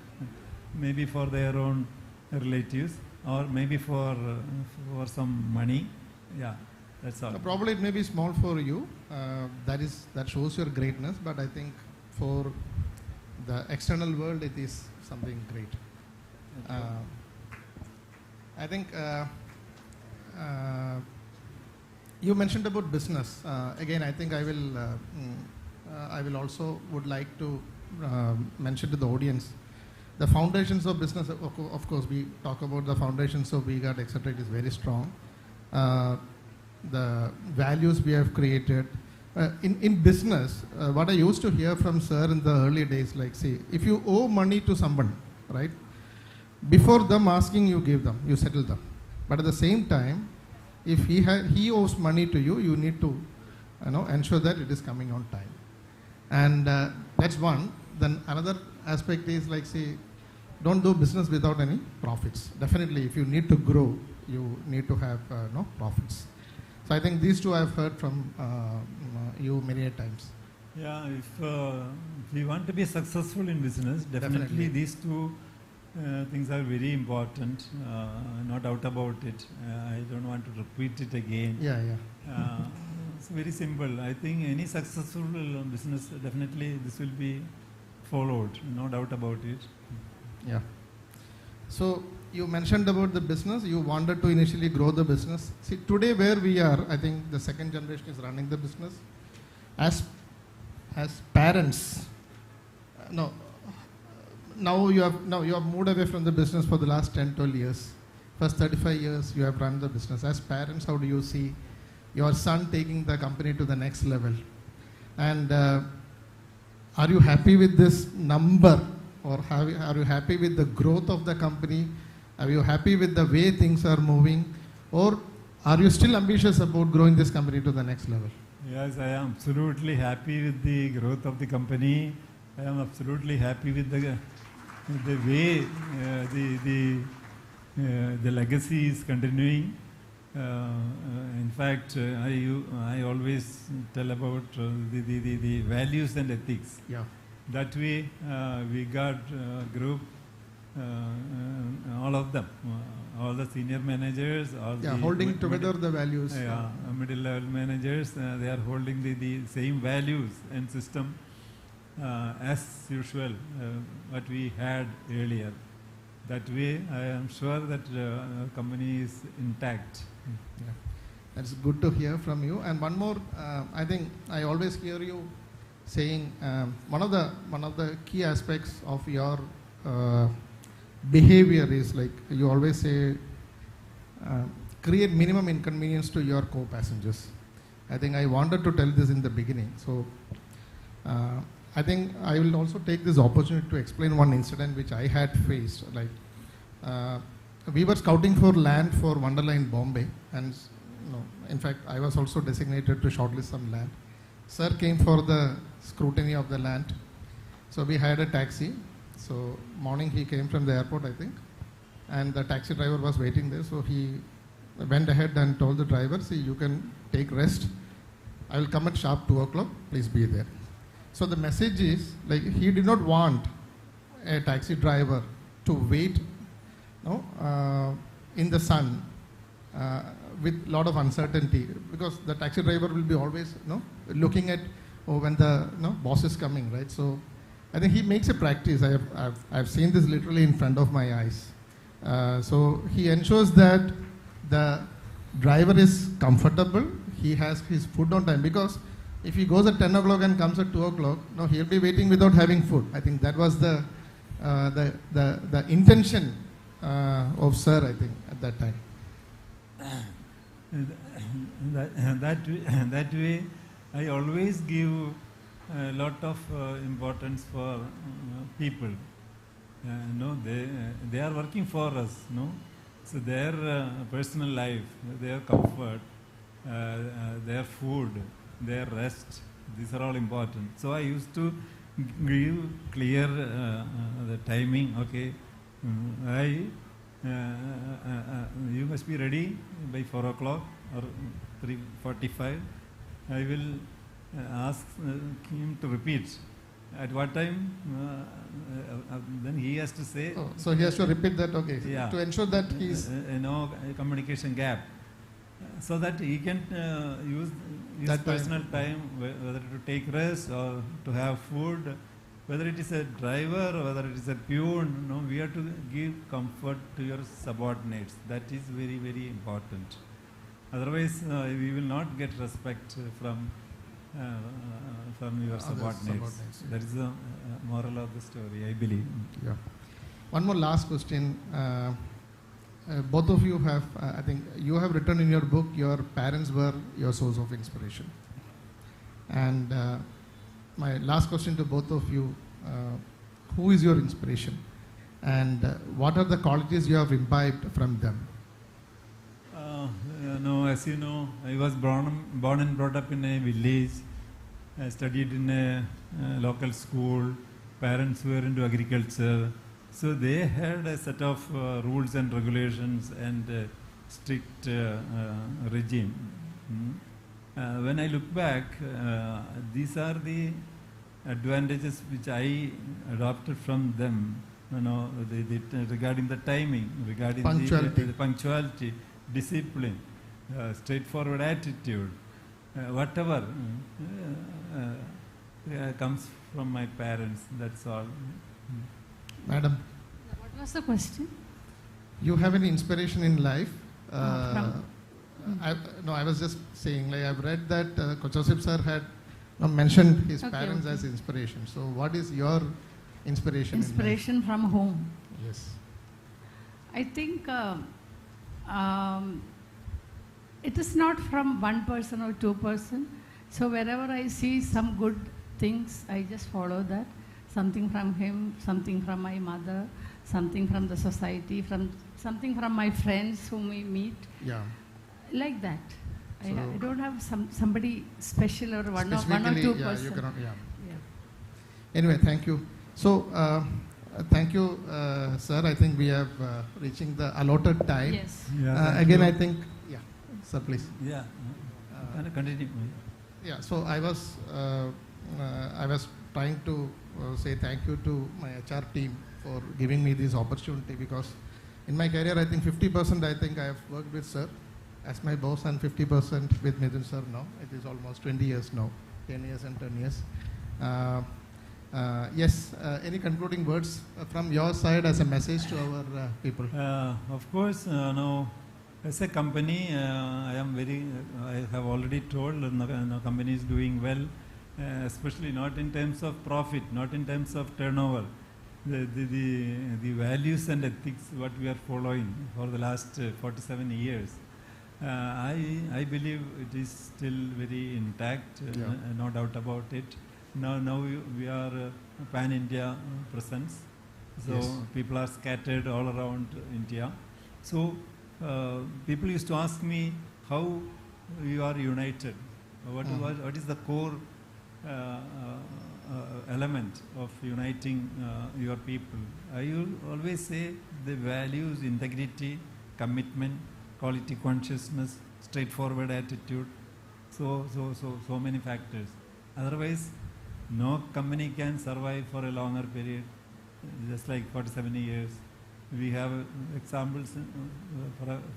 maybe for their own relatives or maybe for some money. Yeah, that's all.
Probably it may be small for you. That shows your greatness, but I think for the external world, it is something great. I think you mentioned about business. Again, I think I will also would like to mention to the audience the foundations of business. Of course, we talk about the foundations of VGuard, etc. It is very strong. The values we have created. In business, what I used to hear from sir in the early days, like, see, if you owe money to someone, right, before them asking, you give them, you settle them. But at the same time, if he owes money to you, you need to ensure that it is coming on time. And that's one. Then another aspect is, like, say, don't do business without any profits. Definitely, if you need to grow, you need to have profits. So I think these two I've heard from you many a times.
Yeah, if we want to be successful in business, definitely these two things are very important. No doubt about it. I don't want to repeat it again. It's very simple. I think any successful business, definitely this will be followed. No doubt about it.
Yeah. So you mentioned about the business. You wanted to initially grow the business. See, today where we are, I think the second generation is running the business. As parents, now you have moved away from the business for the last 10, 12 years. First 35 years you have run the business. As parents, how do you see your son taking the company to the next level? And are you happy with this number, or are you happy with the growth of the company? Are you happy with the way things are moving, or are you still ambitious about growing this company to the next level?
Yes, I am absolutely happy with the growth of the company. I am absolutely happy with the way the legacy is continuing. In fact, I always tell about the values and ethics.
Yeah.
That way, VGuard group, all of them, all the senior managers,
holding together the values.
Middle level managers, they are holding the same values and system as usual, what we had earlier. That way, I am sure that our company is intact.
Yeah. That's good to hear from you. And one more, I think I always hear you saying one of the key aspects of your behavior is, like, you always say, create minimum inconvenience to your co-passengers. I think I wanted to tell this in the beginning. So I think I will also take this opportunity to explain one incident which I had faced. Like, we were scouting for land for Wonderland Bombay, and in fact I was also designated to shortlist some land. Sir came for the scrutiny of the land, so we hired a taxi. So morning he came from the airport, I think, and the taxi driver was waiting there. So he went ahead and told the driver, see, you can take rest. I will come at sharp 2 o'clock, please be there. So the message is, like, he did not want a taxi driver to wait in the sun with a lot of uncertainty, because the taxi driver will be always looking at when the boss is coming, right? So I think he makes a practice. I've seen this literally in front of my eyes. So he ensures that the driver is comfortable, he has his food on time, because if he goes at 10 o'clock and comes at 2 o'clock, he'll be waiting without having food. I think that was the intention of sir, I think, at that time.
that way, I always give a lot of importance for people. No, they are working for us. No, so their personal life, their comfort, their food, their rest. These are all important. So I used to give clear the timing. Okay, you must be ready by 4 o'clock or 3:45. I will ask him to repeat. At what time? Then he has to say.
Oh, so he has to repeat that. Okay.
Yeah.
To ensure that he's
no communication gap, so that he can use his
That time.
personal time, whether to take rest or to have food, whether it is a driver or whether it is a peon. No, we have to give comfort to your subordinates. That is very, very important. Otherwise, we will not get respect from your subordinates. That is the moral of the story, I believe.
Yeah. One more last question. Both of you have, I think, you have written in your book, your parents were your source of inspiration. And my last question to both of you, who is your inspiration? And what are the qualities you have imbibed from them?
No, as you know, I was born and brought up in a village. I studied in a local school. Parents were into agriculture. So they had a set of rules and regulations and strict regime. When I look back, these are the advantages which I adopted from them. You know, regarding the timing, regarding the punctuality, discipline, straightforward attitude, whatever comes from my parents. That's all.
Madam,
What was the question?
you have any inspiration in life?
From?
I was just saying, like I've read that Kochasip sir had mentioned his parents as inspiration. So what is your inspiration?
Inspiration from whom?
Yes.
I think it is not from one person or two person. So wherever I see some good things, I just follow that. Something from him, something from my mother, something from the society, something from my friends whom we meet.
Yeah.
Like that. I
So-
don't have somebody special or one or two
yeah,
person.
you cannot, yeah.
Yeah.
Anyway, thank you. So, thank you, sir. I think we have reaching the allotted time.
Yes.
Yeah,
again,
you.
I think, yeah, sir, please.
Yeah, continue.
Yeah, so I was trying to say thank you to my HR team for giving me this opportunity, because in my career, I think 50% I think I have worked with sir as my boss and 50% with Mithun sir now. It is almost 20 years now, 10 years and 10 years. Yes, any concluding words from your side as a message to our people?
Of course, no. As a company, I have already told, company is doing well, especially not in terms of profit, not in terms of turnover. The values and ethics what we are following for the last 47 years, I believe it is still very intact, no doubt about it. Now we are a pan-India presence, so
Yes.
people are scattered all around India. So people used to ask me how you are united. What is the core element of uniting your people? I will always say the values, integrity, commitment, quality consciousness, straightforward attitude. So many factors. Otherwise, no company can survive for a longer period, just like 47 years. We have examples,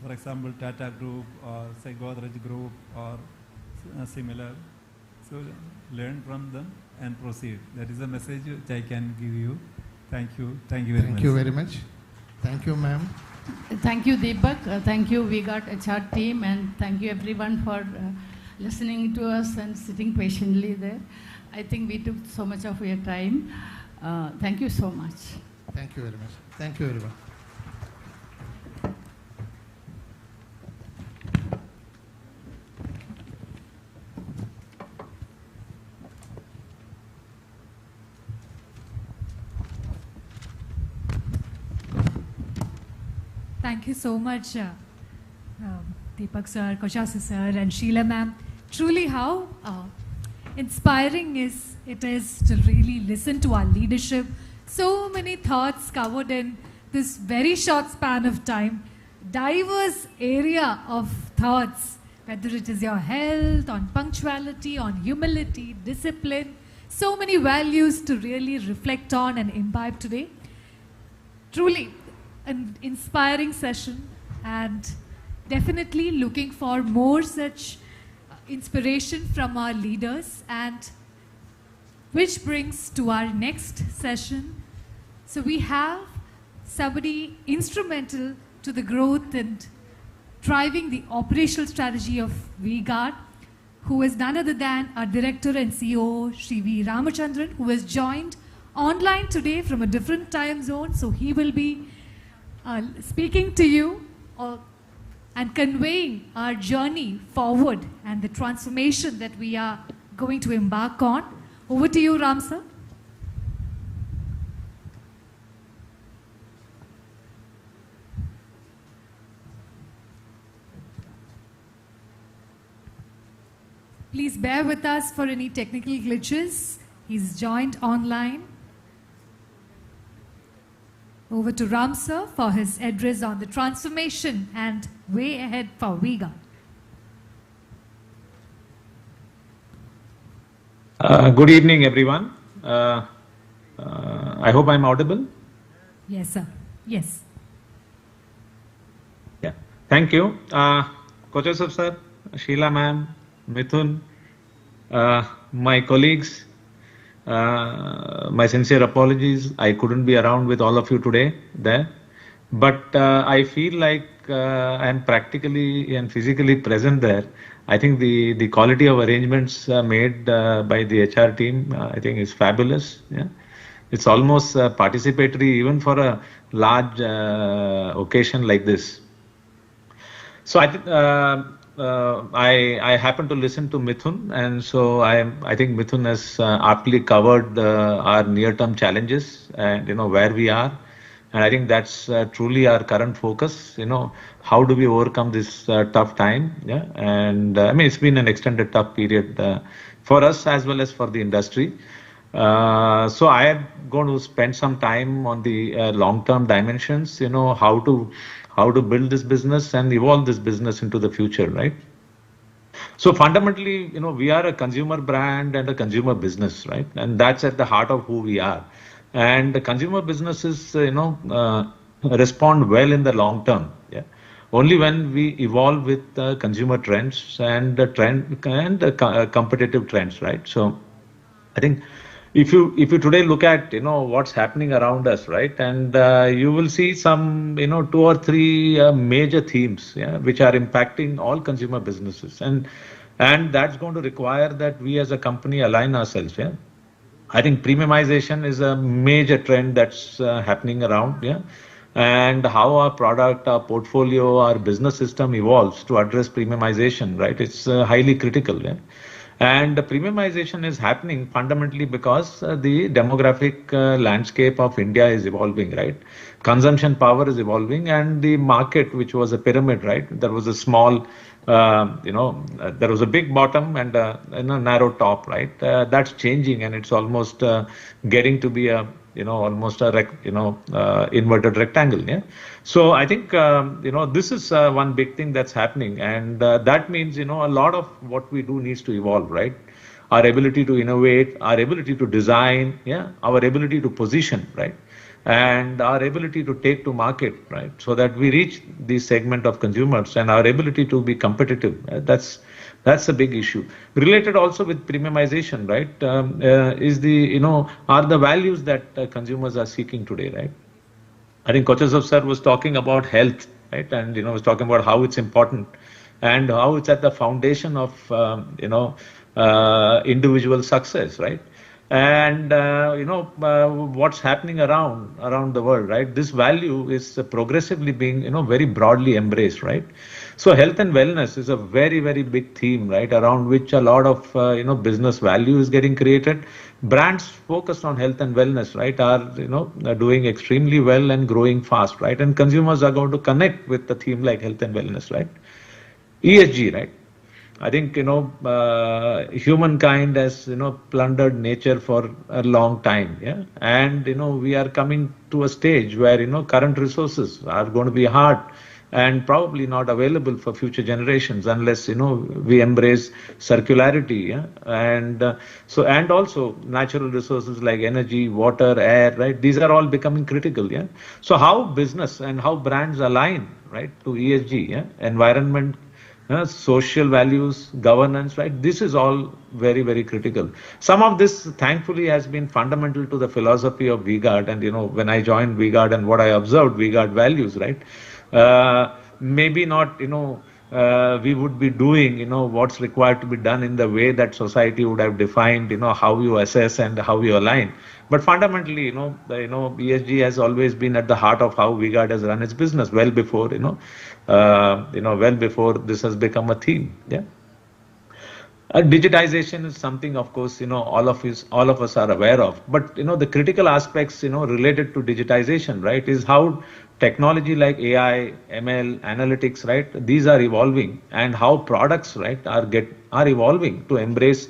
for example, Tata Group or say Godrej Group or similar. So learn from them and proceed. That is the message which I can give you. Thank you. Thank you very much.
Thank you very much. Thank you, ma'am.
Thank you, Deepak. Thank you, We Got HR team, and thank you everyone for listening to us and sitting patiently there. I think we took so much of your time. Thank you so much.
Thank you very much. Thank you, everyone.
Thank you so much, Deepak sir, Kochas sir, and Sheila ma'am. Truly, how inspiring it is to really listen to our leadership. So many thoughts covered in this very short span of time. Diverse area of thoughts, whether it is your health, on punctuality, on humility, discipline. So many values to really reflect on and imbibe today. Truly an inspiring session, and definitely looking for more such inspiration from our leaders, and which brings to our next session. So we have somebody instrumental to the growth and driving the operational strategy of V-Guard, who is none other than our Director and CEO, Shri V. Ramachandran, who has joined online today from a different time zone. So he will be speaking to you and conveying our journey forward and the transformation that we are going to embark on. Over to you, Ram sir. Please bear with us for any technical glitches. He's joined online. Over to Ram sir for his address on the transformation and way ahead for V-Guard.
Good evening, everyone. I hope I'm audible.
Yes, sir. Yes.
Yeah. Thank you. Kochas sir, Sheila ma'am, Mithun, my colleagues, my sincere apologies. I couldn't be around with all of you today there, but I feel like I'm practically and physically present there. I think the quality of arrangements made by the HR team, I think is fabulous. Yeah, it's almost participatory even for a large occasion like this. So I happen to listen to Mithun, and so I think Mithun has aptly covered our near-term challenges and where we are, and I think that's truly our current focus. How do we overcome this tough time? Yeah, and I mean it's been an extended tough period for us as well as for the industry. So I am going to spend some time on the long-term dimensions. How to build this business and evolve this business into the future, right? So fundamentally, we are a consumer brand and a consumer business, right? And that's at the heart of who we are. And the consumer businesses, respond well in the long term. Yeah. Only when we evolve with consumer trends and competitive trends, right? So I think if you today look at what's happening around us, right, and you will see some 2 or 3 major themes, yeah, which are impacting all consumer businesses, and that's going to require that we as a company align ourselves. Yeah, I think premiumization is a major trend that's happening around. Yeah, and how our product, our portfolio, our business system evolves to address premiumization, right? It's highly critical. Yeah. And the premiumization is happening fundamentally because the demographic landscape of India is evolving, right? Consumption power is evolving, and the market, which was a pyramid, right? There was a small, there was a big bottom and a narrow top, right? That's changing, and it's almost getting to be a almost a inverted rectangle. Yeah. So I think this is one big thing that's happening, and that means a lot of what we do needs to evolve, right? Our ability to innovate, our ability to design, yeah, our ability to position, right, and our ability to take to market, right, so that we reach this segment of consumers, and our ability to be competitive. That's a big issue. Related also with premiumization, right, is are the values that consumers are seeking today, right? I think Kochas sir was talking about health, right, and was talking about how it's important and how it's at the foundation of individual success, right? And what's happening around the world, right? This value is progressively being very broadly embraced, right? So health and wellness is a very, very big theme, right, around which a lot of business value is getting created, brands focused on health and wellness, right, are doing extremely well and growing fast, right? And consumers are going to connect with the theme like health and wellness, right? ESG, right? I think, humankind has, plundered nature for a long time, yeah? And, we are coming to a stage where, current resources are going to be hard and probably not available for future generations unless, we embrace circularity, yeah? And and also natural resources like energy, water, air, right? These are all becoming critical, yeah? So how business and how brands align, right, to ESG, yeah? Environment, social values, governance, right? This is all very, very critical. Some of this, thankfully, has been fundamental to the philosophy of V-Guard. And, when I joined V-Guard and what I observed, V-Guard values, right? Maybe not, we would be doing, what's required to be done in the way that society would have defined, how you assess and how you align. But fundamentally, ESG has always been at the heart of how V-Guard has run its business well before, well before this has become a theme. Yeah. Digitization is something, of course, all of us are aware of. But the critical aspects, related to digitization, right, is how technology like AI, ML, analytics, right, these are evolving, and how products, right, are evolving to embrace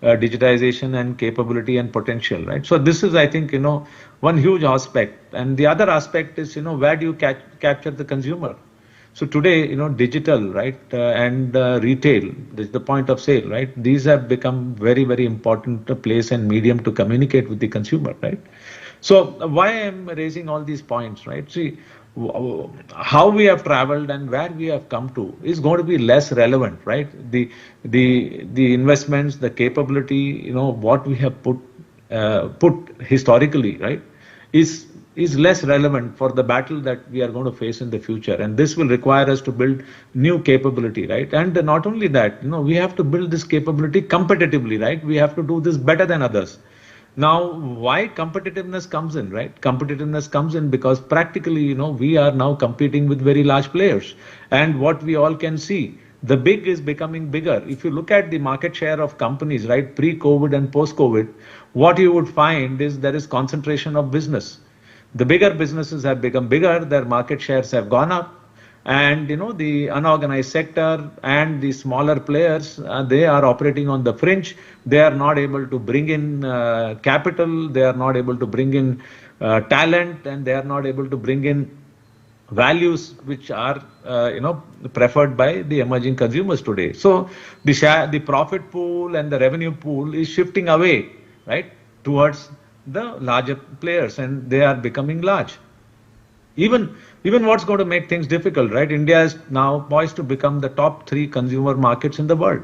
digitization and capability and potential, right? So this is, I think, one huge aspect. And the other aspect is, where do you capture the consumer? So today, digital, right, and retail, the point of sale, right, these have become very, very important place and medium to communicate with the consumer, right? So why I'm raising all these points, right? See, how we have traveled and where we have come to is going to be less relevant, right? The investments, the capability, what we have put historically, right, is less relevant for the battle that we are going to face in the future. And this will require us to build new capability, right? And not only that, we have to build this capability competitively, right? We have to do this better than others. Now, why competitiveness comes in, right? Competitiveness comes in because practically, we are now competing with very large players. And what we all can see, the big is becoming bigger. If you look at the market share of companies, right, pre-COVID and post-COVID, what you would find is there is concentration of business. The bigger businesses have become bigger, their market shares have gone up. And, the unorganized sector and the smaller players, they are operating on the fringe. They are not able to bring in capital. They are not able to bring in talent, and they are not able to bring in values which are, preferred by the emerging consumers today. So the profit pool and the revenue pool is shifting away, right, towards the larger players, and they are becoming large. Even what's going to make things difficult, right? India is now poised to become the top 3 consumer markets in the world.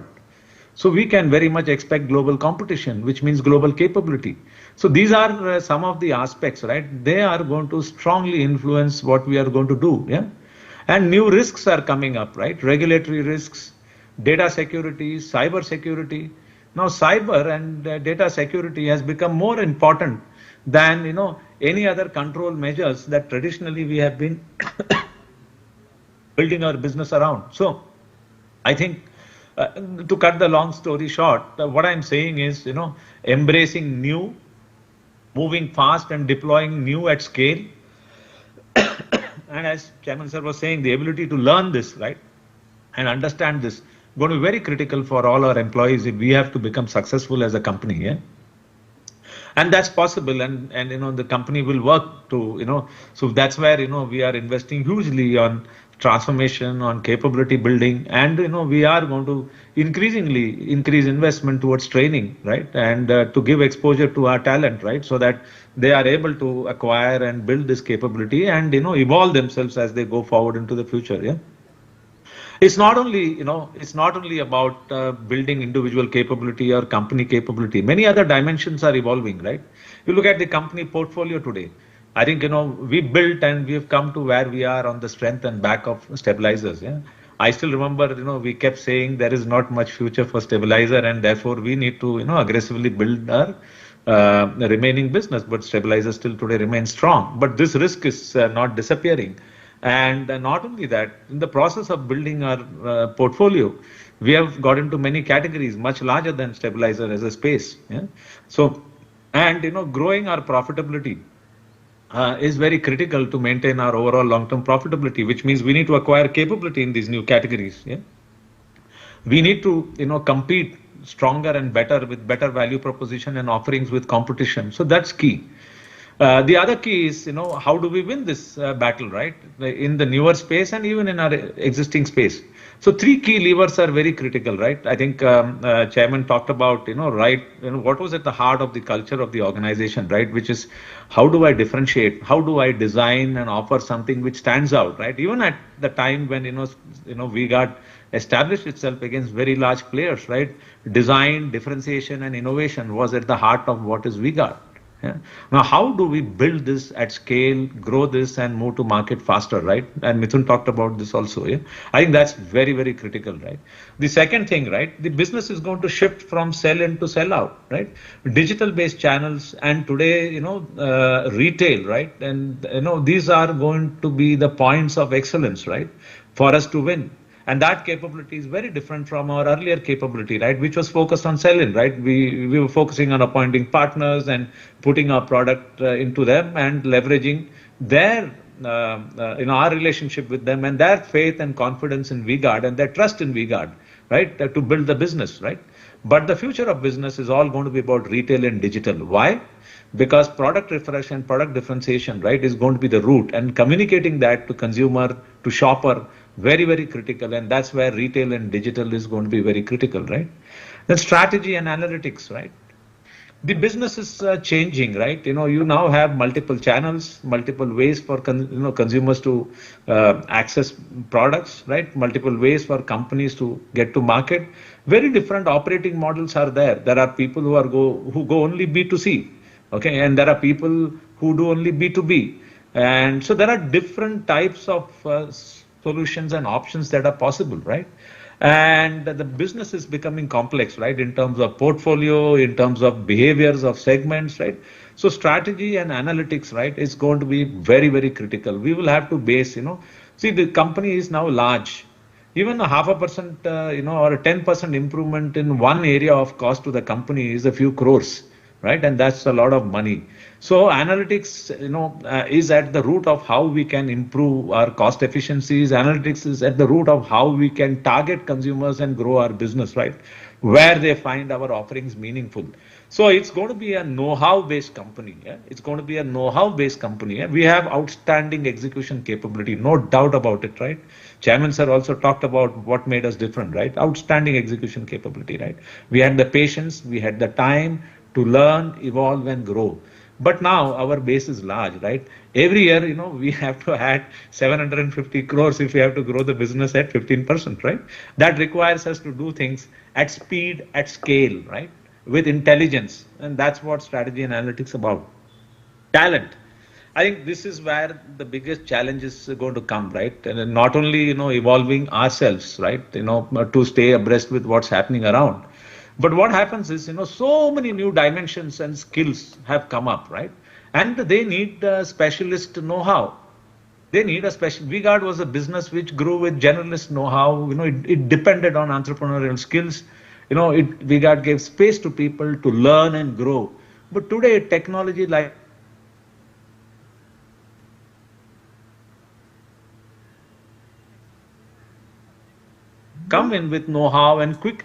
So we can very much expect global competition, which means global capability. So these are some of the aspects, right? They are going to strongly influence what we are going to do, yeah? And new risks are coming up, right? Regulatory risks, data security, cyber security. Now, cyber and data security has become more important than, any other control measures that traditionally we have been building our business around. So, I think, to cut the long story short, what I'm saying is, embracing new, moving fast and deploying new at scale. And as Chairman Sir was saying, the ability to learn this, right, and understand this, going to be very critical for all our employees if we have to become successful as a company, yeah? And that's possible, and the company will work to, so that's where, we are investing hugely on transformation, on capability building, and, we are going to increasingly increase investment towards training, right, and to give exposure to our talent, right, so that they are able to acquire and build this capability and, evolve themselves as they go forward into the future, yeah. It's not only, about building individual capability or company capability. Many other dimensions are evolving, right? You look at the company portfolio today. I think, we built and we have come to where we are on the strength and back of stabilizers. Yeah. I still remember, we kept saying there is not much future for stabilizer, and therefore we need to, aggressively build our remaining business. But stabilizer still today remains strong. But this risk is not disappearing. And not only that, in the process of building our portfolio, we have got into many categories, much larger than stabilizer as a space. Yeah? So And growing our profitability is very critical to maintain our overall long-term profitability, which means we need to acquire capability in these new categories. Yeah, we need to compete stronger and better with better value proposition and offerings with competition. So that's key. The other key is, how do we win this battle, right? In the newer space and even in our existing space. So three key levers are very critical, right? I think Chairman talked about, what was at the heart of the culture of the organization, right? Which is, how do I differentiate? How do I design and offer something which stands out, right? Even at the time when, V-Guard established itself against very large players, right? Design, differentiation and innovation was at the heart of what is V-Guard. Yeah. Now, how do we build this at scale, grow this and move to market faster, right? And Mithun talked about this also. Yeah, I think that's very, very critical, right? The second thing, right? The business is going to shift from sell in to sell out, right? Digital based channels and today, retail, right? And, these are going to be the points of excellence, right? For us to win. And that capability is very different from our earlier capability, right? Which was focused on selling, right? We were focusing on appointing partners and putting our product into them and leveraging their, our relationship with them and their faith and confidence in V-Guard and their trust in V-Guard, right? To build the business, right? But the future of business is all going to be about retail and digital. Why? Because product refresh and product differentiation, right, is going to be the root, and communicating that to consumer, to shopper, very, very critical. And that's where retail and digital is going to be very critical, right? Then strategy and analytics, right? The business is changing, right? You now have multiple channels, multiple ways for consumers to access products, right? Multiple ways for companies to get to market. Very different operating models are there. There are people who go only B2C, okay, and there are people who do only B2B, and so there are different types of solutions and options that are possible, right? And the business is becoming complex, right? In terms of portfolio, in terms of behaviors of segments, right? So strategy and analytics, right, is going to be very, very critical. We will have to base, see, the company is now large. Even a 0.5%, or a 10% improvement in one area of cost to the company is a few crores, right? And that's a lot of money. So analytics, is at the root of how we can improve our cost efficiencies. Analytics is at the root of how we can target consumers and grow our business, right? Where they find our offerings meaningful. So it's going to be a know-how based company. Yeah? It's going to be a know-how based company. Yeah? We have outstanding execution capability, no doubt about it, right? Chairman sir also talked about what made us different, right? Outstanding execution capability, right? We had the patience, we had the time to learn, evolve and grow. But now our base is large, right? Every year, we have to add 750 crores if we have to grow the business at 15%, right? That requires us to do things at speed, at scale, right? With intelligence. And that's what strategy and analytics about. Talent. I think this is where the biggest challenge is going to come, right? And not only, evolving ourselves, right? To stay abreast with what's happening around. But what happens is, so many new dimensions and skills have come up, right? And they need specialist know-how. They need a special. V-Guard was a business which grew with generalist know-how. It depended on entrepreneurial skills. V-Guard gave space to people to learn and grow. But today, technology like come in with know-how and quick.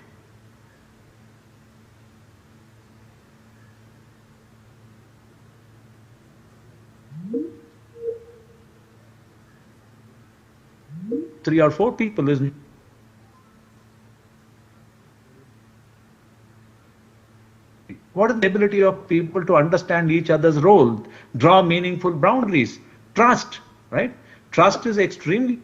Three or four people is what is the ability of people to understand each other's role, draw meaningful boundaries, trust, right? Trust is extremely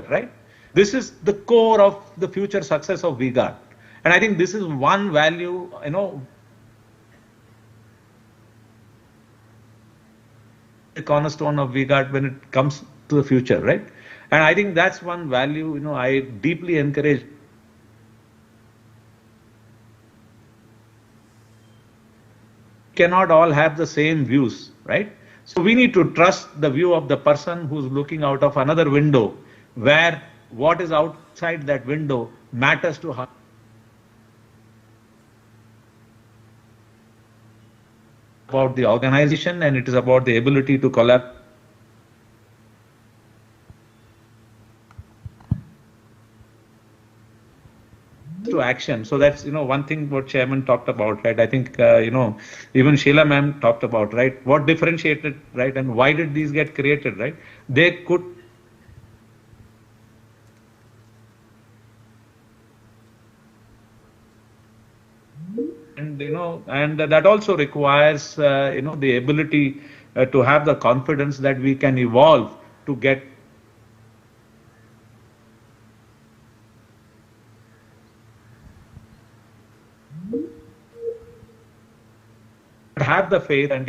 right. This is the core of the future success of V-Guard, and I think this is one value, the cornerstone of V-Guard when it comes to the future, right? And I think that's one value, I deeply encourage. Cannot all have the same views, right? So we need to trust the view of the person who's looking out of another window where what is outside that window matters to how about the organization, and it is about the ability to collaborate to action. So that's, one thing what chairman talked about, right? I think, even Sheila ma'am talked about, right? What differentiated, right? And why did these get created, right? They could, and, and that also requires, the ability to have the confidence that we can evolve to get have the faith and,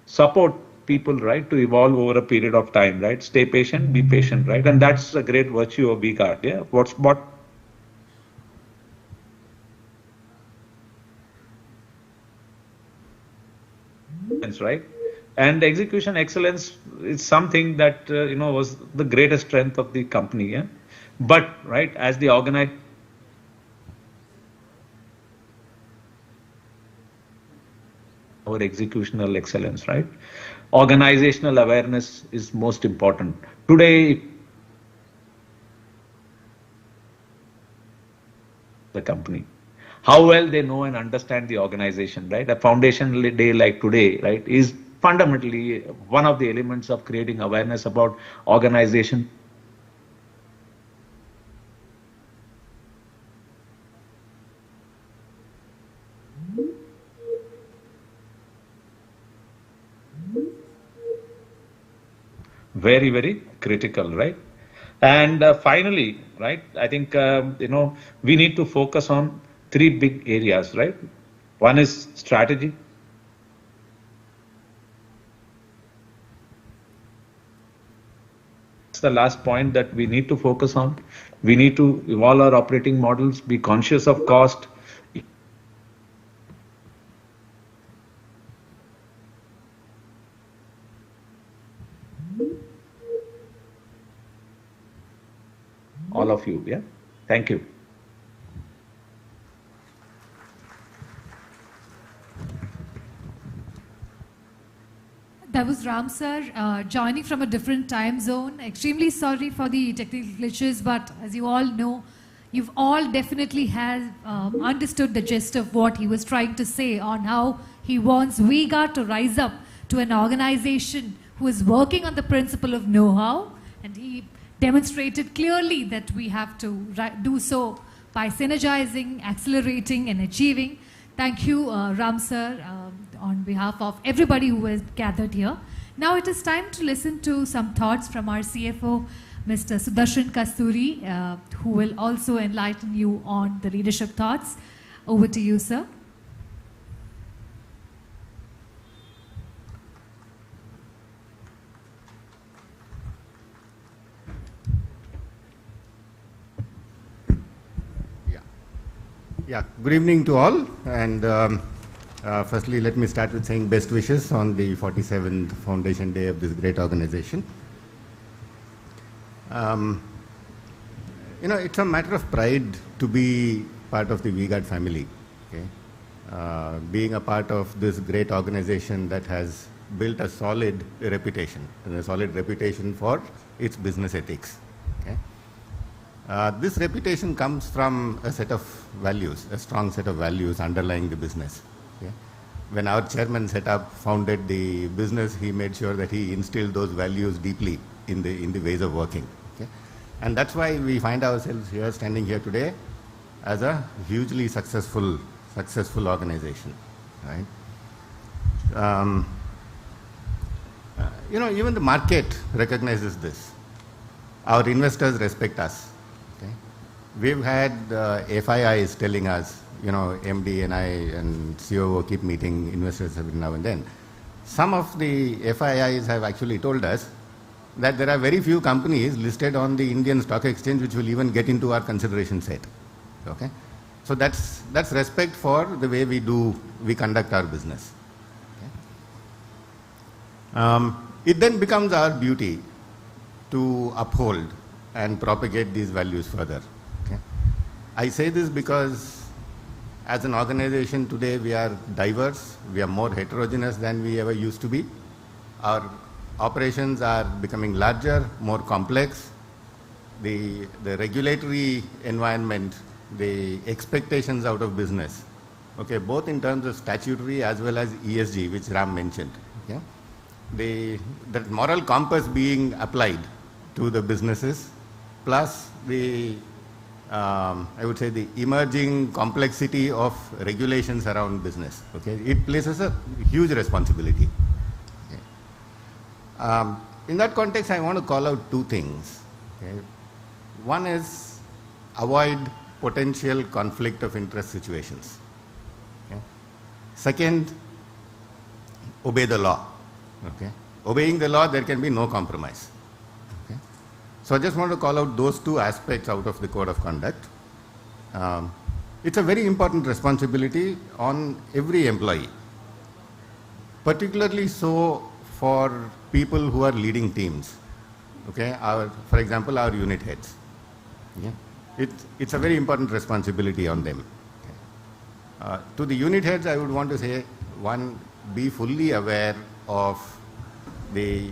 support people, right, to evolve over a period of time, right? Stay patient, be patient, right? And that's a great virtue of V-Guard, yeah? What right? And execution excellence is something that, was the greatest strength of the company, yeah? But, right, as the organization, our executional excellence, right? Organizational awareness is most important. Today, the company, how well they know and understand the organization, right? A foundational day like today, right, is fundamentally one of the elements of creating awareness about organization. Very, very critical, right? And finally, right, I think, we need to focus on 3 big areas, right? One is strategy. That's the last point that we need to focus on. We need to evolve our operating models, be conscious of cost. All of you, yeah? Thank you.
That was Ram sir, joining from a different time zone. Extremely sorry for the technical glitches, but as you all know, you've all definitely understood the gist of what he was trying to say on how he wants V-Guard to rise up to an organization who is working on the principle of know-how, and he demonstrated clearly that we have to do so by synergizing, accelerating, and achieving. Thank you, Ram sir, on behalf of everybody who has gathered here. Now it is time to listen to some thoughts from our CFO, Mr. Sudarshan Kasturi, who will also enlighten you on the leadership thoughts. Over to you, sir.
Yeah, good evening to all, and firstly let me start with saying best wishes on the 47th foundation day of this great organization. It's a matter of pride to be part of the V-Guard family, okay? Being a part of this great organization that has built a solid reputation, and a solid reputation for its business ethics, okay? This reputation comes from a set of values, a strong set of values underlying the business. Okay? When our chairman founded the business, he made sure that he instilled those values deeply in the ways of working. Okay? And that's why we find ourselves here, standing here today, as a hugely successful organization. Right? Even the market recognizes this. Our investors respect us. We've had FIIs telling us, MD and I and COO keep meeting investors every now and then. Some of the FIIs have actually told us that there are very few companies listed on the Indian Stock Exchange which will even get into our consideration set. Okay? So that's respect for the way we conduct our business. Okay? It then becomes our duty to uphold
and propagate these values further. Okay? I say this because as an organization today we are diverse, we are more heterogeneous than we ever used to be. Our operations are becoming larger, more complex. The regulatory environment, the expectations out of business, okay, both in terms of statutory as well as ESG, which Ram mentioned. Okay? The moral compass being applied to the businesses, plus the, I would say, the emerging complexity of regulations around business. Okay? It places a huge responsibility. Okay? In that context, I want to call out two things. Okay? One is avoid potential conflict of interest situations. Okay? Second, obey the law. Okay? Obeying the law, there can be no compromise. Okay? So I just want to call out those two aspects out of the code of conduct. It's a very important responsibility on every employee, particularly so for people who are leading teams. Okay? For example, our unit heads. Okay? It's a very important responsibility on them. Okay? To the unit heads, I would want to say, one, be fully aware of the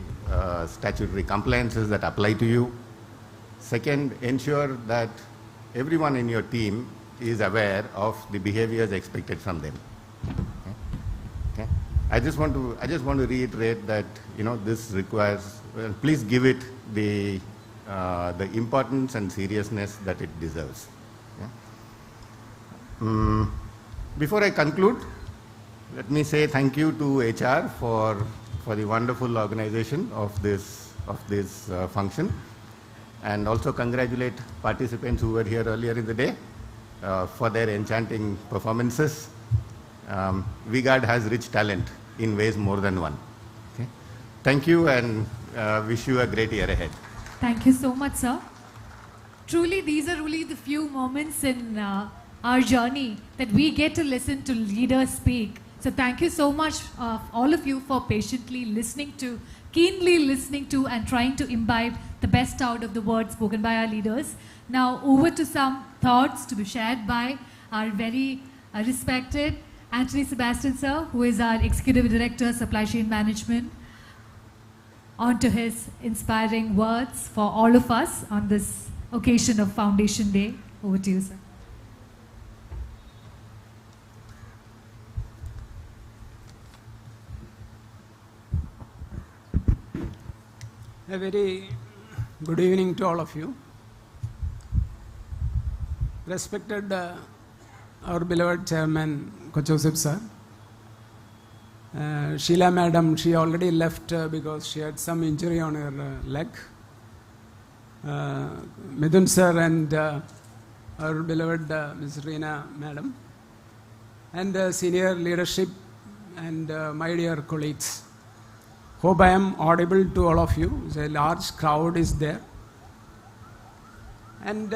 statutory compliances that apply to you. Second, ensure that everyone in your team is aware of the behaviors expected from them. Okay? Okay? I just want to reiterate that, you know, this requires, well, please give it the importance and seriousness that it deserves. Okay? Before I conclude, let me say thank you to HR for the wonderful organization of this function, and also congratulate participants who were here earlier in the day for their enchanting performances. V-Guard has rich talent in ways more than one. Okay? Thank you, and wish you a great year ahead.
Thank you so much, sir. Truly, these are really the few moments in our journey that we get to listen to leaders speak. So thank you so much, all of you, for patiently listening to, keenly listening to, and trying to imbibe the best out of the words spoken by our leaders. Now over to some thoughts to be shared by our very respected Anthony Sebastian, sir, who is our Executive Director, Supply Chain Management, on to his inspiring words for all of us on this occasion of Foundation Day. Over to you, sir.
A very good evening to all of you. Respected our beloved Chairman Kochosip sir, Sheila madam, she already left because she had some injury on her leg. Midun sir and our beloved Ms. Reena madam, and senior leadership and my dear colleagues. Hope I am audible to all of you. A large crowd is there. And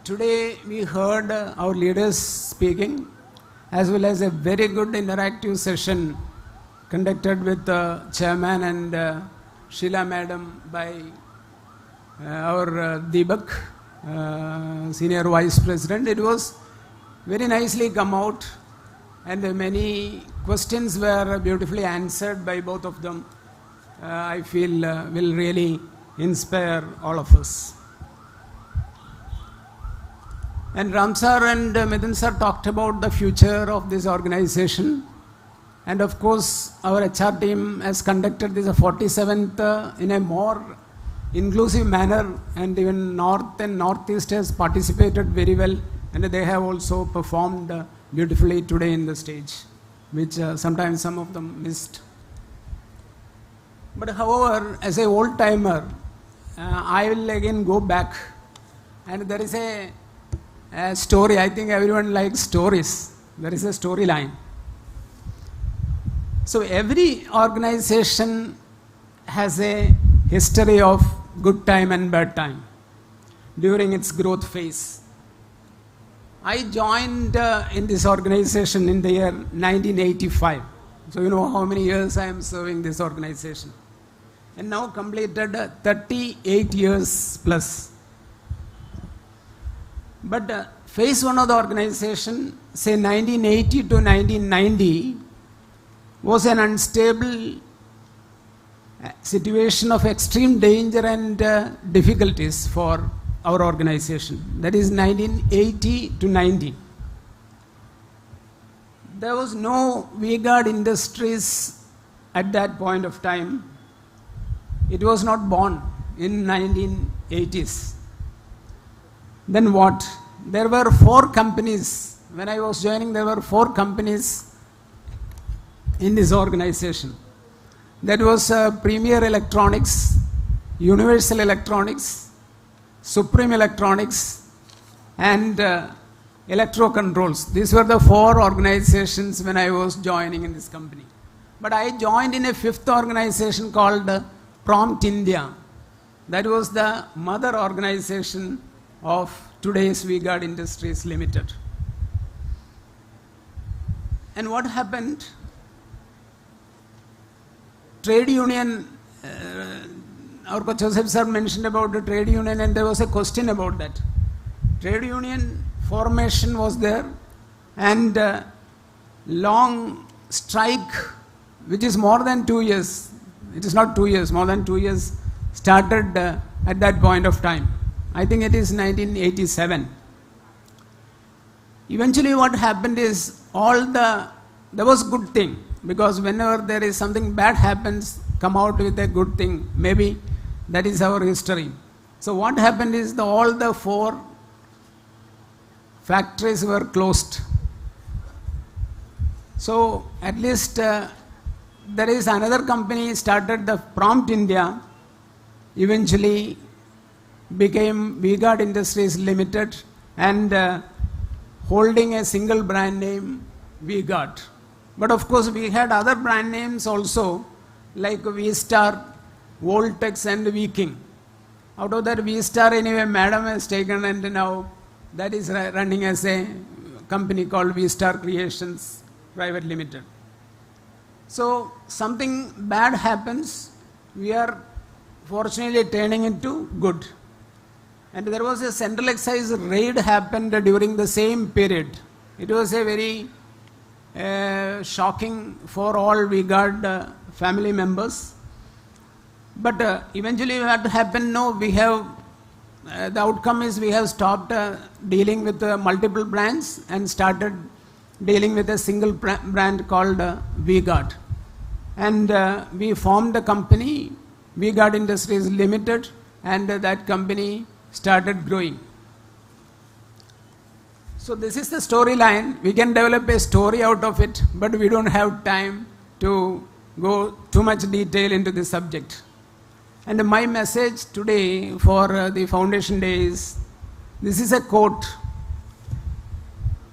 today we heard our leaders speaking, as well as a very good interactive session conducted with the chairman and Sheila madam by our Deepak, senior vice president. It was very nicely come out, and many questions were beautifully answered by both of them. I feel will really inspire all of us. And Ram sir and Midun sir talked about the future of this organization. And of course, our HR team has conducted this 47th in a more inclusive manner, and even North and Northeast has participated very well, and they have also performed beautifully today in the stage, which sometimes some of them missed. But however, as an old timer, I will again go back, and there is a story. I think everyone likes stories. There is a storyline. So every organization has a history of good time and bad time during its growth phase. I joined in this organization in the year 1985. So you know how many years I am serving this organization. And now completed 38 years plus. But phase one of the organization, say 1980 to 1990, was an unstable situation of extreme danger and difficulties for our organization. That is 1980 to 90. There was no V-Guard Industries at that point of time. It was not born in 1980s. Then what? There were 4 companies. When I was joining, there were 4 companies in this organization. That was Premier Electronics, Universal Electronics, Supreme Electronics, and Electro Controls. These were the 4 organizations when I was joining in this company. But I joined in a 5th organization called Prompt India. That was the mother organization of today's V-Guard Industries Limited. And what happened? Trade union, our Joseph sir mentioned about the trade union, and there was a question about that. Trade union formation was there, and long strike, which is more than 2 years. It is not 2 years, more than 2 years, started at that point of time. I think it is 1987. Eventually what happened is there was good thing, because whenever there is something bad happens, come out with a good thing. Maybe that is our history. So what happened is all the 4 factories were closed. So at least there is another company started, the Prompt India, eventually became V-Guard Industries Limited, and holding a single brand name, V-Guard. But of course we had other brand names also, like V-Star, Voltex and V-King. Out of that V-Star, anyway, madam has taken, and now that is running as a company called V-Star Creations Private Limited. So something bad happens, we are fortunately turning into good. And there was a central excise raid happened during the same period. It was a very shocking for all V-Guard family members. But eventually what happened, no, we have, the outcome is we have stopped dealing with multiple brands and started dealing with a single brand called V-Guard. And we formed the company, V-Guard Industries Limited, and that company started growing. So this is the storyline. We can develop a story out of it, but we don't have time to go too much detail into this subject. And my message today for the Foundation Day is, this is a quote.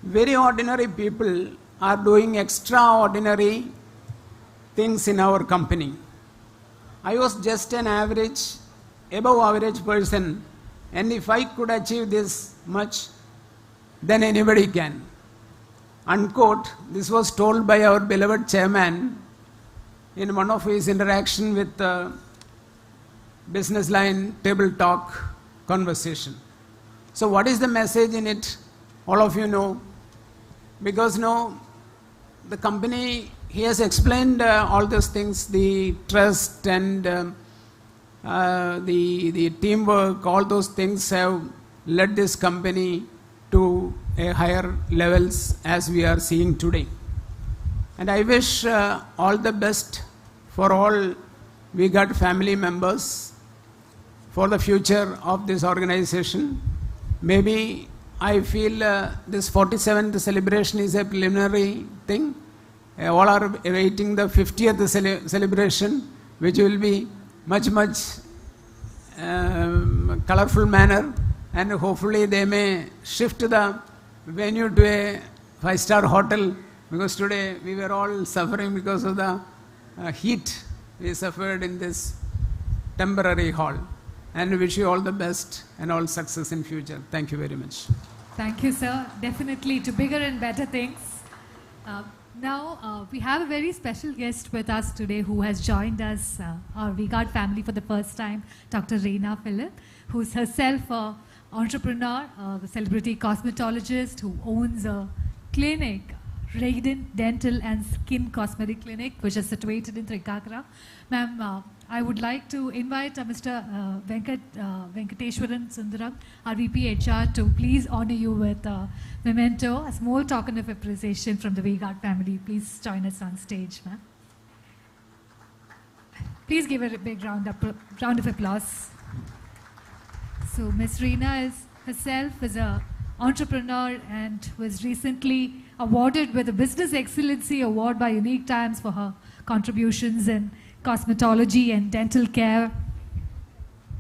Very ordinary people are doing extraordinary things in our company. I was just an average, above average person, and if I could achieve this much, then anybody can. Unquote. This was told by our beloved chairman in one of his interaction with Business Line Table Talk conversation. So what is the message in it? All of you know. Because now the company, he has explained all those things, the trust and the teamwork, all those things have led this company to a higher levels as we are seeing today. And I wish all the best for all V-Guard family members for the future of this organization. Maybe I feel this 47th celebration is a preliminary thing. All are awaiting the 50th celebration, which will be much colorful manner, and hopefully they may shift the venue to a 5-star hotel, because today we were all suffering because of the heat we suffered in this temporary hall. And we wish you all the best and all success in future. Thank you very much.
Thank you, sir. Definitely to bigger and better things. Now, we have a very special guest with us today who has joined us, our V-Guard family for the first time, Dr. Reena Philip, who's herself entrepreneur, the celebrity cosmetologist who owns a clinic, Radiant Dental and Skin Cosmetic Clinic, which is situated in Trikakra. Ma'am, I would like to invite Mr. Venkateshwaran Sundaram, our VP HR, to please honor you with a memento, a small token of appreciation from the V-Guard family. Please join us on stage, ma'am. Please give her a big round of applause. So Ms. Reena herself is an entrepreneur and was recently awarded with the Business Excellency Award by Unique Times for her contributions in cosmetology and dental care.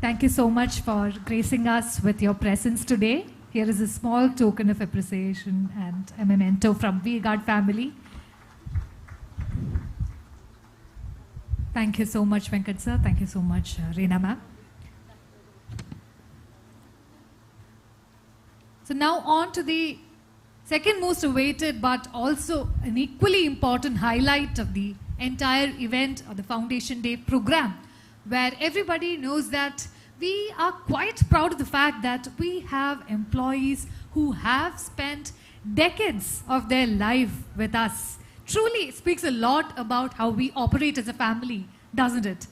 Thank you so much for gracing us with your presence today. Here is a small token of appreciation and a memento from V-Guard family. Thank you so much, Venkat sir. Thank you so much, Reena ma'am. So now on to the second most awaited but also an equally important highlight of the entire event or the Foundation Day program, where everybody knows that we are quite proud of the fact that we have employees who have spent decades of their life with us. Truly speaks a lot about how we operate as a family, doesn't it?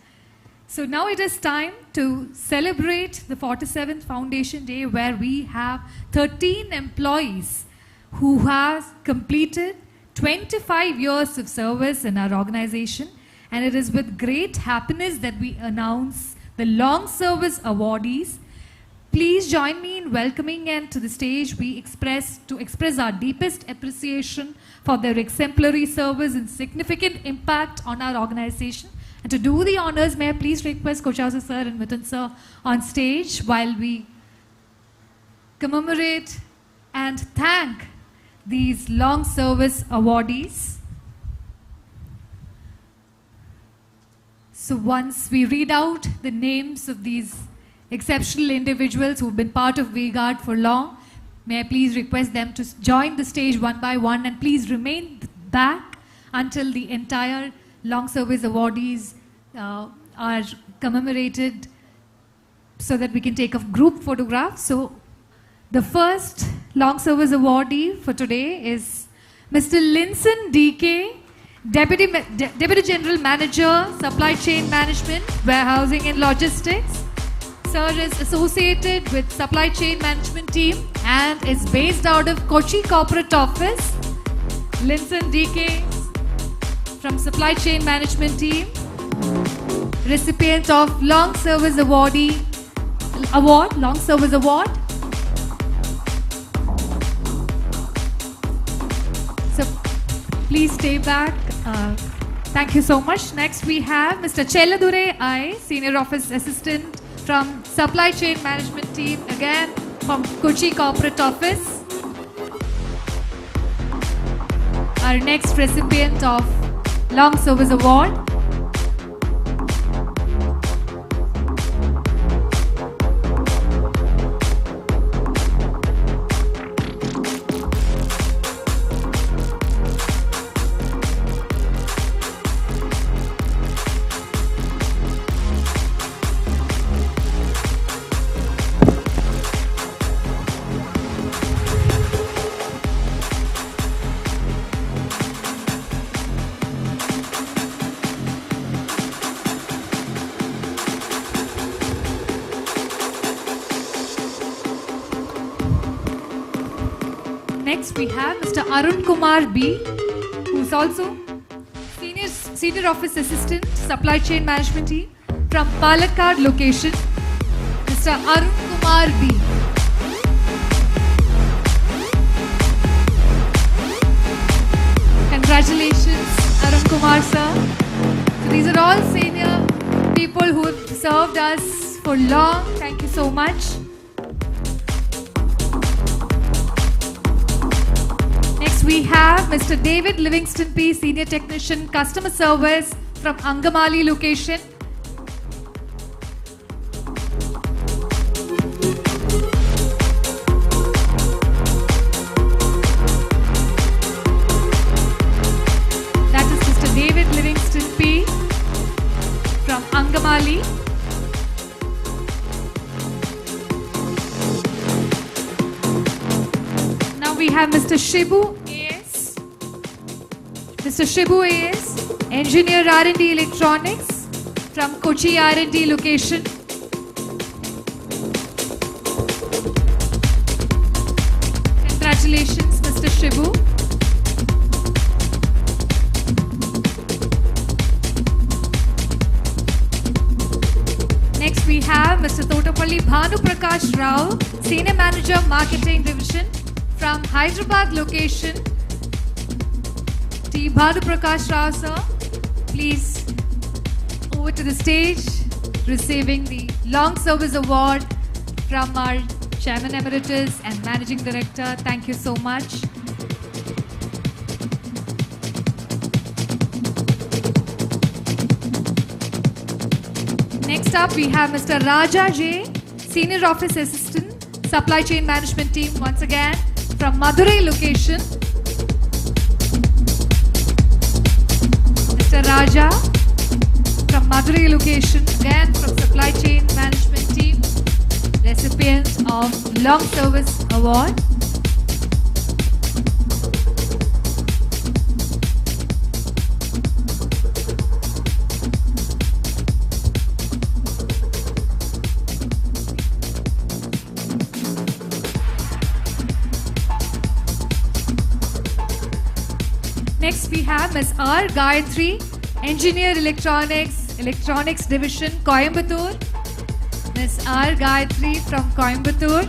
So now it is time to celebrate the 47th Foundation Day, where we have 13 employees who have completed 25 years of service in our organization, and it is with great happiness that we announce the Long Service Awardees. Please join me in welcoming and to the stage to express our deepest appreciation for their exemplary service and significant impact on our organization. And to do the honors, may I please request Kochausa sir and Mithun sir on stage while we commemorate and thank these long service awardees. So once we read out the names of these exceptional individuals who have been part of V-Guard for long, may I please request them to join the stage one by one, and please remain back until the entire long service awardees are commemorated so that we can take a group photograph. So the first long service awardee for today is Mr. Linson DK, Deputy General Manager, Supply Chain Management, Warehousing and Logistics. Sir is associated with Supply Chain Management team and is based out of Kochi Corporate Office. Linson DK from Supply Chain Management team, recipient of Long Service Award. So please stay back. Thank you so much. Next we have Mr. Chelladurai I, Senior Office Assistant from Supply Chain Management team, again from Kochi Corporate Office. Our next recipient of Long Service Award. Next we have Mr. Arun Kumar B, who is also Senior Office Assistant, Supply Chain Management team from Palakkad location. Mr. Arun Kumar B. Congratulations, Arun Kumar sir. So these are all senior people who have served us for long. Thank you so much. Next we have Mr. David Livingston P, Senior Technician, Customer Service from Angamali location. That is Mr. David Livingston P from Angamali. have Mr. Shibu AS. Mr. Shibu AS, Engineer R&D Electronics from Kochi R&D location. Congratulations, Mr. Shibu. Next we have Mr. Totapalli Bhanu Prakash Rao, Senior Manager Marketing Division from Hyderabad location. T. Bhanu Prakash Rao, sir, please over to the stage, receiving the Long Service Award from our Chairman Emeritus and Managing Director. Thank you so much. Next up, we have Mr. Raja J, Senior Office Assistant, Supply Chain Management Team, once again, from Madurai location. Mr. Raja, from Madurai location, again from Supply Chain Management Team, recipient of Long Service Award. Next we have Ms. R. Gayatri, Engineer Electronics Division, Coimbatore. Ms. R. Gayatri from Coimbatore.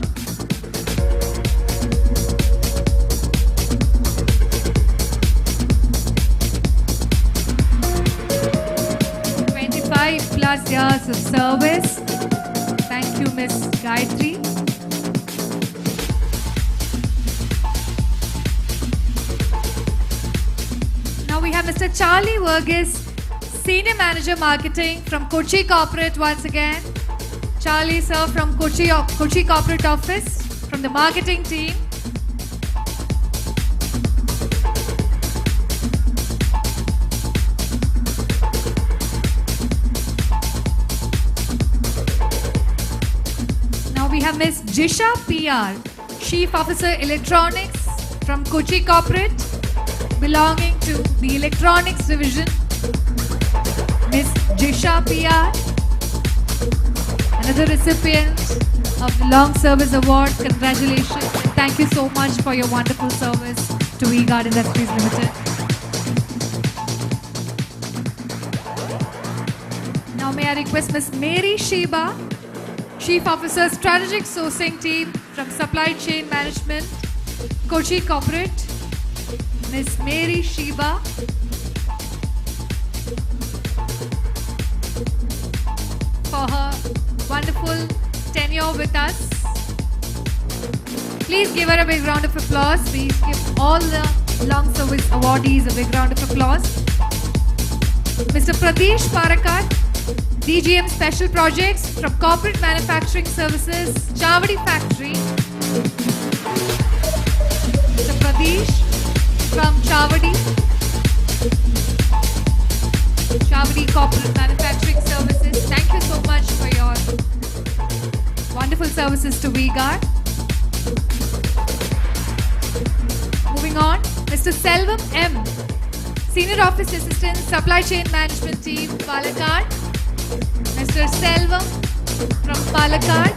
+25 years of service. Thank you, Ms. Gayatri. Now we have Mr. Charlie Verghese, Senior Manager Marketing from Kochi Corporate once again. Charlie, sir, from Kochi Corporate Office, from the marketing team. Now we have Ms. Jisha PR, Chief Officer Electronics from Kochi Corporate, belonging to the Electronics Division. Ms. Jisha PR, another recipient of the Long Service Award. Congratulations and thank you so much for your wonderful service to V-Guard Industries Limited. Now may I request Ms. Mary Sheba, Chief Officer Strategic Sourcing Team from Supply Chain Management, Kochi Corporate. Ms. Mary Sheba. For her wonderful tenure with us. Please give her a big round of applause. Please give all the Long Service awardees a big round of applause. Mr. Pradesh Parakat, DGM Special Projects from Corporate Manufacturing Services, Chavadi Factory. Mr. Pradesh from Chavadi Corporate Manufacturing Services. Thank you so much for your wonderful services to V-Guard. Moving on, Mr. Selvam M, Senior Office Assistant, Supply Chain Management Team, Palakkad. Mr. Selvam from Palakkad.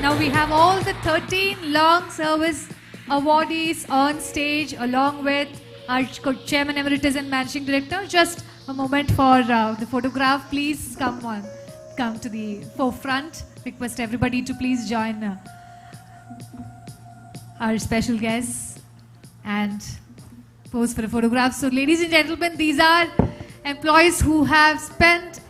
Now we have all the 13 Long Service awardees on stage along with our Chairman Emeritus and Managing Director. Just a moment for the photograph. Please come to the forefront. Request everybody to please join our special guests and pose for a photograph. So ladies and gentlemen, these are employees who have spent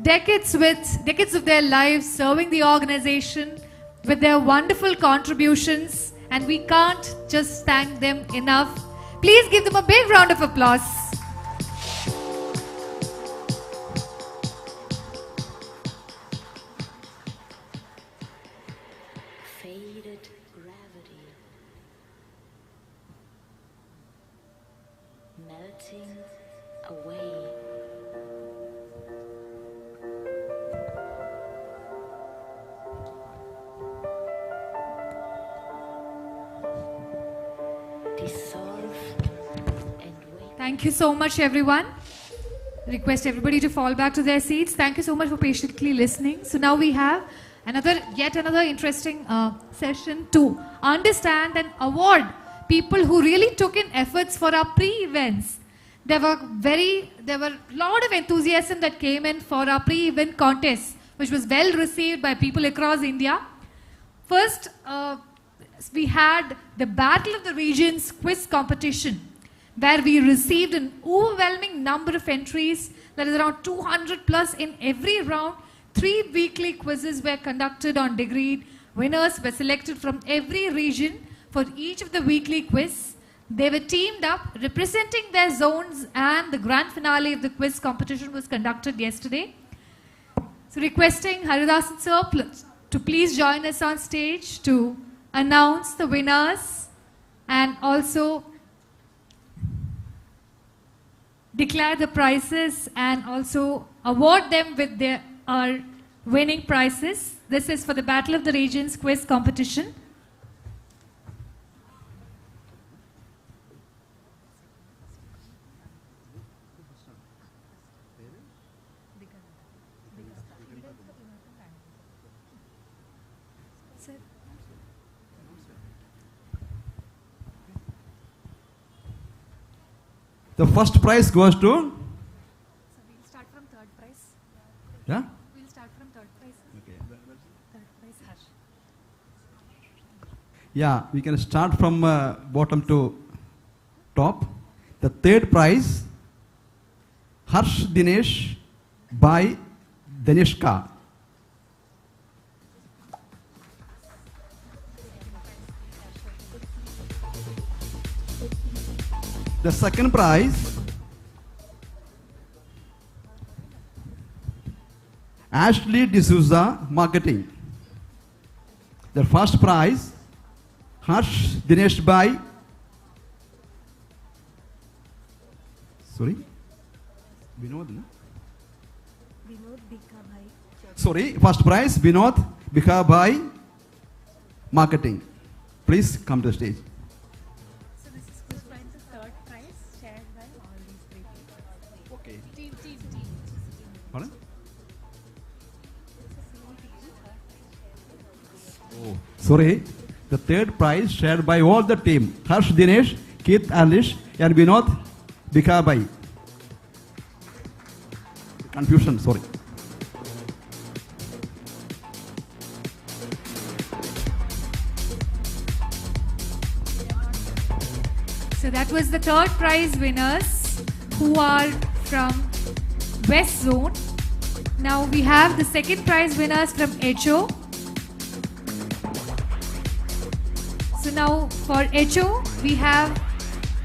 decades of their lives serving the organization with their wonderful contributions, and we can't just thank them enough. Please give them a big round of applause.
Faded gravity.
melting away.
Thank you so much, everyone. Request everybody to fall back to their seats. Thank you so much for patiently listening. So now we have yet another interesting session to understand and award people who really took in efforts for our pre-events. There were a lot of enthusiasm that came in for our pre-event contest, which was well received by people across India. First, we had the Battle of the Regions quiz competition, where we received an overwhelming number of entries. That is around 200 plus in every round. 3 weekly quizzes were conducted on degree. Winners were selected from every region for each of the weekly quiz. They were teamed up representing their zones, and the grand finale of the quiz competition was conducted yesterday. So requesting Haridasan sir to please join us on stage to announce the winners and also declare the prizes and also award them with their winning prizes. This is for the Battle of the Regions quiz competition.
The first prize goes to?
So we'll start from third prize.
Yeah?
We'll start from third prize.
Okay.
Third prize, Harsh.
Yeah, we can start from bottom to top. The third prize, Harsh Dinesh by Danishka. The second prize, Ashley D'Souza, Marketing. The first prize, Harsh Dinesh Bhai. Sorry? Vinod, no?
Vinod Bika Bhai.
Sorry, first prize, Vinod Bika Bhai, Marketing. Please come to the stage.
So this is the third prize shared by all these 3 people.
Okay.
Team.
Pardon? Oh, sorry. The third prize shared by all the team. Harsh Dinesh, Keith Alish, and Vinod Bikabai. Confusion, sorry.
So that was the third prize winners who are from West Zone. Now we have the second prize winners from HO. So now for HO, we have,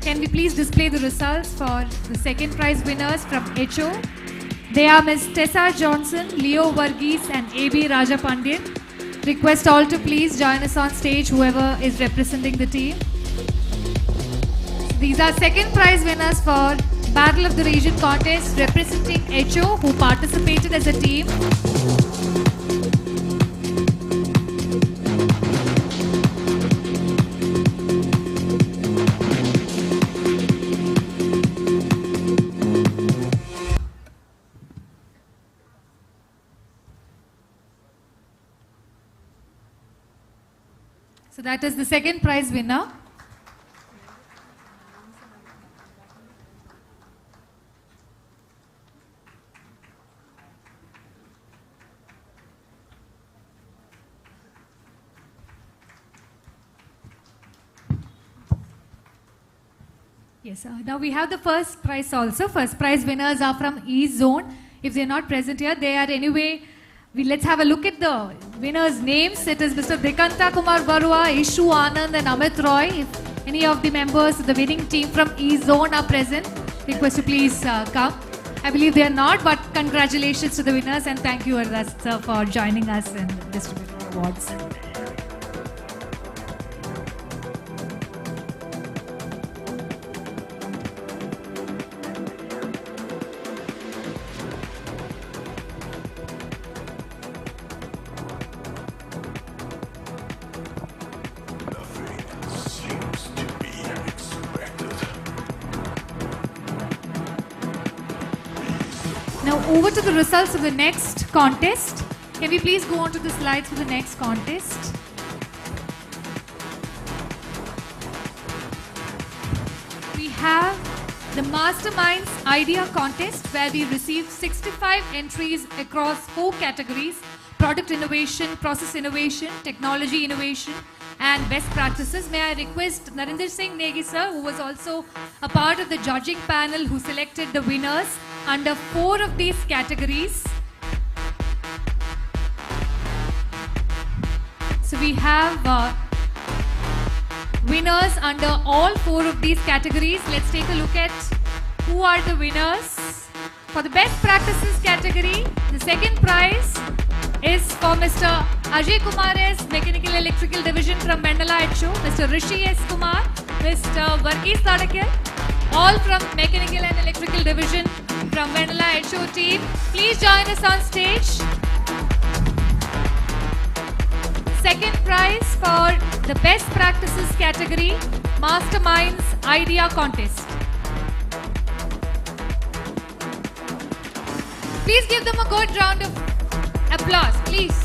can we please display the results for the second prize winners from HO? They are Ms. Tessa Johnson, Leo Varghese and AB Rajapandian. Request all to please join us on stage, whoever is representing the team. These are second prize winners for Battle of the Region contest representing HO who participated as a team. So that is the second prize winner. Yes, now we have the first prize also. First prize winners are from East Zone. If they are not present here, they are anyway. Let's have a look at the winners' names. It is Mr. Dikanta Kumar Barua, Ishu Anand and Amit Roy. If any of the members of the winning team from East Zone are present, request to please come. I believe they are not, but congratulations to the winners and thank you, Ardas, sir, for joining us and distributing awards. over to the results of the next contest. Can we please go on to the slides for the next contest? We have the Masterminds Idea Contest, where we received 65 entries across 4 categories: product innovation, process innovation, technology innovation, and best practices. May I request Narinder Singh Negi sir, who was also a part of the judging panel, who selected the winners under 4 of these categories. So we have winners under all 4 of these categories. Let's take a look at who are the winners. For the best practices category, the second prize is for Mr. Ajay Kumar S, Mechanical Electrical Division from Mandala HO, Mr. Rishi S. Kumar, Mr. Varghese Tadakil, all from Mechanical and Electrical Division from Mandala HO team. Please join us on stage. Second prize for the best practices category, Masterminds Idea Contest. Please give them a good round of applause, please.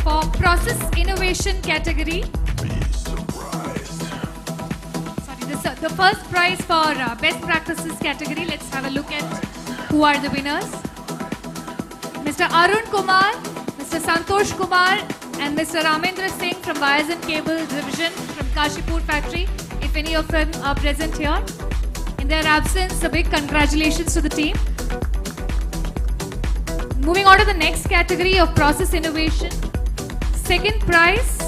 For process innovation category, the first prize for best practices category, let's have a look at who are the winners. Mr. Arun Kumar, Mr. Santosh Kumar, and Mr. Ramendra Singh from Wires and Cable Division from Kashipur Factory. If any of them are present here, in their absence, a big congratulations to the team. Moving on to the next category of process innovation. Second prize,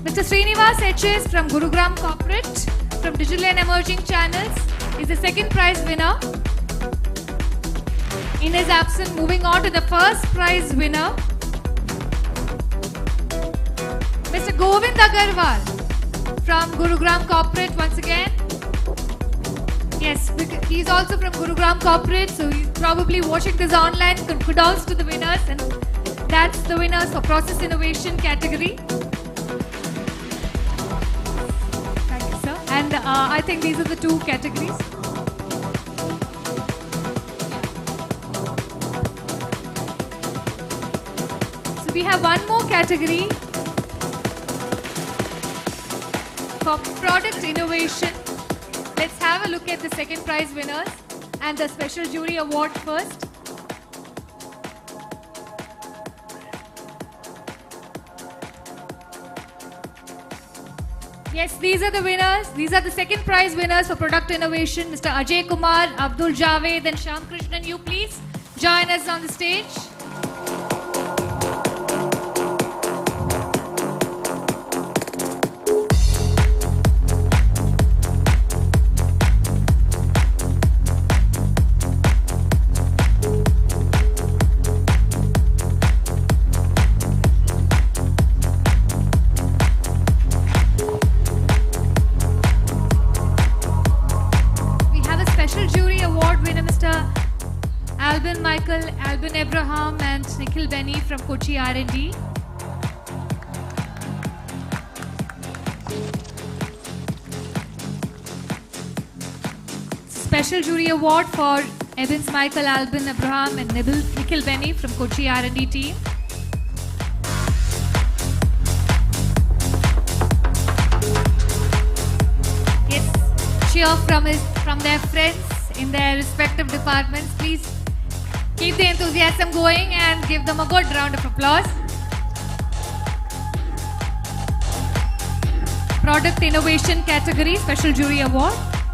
Mr. Srinivas HS from Gurugram Corporate from Digital and Emerging Channels is the second prize winner. In his absence, moving on to the first prize winner, Mr. Govind Agarwal from Gurugram Corporate once again. Yes, he's also from Gurugram Corporate, so he's probably watching this online. Kudos to the winners, and that's the winners for process innovation category. And I think these are the 2 categories. So we have one more category for product innovation. Let's have a look at the second prize winners and the special jury award first. Yes, these are the winners. These are the second prize winners for product innovation. Mr. Ajay Kumar, Abdul Javed, and Shyam Krishnan. You please join us on the stage. Albin Abraham and Nikhil Benny from Kochi R&D. Special jury award for Evans Michael, Albin Abraham and Nikhil Benny from Kochi R&D team. Yes, cheer from their friends in their respective departments. Please keep the enthusiasm going and give them a good round of applause. Product Innovation category, Special Jury Award.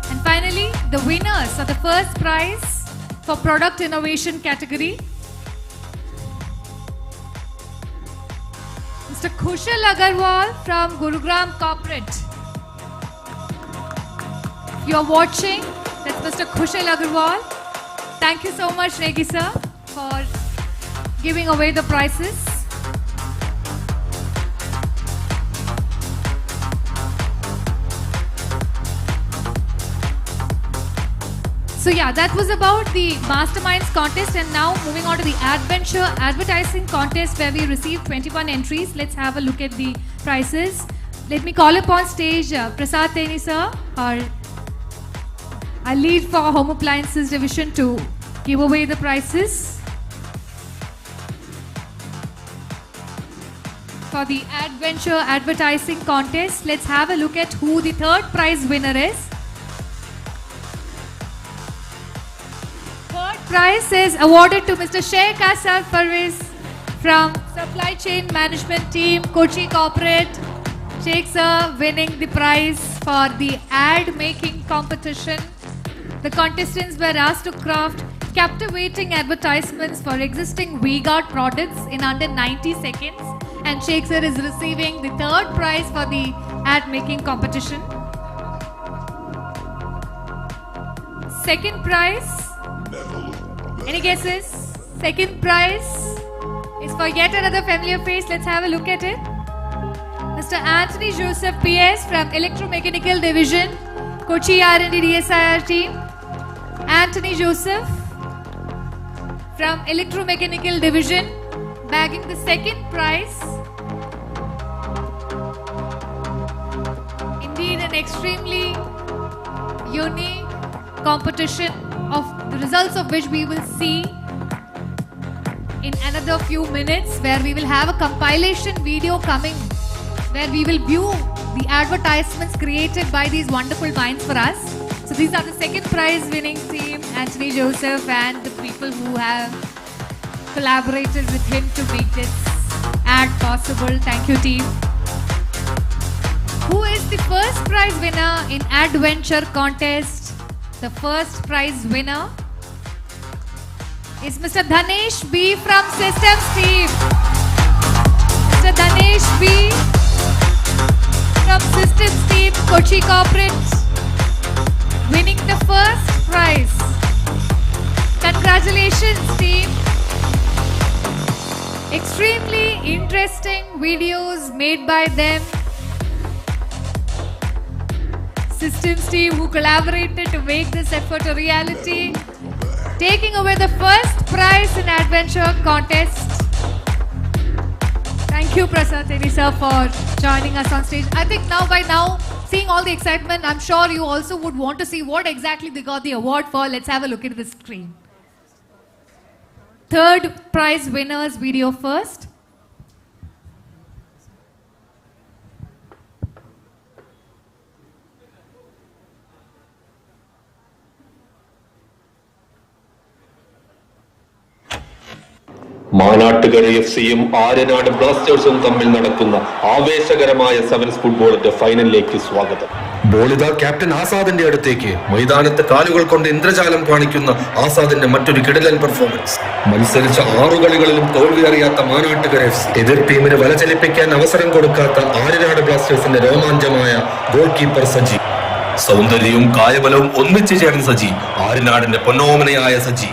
And finally, the winners of the first prize for Product Innovation category, Mr. Kushal Agarwal from Gurugram Corporate. If you are watching, that's Mr. Kushal Agarwal. Thank you so much, Negi sir, for giving away the prizes. So yeah, that was about the Masterminds contest, and now moving on to the Adventure Advertising contest where we received 21 entries. Let's have a look at the prizes. Let me call upon stage Prasad Teni sir, our lead for Home Appliances division, to give away the prizes. For the Adventure Advertising contest, let's have a look at who the third prize winner is. Third prize is awarded to Mr. Sheikh Asaf Parvez from Supply Chain Management Team, Kochi Corporate. Sheikh sir winning the prize for the ad making competition. The contestants were asked to craft captivating advertisements for existing V-Guard products in under 90 seconds. And Sheikh sir is receiving the third prize for the ad making competition. Second prize. Any guesses? Second prize is for yet another familiar face. Let's have a look at it. Mr. Anthony Joseph PS from Electromechanical Division, Kochi R&D DSIR team. Anthony Joseph from Electromechanical Division bagging the second prize. Indeed, an extremely unique competition, of the results of which we will see in another few minutes, where we will have a compilation video coming where we will view the advertisements created by these wonderful minds for us. So these are the second prize winning team, Anthony Joseph, and the people who have collaborated with him to make this ad possible. Thank you, team. Who is the first prize winner in Adventure contest? The first prize winner is Mr. Dhanesh B from Systems team. Mr. Dhanesh B from Systems team, Kochi Corporate, winning the first prize. Congratulations, team. Extremely interesting videos made by them. Systems team who collaborated to make this effort a reality, taking away the first prize in Adventure contest. Thank you, Prasad Teni sir, for joining us on stage. I think by now, seeing all the excitement, I'm sure you also would want to see what exactly they got the award for. Let's have a look at the screen. Third prize winners video first.
മാനാട്ടുകര എഫ്സിയും Aryanad ബ്ലാസ്റ്റേഴ്സും തമ്മിൽ നടക്കുന്ന ആവേശകരമായ sevens ഫുട്ബോളിന്റെ ഫൈനലിലേക്ക് സ്വാഗതം. ബോളിത captain ആസാദിന്റെ അടുത്തേക്ക്. മൈതാനത്ത് കാലുകൾ കൊണ്ട് ഇന്ദ്രജാലം കാണിക്കുന്ന ആസാദിന്റെ മറ്റൊരു കിടിലൻ പെർഫോമൻസ്. മത്സരിച്ച 6 കളികളിലും തോൽവി അറിയാത്ത മാനാട്ടുകര എഫ്സി. എതിർ ടീമിന് വലചലിപ്പിക്കാൻ അവസരം കൊടുക്കാത്ത ആര്യനാട് ബ്ലാസ്റ്റേഴ്സിന്റെ രോമാഞ്ചമായ ഗോൾ കീപ്പർ സജി. സൗന്ദര്യവും കായബലവും ഒന്നിച്ചു ചേർന്ന സജി, ആര്യനാടിന്റെ പൊന്നോമനയായ സജി.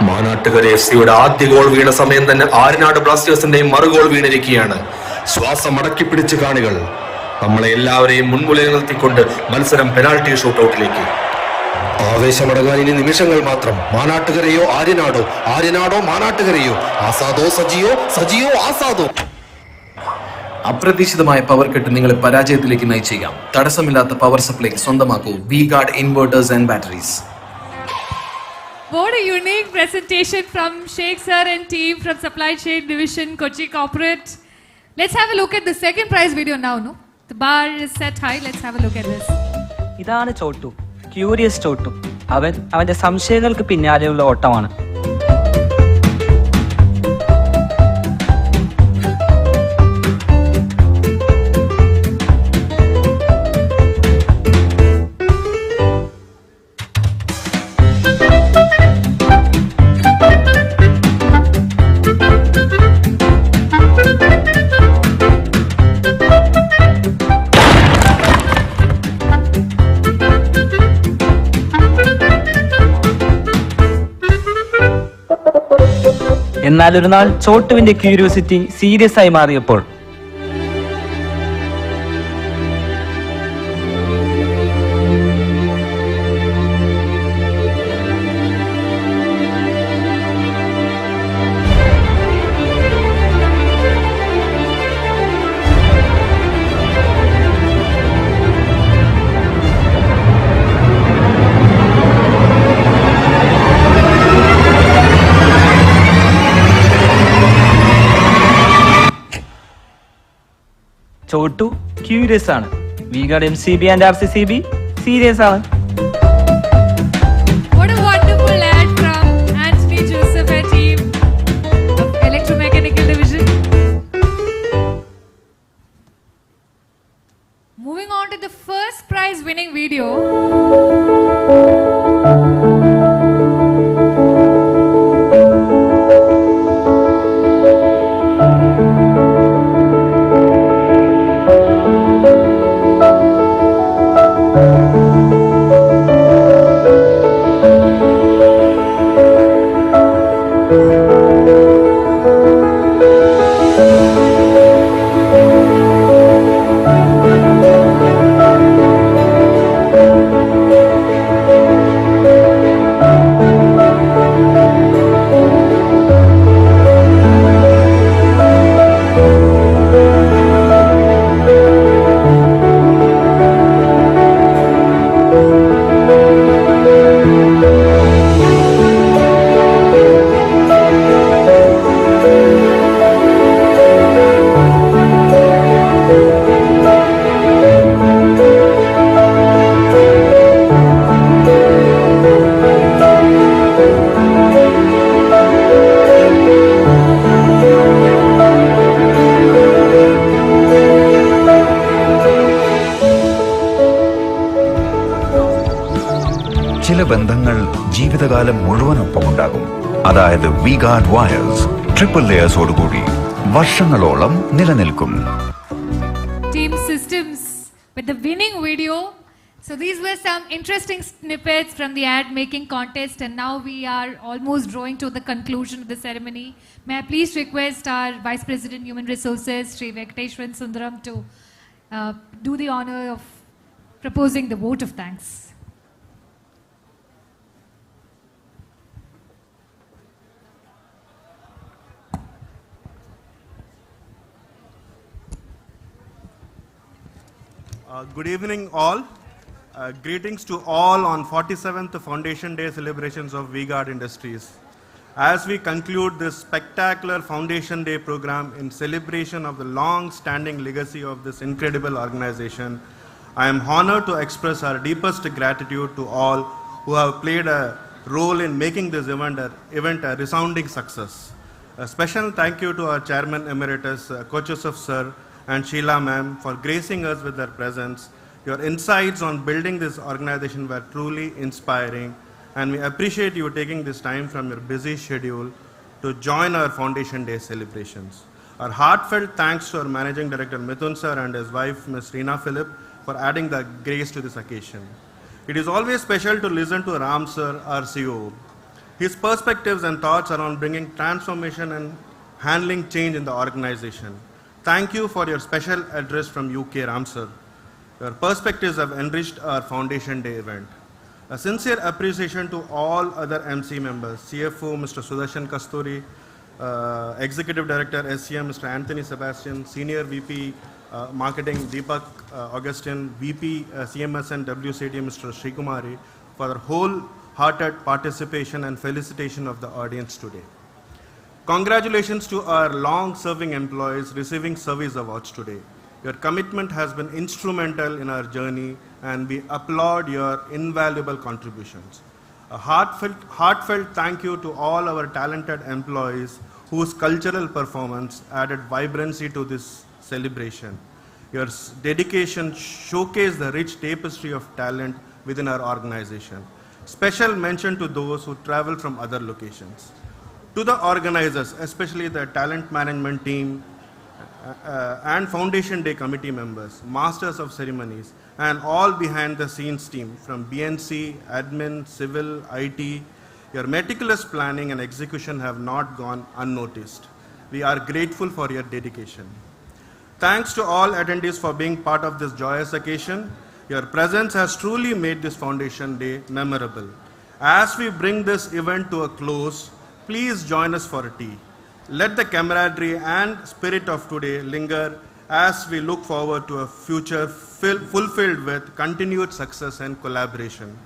മാനാട്ടുകര എഫ്സിയുടെ ആദ്യ ഗോൾ വീണ സമയം തന്നെ ആര്യനാട് ബ്ലാസ്റ്റേഴ്സിന്റെയും മറുഗോൾ വീണിരിക്കുകയാണ്. ശ്വാസം അടക്കി പിടിച്ച് കാണികൾ. നമ്മളെ എല്ലാവരെയും മുൻമുലയിൽ നിർത്തിക്കൊണ്ട് മത്സരം പെനാൽറ്റി ഷൂട്ടൌട്ടിലേക്ക്. ആവേശമടങ്ങാൻ ഇനി നിമിഷങ്ങൾ മാത്രം. മാനാട്ടുകരയോ ആര്യനാടോ, ആര്യനാടോ മാനാട്ടുകരയോ, ആസാദോ സജിയോ, സജിയോ ആസാദോ. അപ്രതീക്ഷിതമായ പവർ കട്ട് നിങ്ങളെ പരാജയത്തിലേക്ക് നയിച്ചേക്കാം. തടസ്സമില്ലാത്ത പവർ സപ്ലൈ സ്വന്തമാക്കൂ V-Guard inverters and batteries.
What a unique presentation from Sheikh sir and team from Supply Chain Division, Kochi Corporate. Let's have a look at the second prize video now, no? The bar is set high. Let's have a look at this.
ഇതാണ് Chottu, curious Chottu. അവന്റെ സംശയങ്ങൾക്ക് പിന്നാലെയുള്ള ഓട്ടമാണ്. എന്നാൽ ഒരു നാൾ ചോട്ടുവിന്റെ curiosity serious ആയി മാറിയപ്പോൾ Chhotu curious ആണ്. V Guard MCB and RCCB serious ആണ്.
What a wonderful ad from Anthony Joseph and team of Electromechanical Division. Moving on to the first prize winning video.
ചില ബന്ധങ്ങൾ ജീവിതകാലം മുഴുവനൊപ്പമുണ്ടാകും. അതായത് വി ഗാർഡ് വയർസ് ട്രിപ്പിൾ ലെയേഴ്സോടുകൂടി വർഷങ്ങളോളം നിലനിൽക്കും.
Team Systems with the winning video. So these were some interesting snippets from the ad making contest, and now we are almost drawing to the conclusion of the ceremony. May I please request our Vice President Human Resources, Sri Venkateshwaran Sundaram, to do the honor of proposing the vote of thanks.
Good evening all. Greetings to all on 47th Foundation Day celebrations of V-Guard Industries. As we conclude this spectacular Foundation Day program in celebration of the long-standing legacy of this incredible organization, I am honored to express our deepest gratitude to all who have played a role in making this event a resounding success. A special thank you to our Chairman Emeritus, Coach Joseph Sir, and Sheila Ma'am for gracing us with their presence. Your insights on building this organization were truly inspiring, and we appreciate you taking this time from your busy schedule to join our Foundation Day celebrations. Our heartfelt thanks to our Managing Director Mithun Sir and his wife Ms. Reena Philip for adding the grace to this occasion. It is always special to listen to Ram Sir, our CEO. His perspectives and thoughts around bringing transformation and handling change in the organization. Thank you for your special address from UK, Ram Sir. Your perspectives have enriched our Foundation Day event. A sincere appreciation to all other MC members, CFO Mr. Sudarshan Kasturi, Executive Director SCM Mr. Anthony Sebastian, Senior VP Marketing Deepak Augustine, VP CMS and WCD Mr. Srikumari, for their wholehearted participation and felicitation of the audience today. Congratulations to our long-serving employees receiving service awards today. Your commitment has been instrumental in our journey, and we applaud your invaluable contributions. A heartfelt thank you to all our talented employees whose cultural performance added vibrancy to this celebration. Your dedication showcased the rich tapestry of talent within our organization. Special mention to those who travel from other locations. To the organizers, especially the talent management team and Foundation Day committee members, masters of ceremonies, and all behind the scenes team from BNC, admin, civil, IT, your meticulous planning and execution have not gone unnoticed. We are grateful for your dedication. Thanks to all attendees for being part of this joyous occasion. Your presence has truly made this Foundation Day memorable. As we bring this event to a close, please join us for a tea. Let the camaraderie and spirit of today linger as we look forward to a future fulfilled with continued success and collaboration.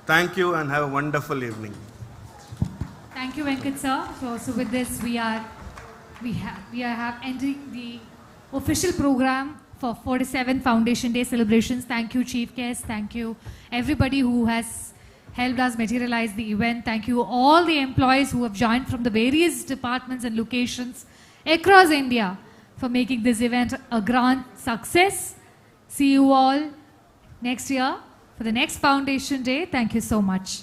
Thank you and have a wonderful evening.
Thank you, Venkat sir. So with this, we have ending the official program for 47 Foundation Day celebrations. Thank you, Chief Guest. Thank you, everybody who has helped us materialize the event. Thank you, all the employees who have joined from the various departments and locations across India for making this event a grand success. See you all next year for the next Foundation Day. Thank you so much.